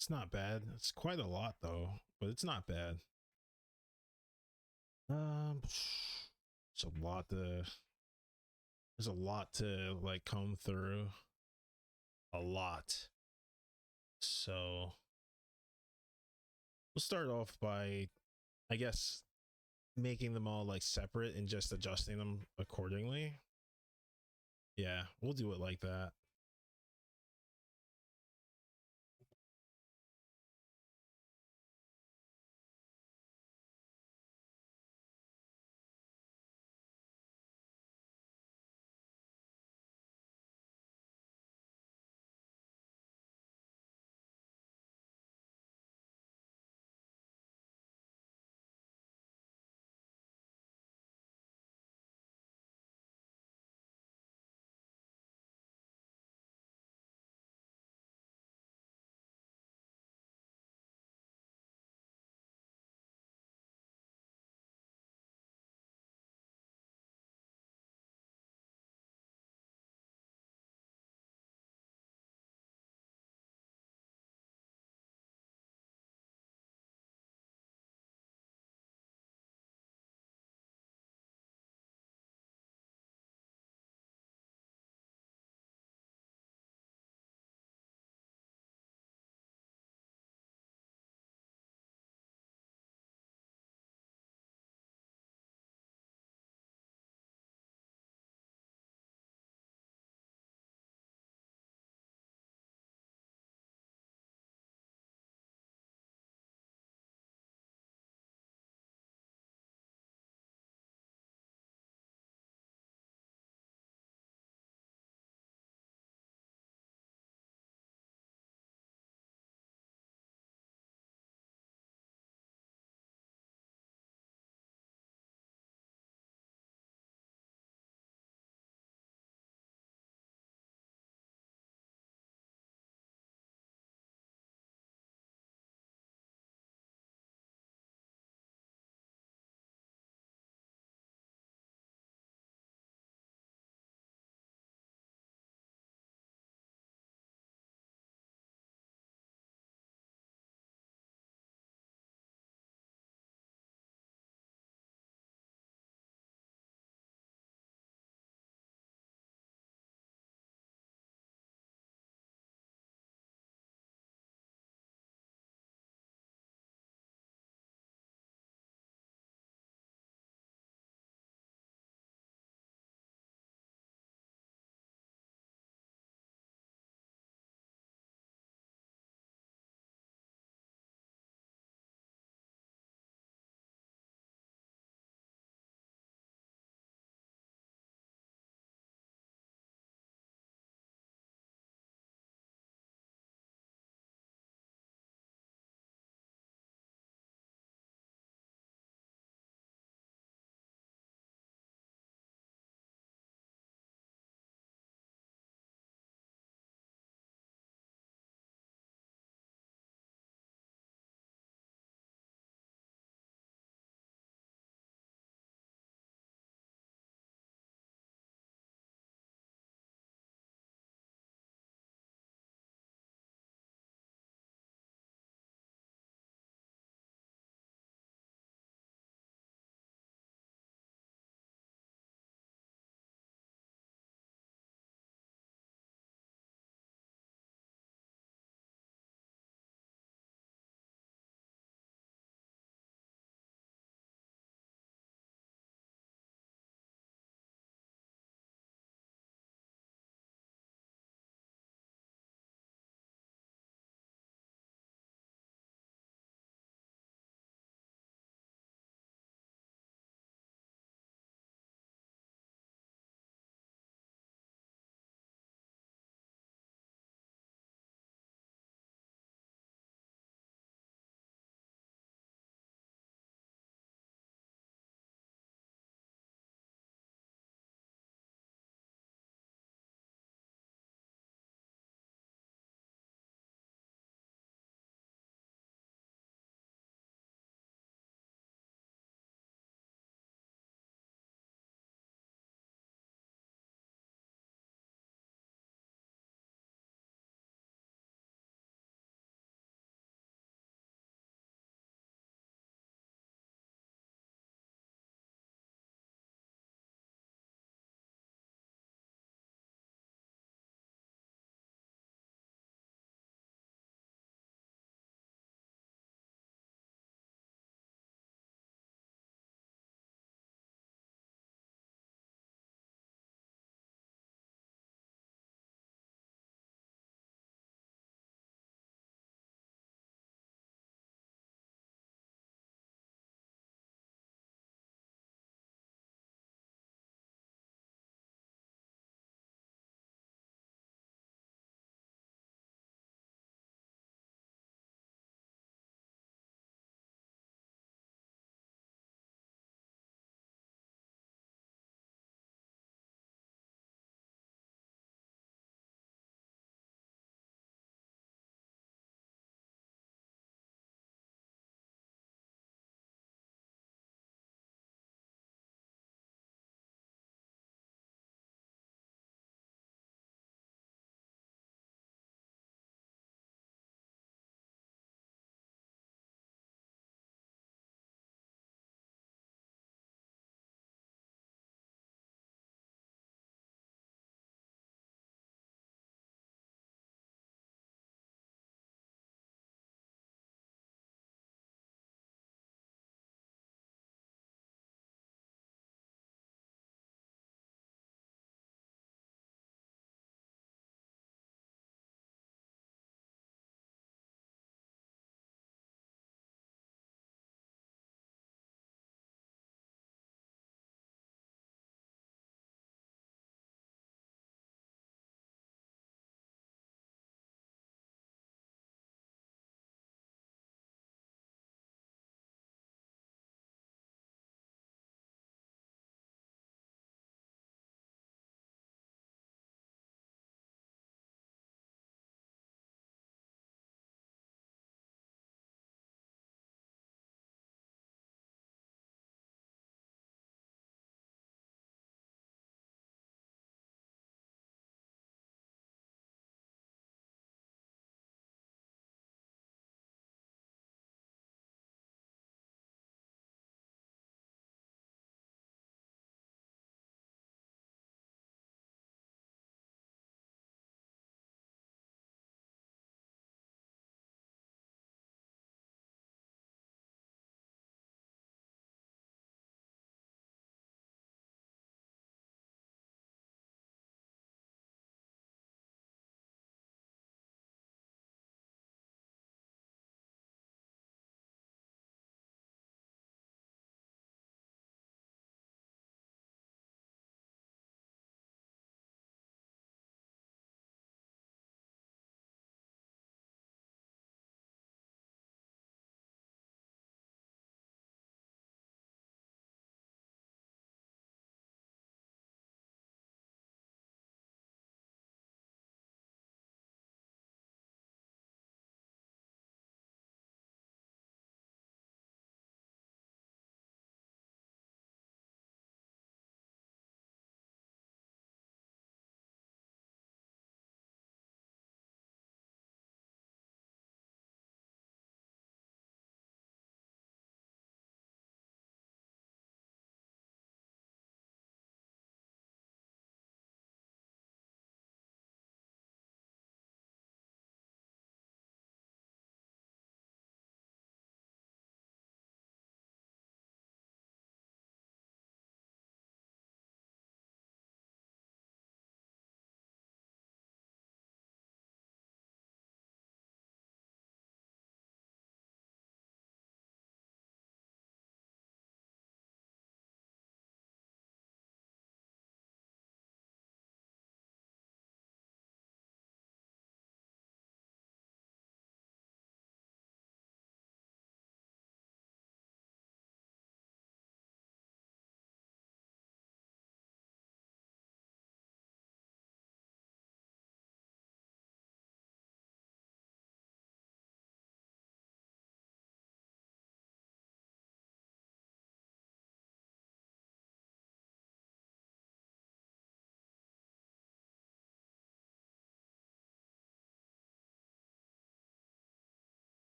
It's not bad. It's quite a lot though, but it's not bad. It's a lot to. There's a lot to like comb through. A lot. So we'll start off by, I guess, making them all like separate and just adjusting them accordingly. Yeah, we'll do it like that.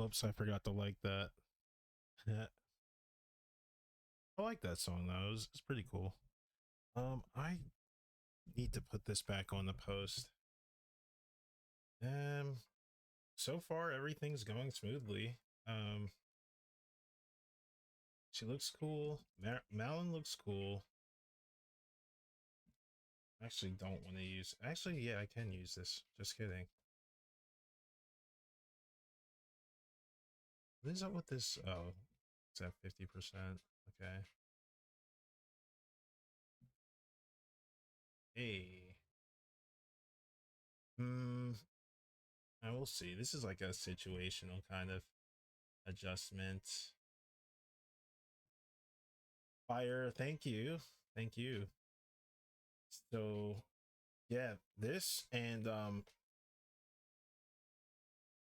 Oops, I forgot to like that. I like that song though. It's pretty cool. I need to put this back on the post. Um, so far everything's going smoothly. Um, she looks cool. Malin looks cool. Actually, don't want to use. Actually, yeah, I can use this. Just kidding. What is up with this? Oh, it's at 50%. Okay. Hey. Hmm. I will see. This is like a situational kind of adjustment. Fire. Thank you. Thank you. So yeah, this and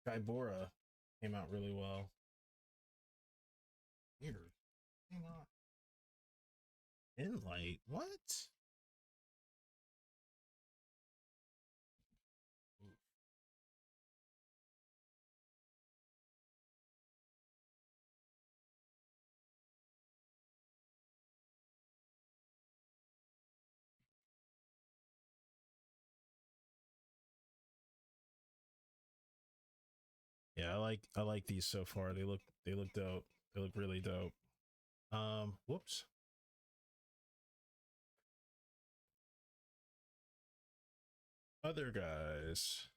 Gaibora came out really well. Weird. Hang on. Inlight. What? Yeah, I like these so far. They look dope. They look really dope. Whoops. Other guys.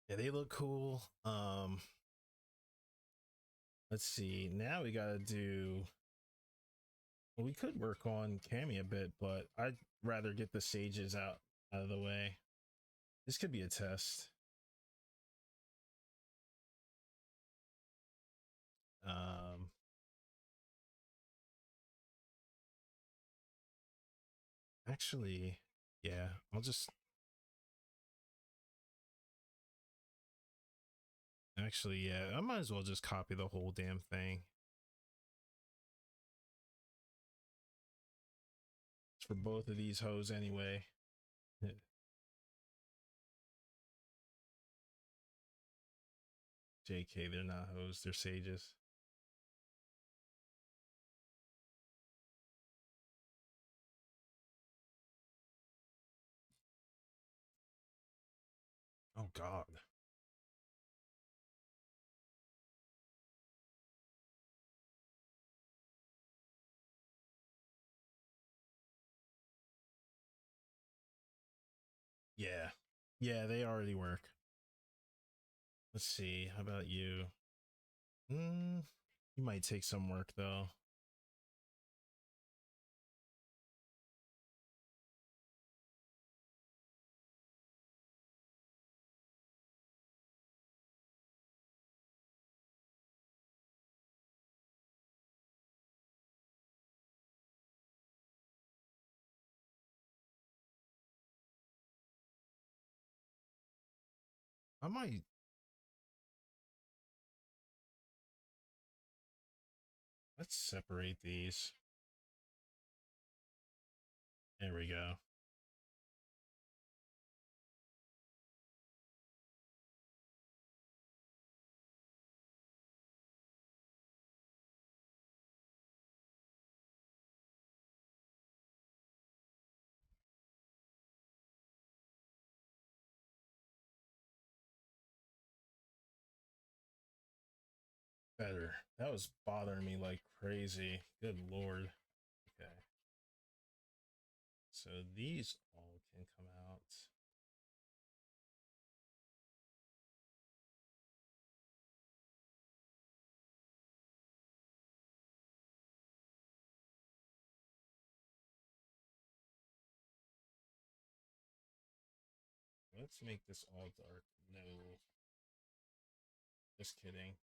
Yeah, they look cool. Let's see. Now we gotta do. Well, we could work on Cammy a bit, but I'd rather get the sages out of the way. This could be a test. Um, actually, yeah, I'll just. Actually, yeah, I might as well just copy the whole damn thing. It's for both of these hoes anyway. JK, they're not hoes, they're sages. Oh god. Yeah. Yeah, they already work. Let's see. How about you? You might take some work though. I might. Let's separate these. There we go. Better. That was bothering me like crazy. Good lord. Okay. So these all can come out. Let's make this all dark. No. Just kidding.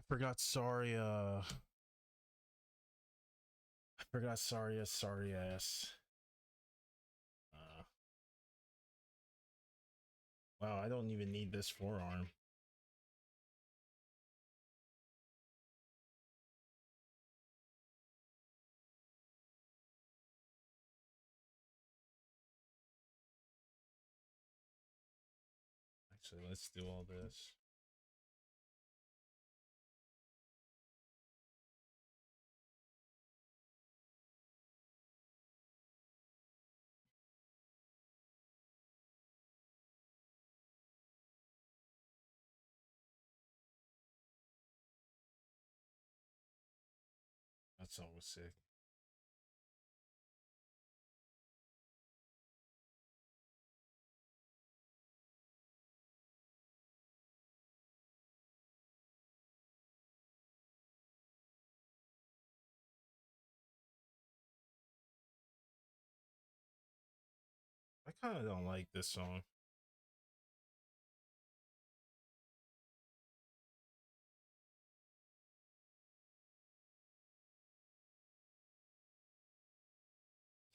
forgot I forgot sorry ass. Uh, wow, I don't even need this forearm. Actually, let's do all this. That's always sick. I kind of don't like this song.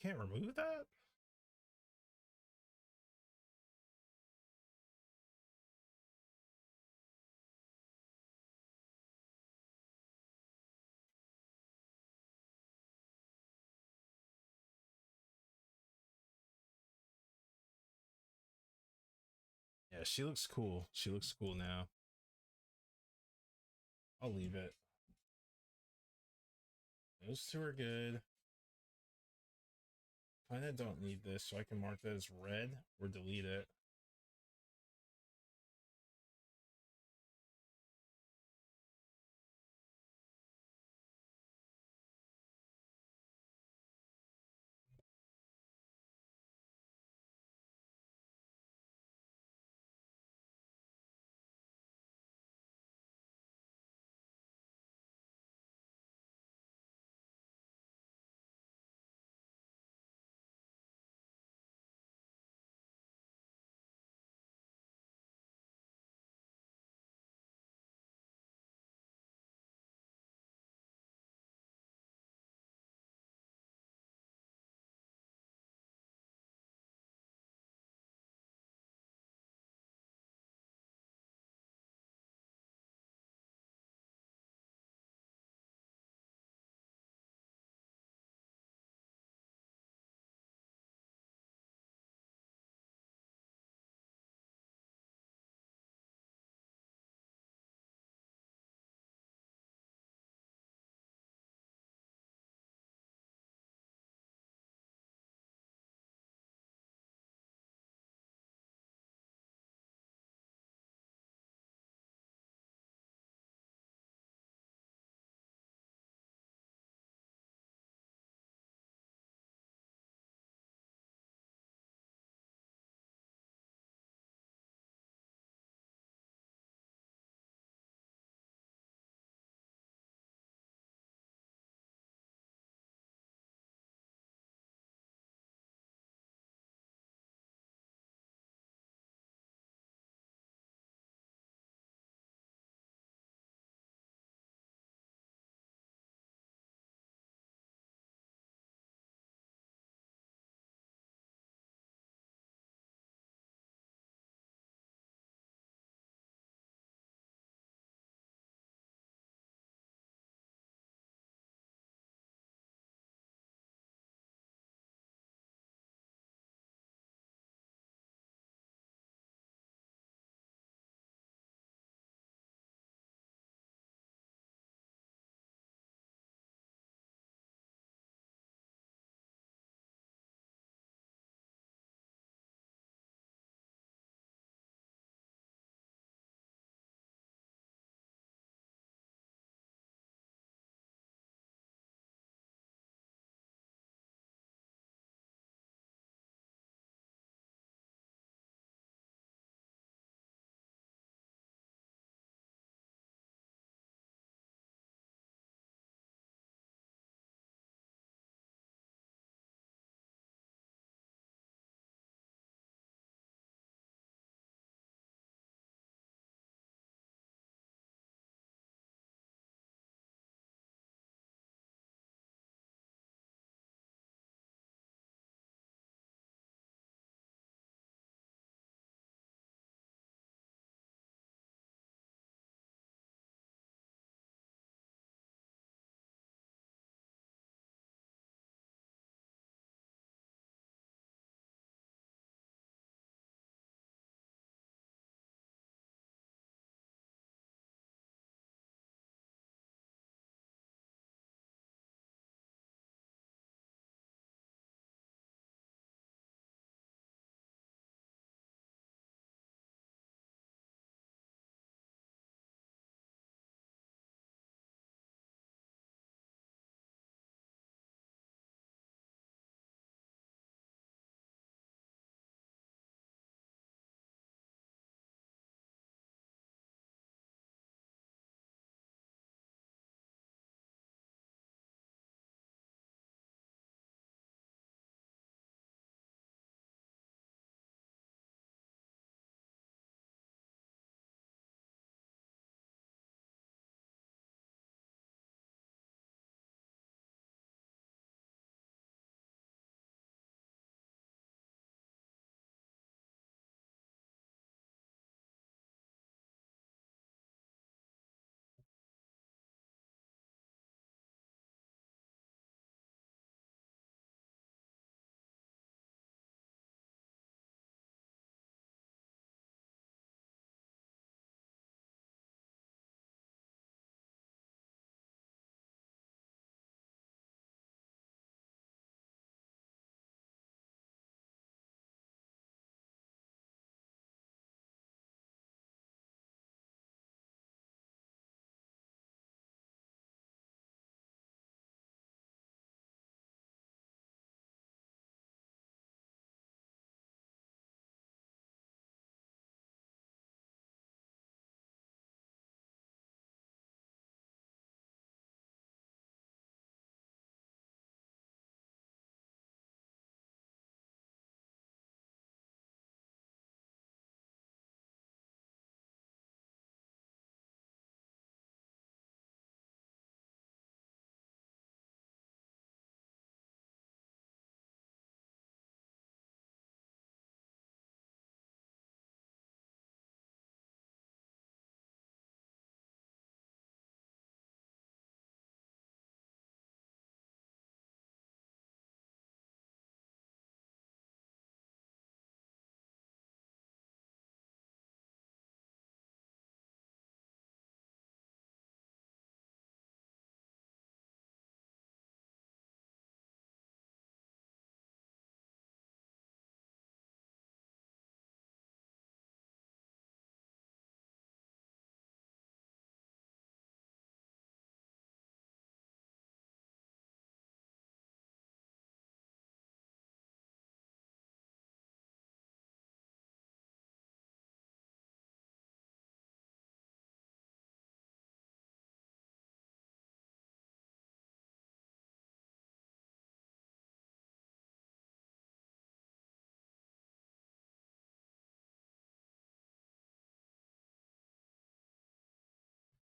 Can't remove that? Yeah, she looks cool. She looks cool now. I'll leave it. Those two are good. Kinda don't need this, so I can mark that as red or delete it.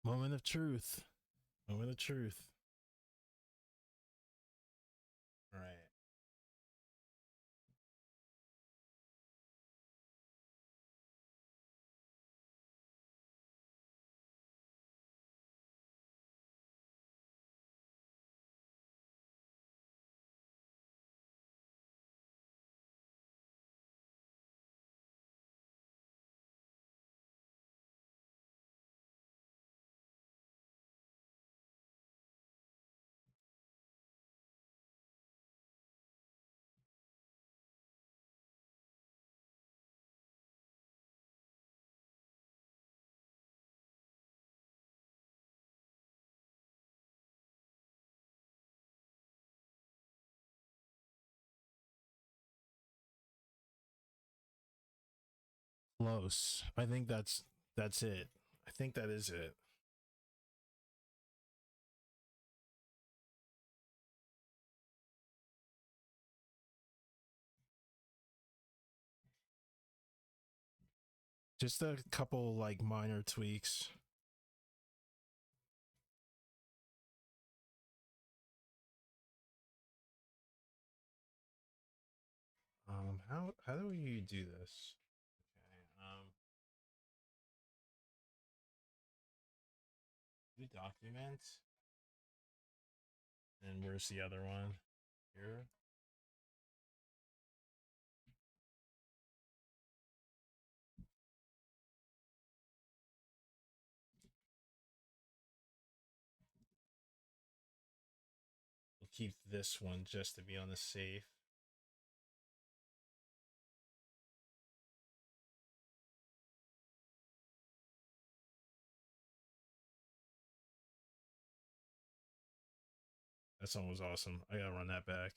Moment of truth. Moment of truth. All right. Close. I think that's it. I think that is it. Just a couple like minor tweaks. How do you do this? Okay. Do document. And where's the other one? Here. We'll keep this one just to be on the safe. That song was awesome. I gotta run that back.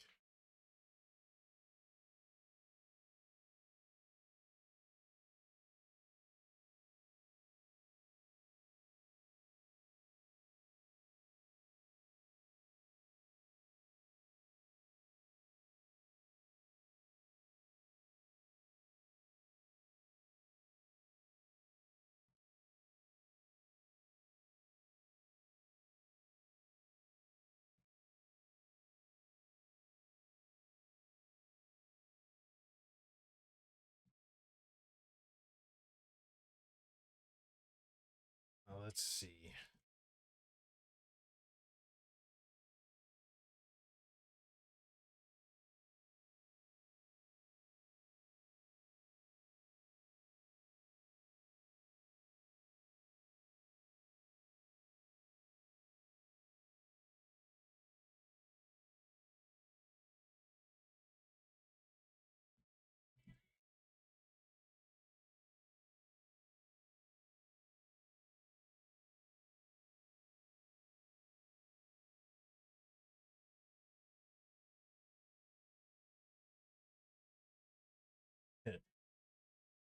Let's see.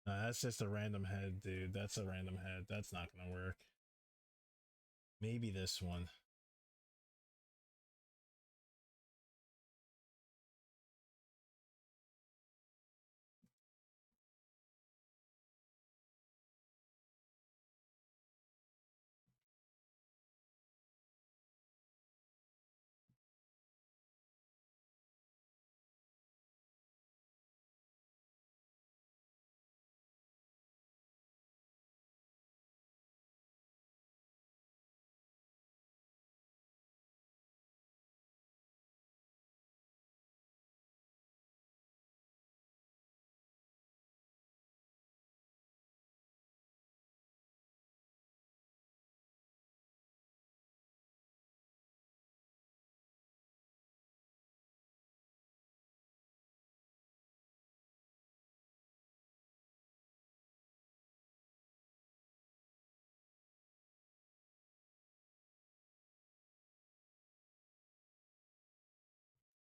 That's just a random head, dude. That's a random head. That's not gonna work. Maybe this one.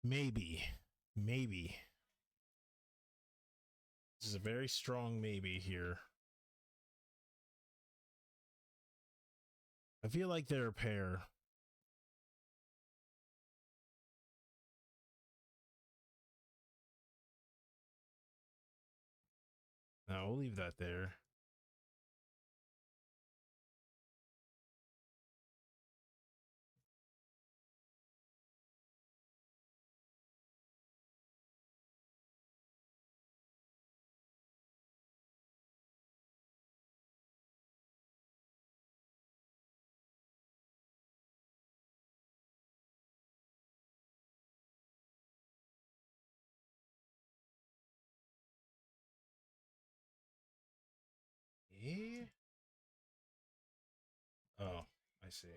Maybe. Maybe. This is a very strong maybe here. I feel like they're a pair. Now we'll leave that there. see.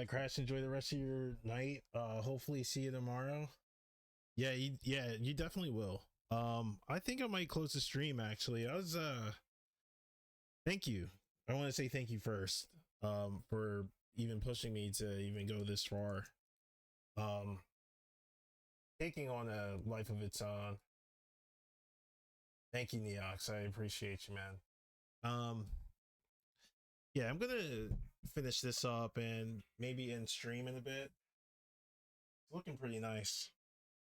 Crash, enjoy the rest of your night. Hopefully see you tomorrow. Yeah, you definitely will. I think I might close the stream actually. I was thank you. I want to say thank you first for even pushing me to even go this far. Um taking on a life of its own. Thank you, Neox. I appreciate you, man. Yeah, I'm gonna finish this up and maybe end stream in a bit. It's looking pretty nice.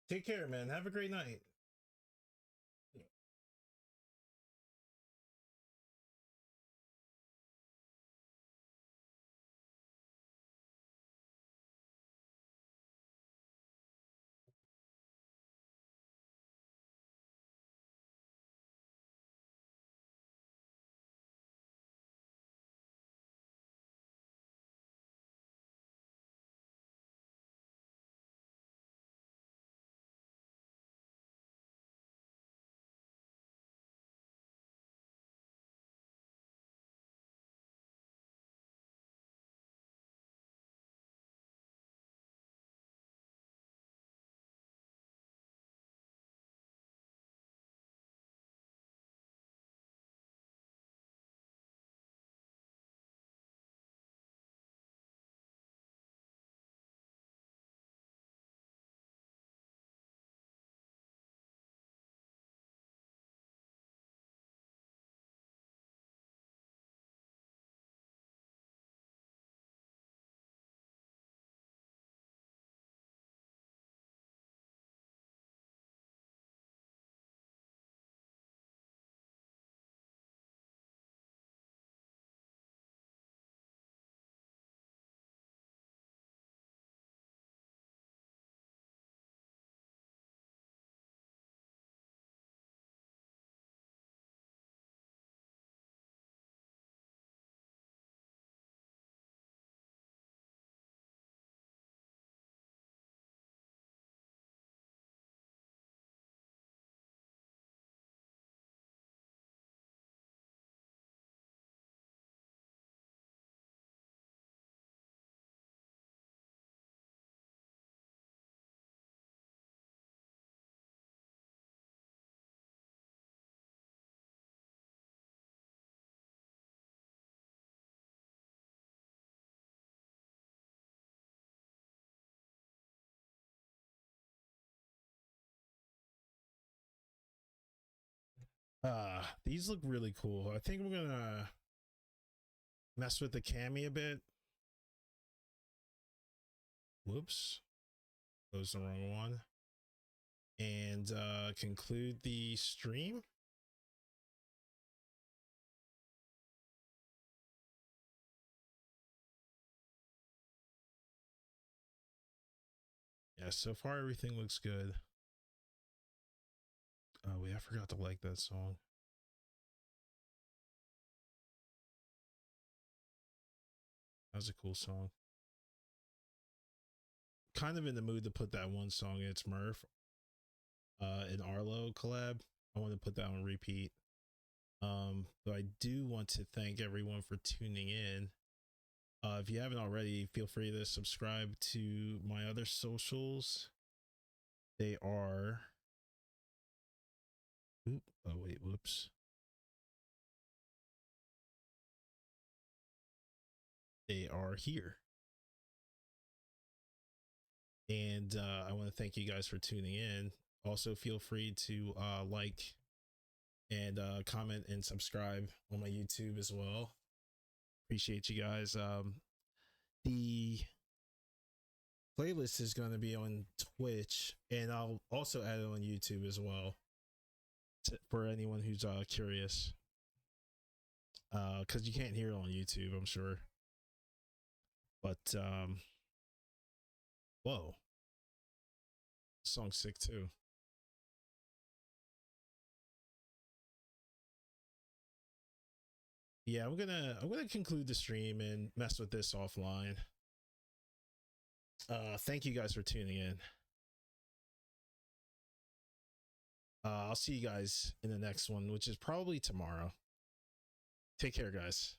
Take care, man. Have a great night. These look really cool. I think we're gonna mess with the cami a bit. Whoops, that was the wrong one. And conclude the stream. Yeah, so far everything looks good. Oh wait, I forgot to like that song. That was a cool song. Kind of in the mood to put that one song, It's Murph, an Arlo collab. I want to put that on repeat. But I do want to thank everyone for tuning in. If you haven't already, feel free to subscribe to my other socials. They are. Oh wait, whoops. They are here. And I want to thank you guys for tuning in. Also, feel free to like and comment and subscribe on my YouTube as well. Appreciate you guys. The playlist is going to be on Twitch, and I'll also add it on YouTube as well for anyone who's curious. Because you can't hear it on YouTube, I'm sure. But whoa, song's sick too. Yeah, I'm gonna conclude the stream and mess with this offline. Thank you guys for tuning in. I'll see you guys in the next one, which is probably tomorrow. Take care, guys.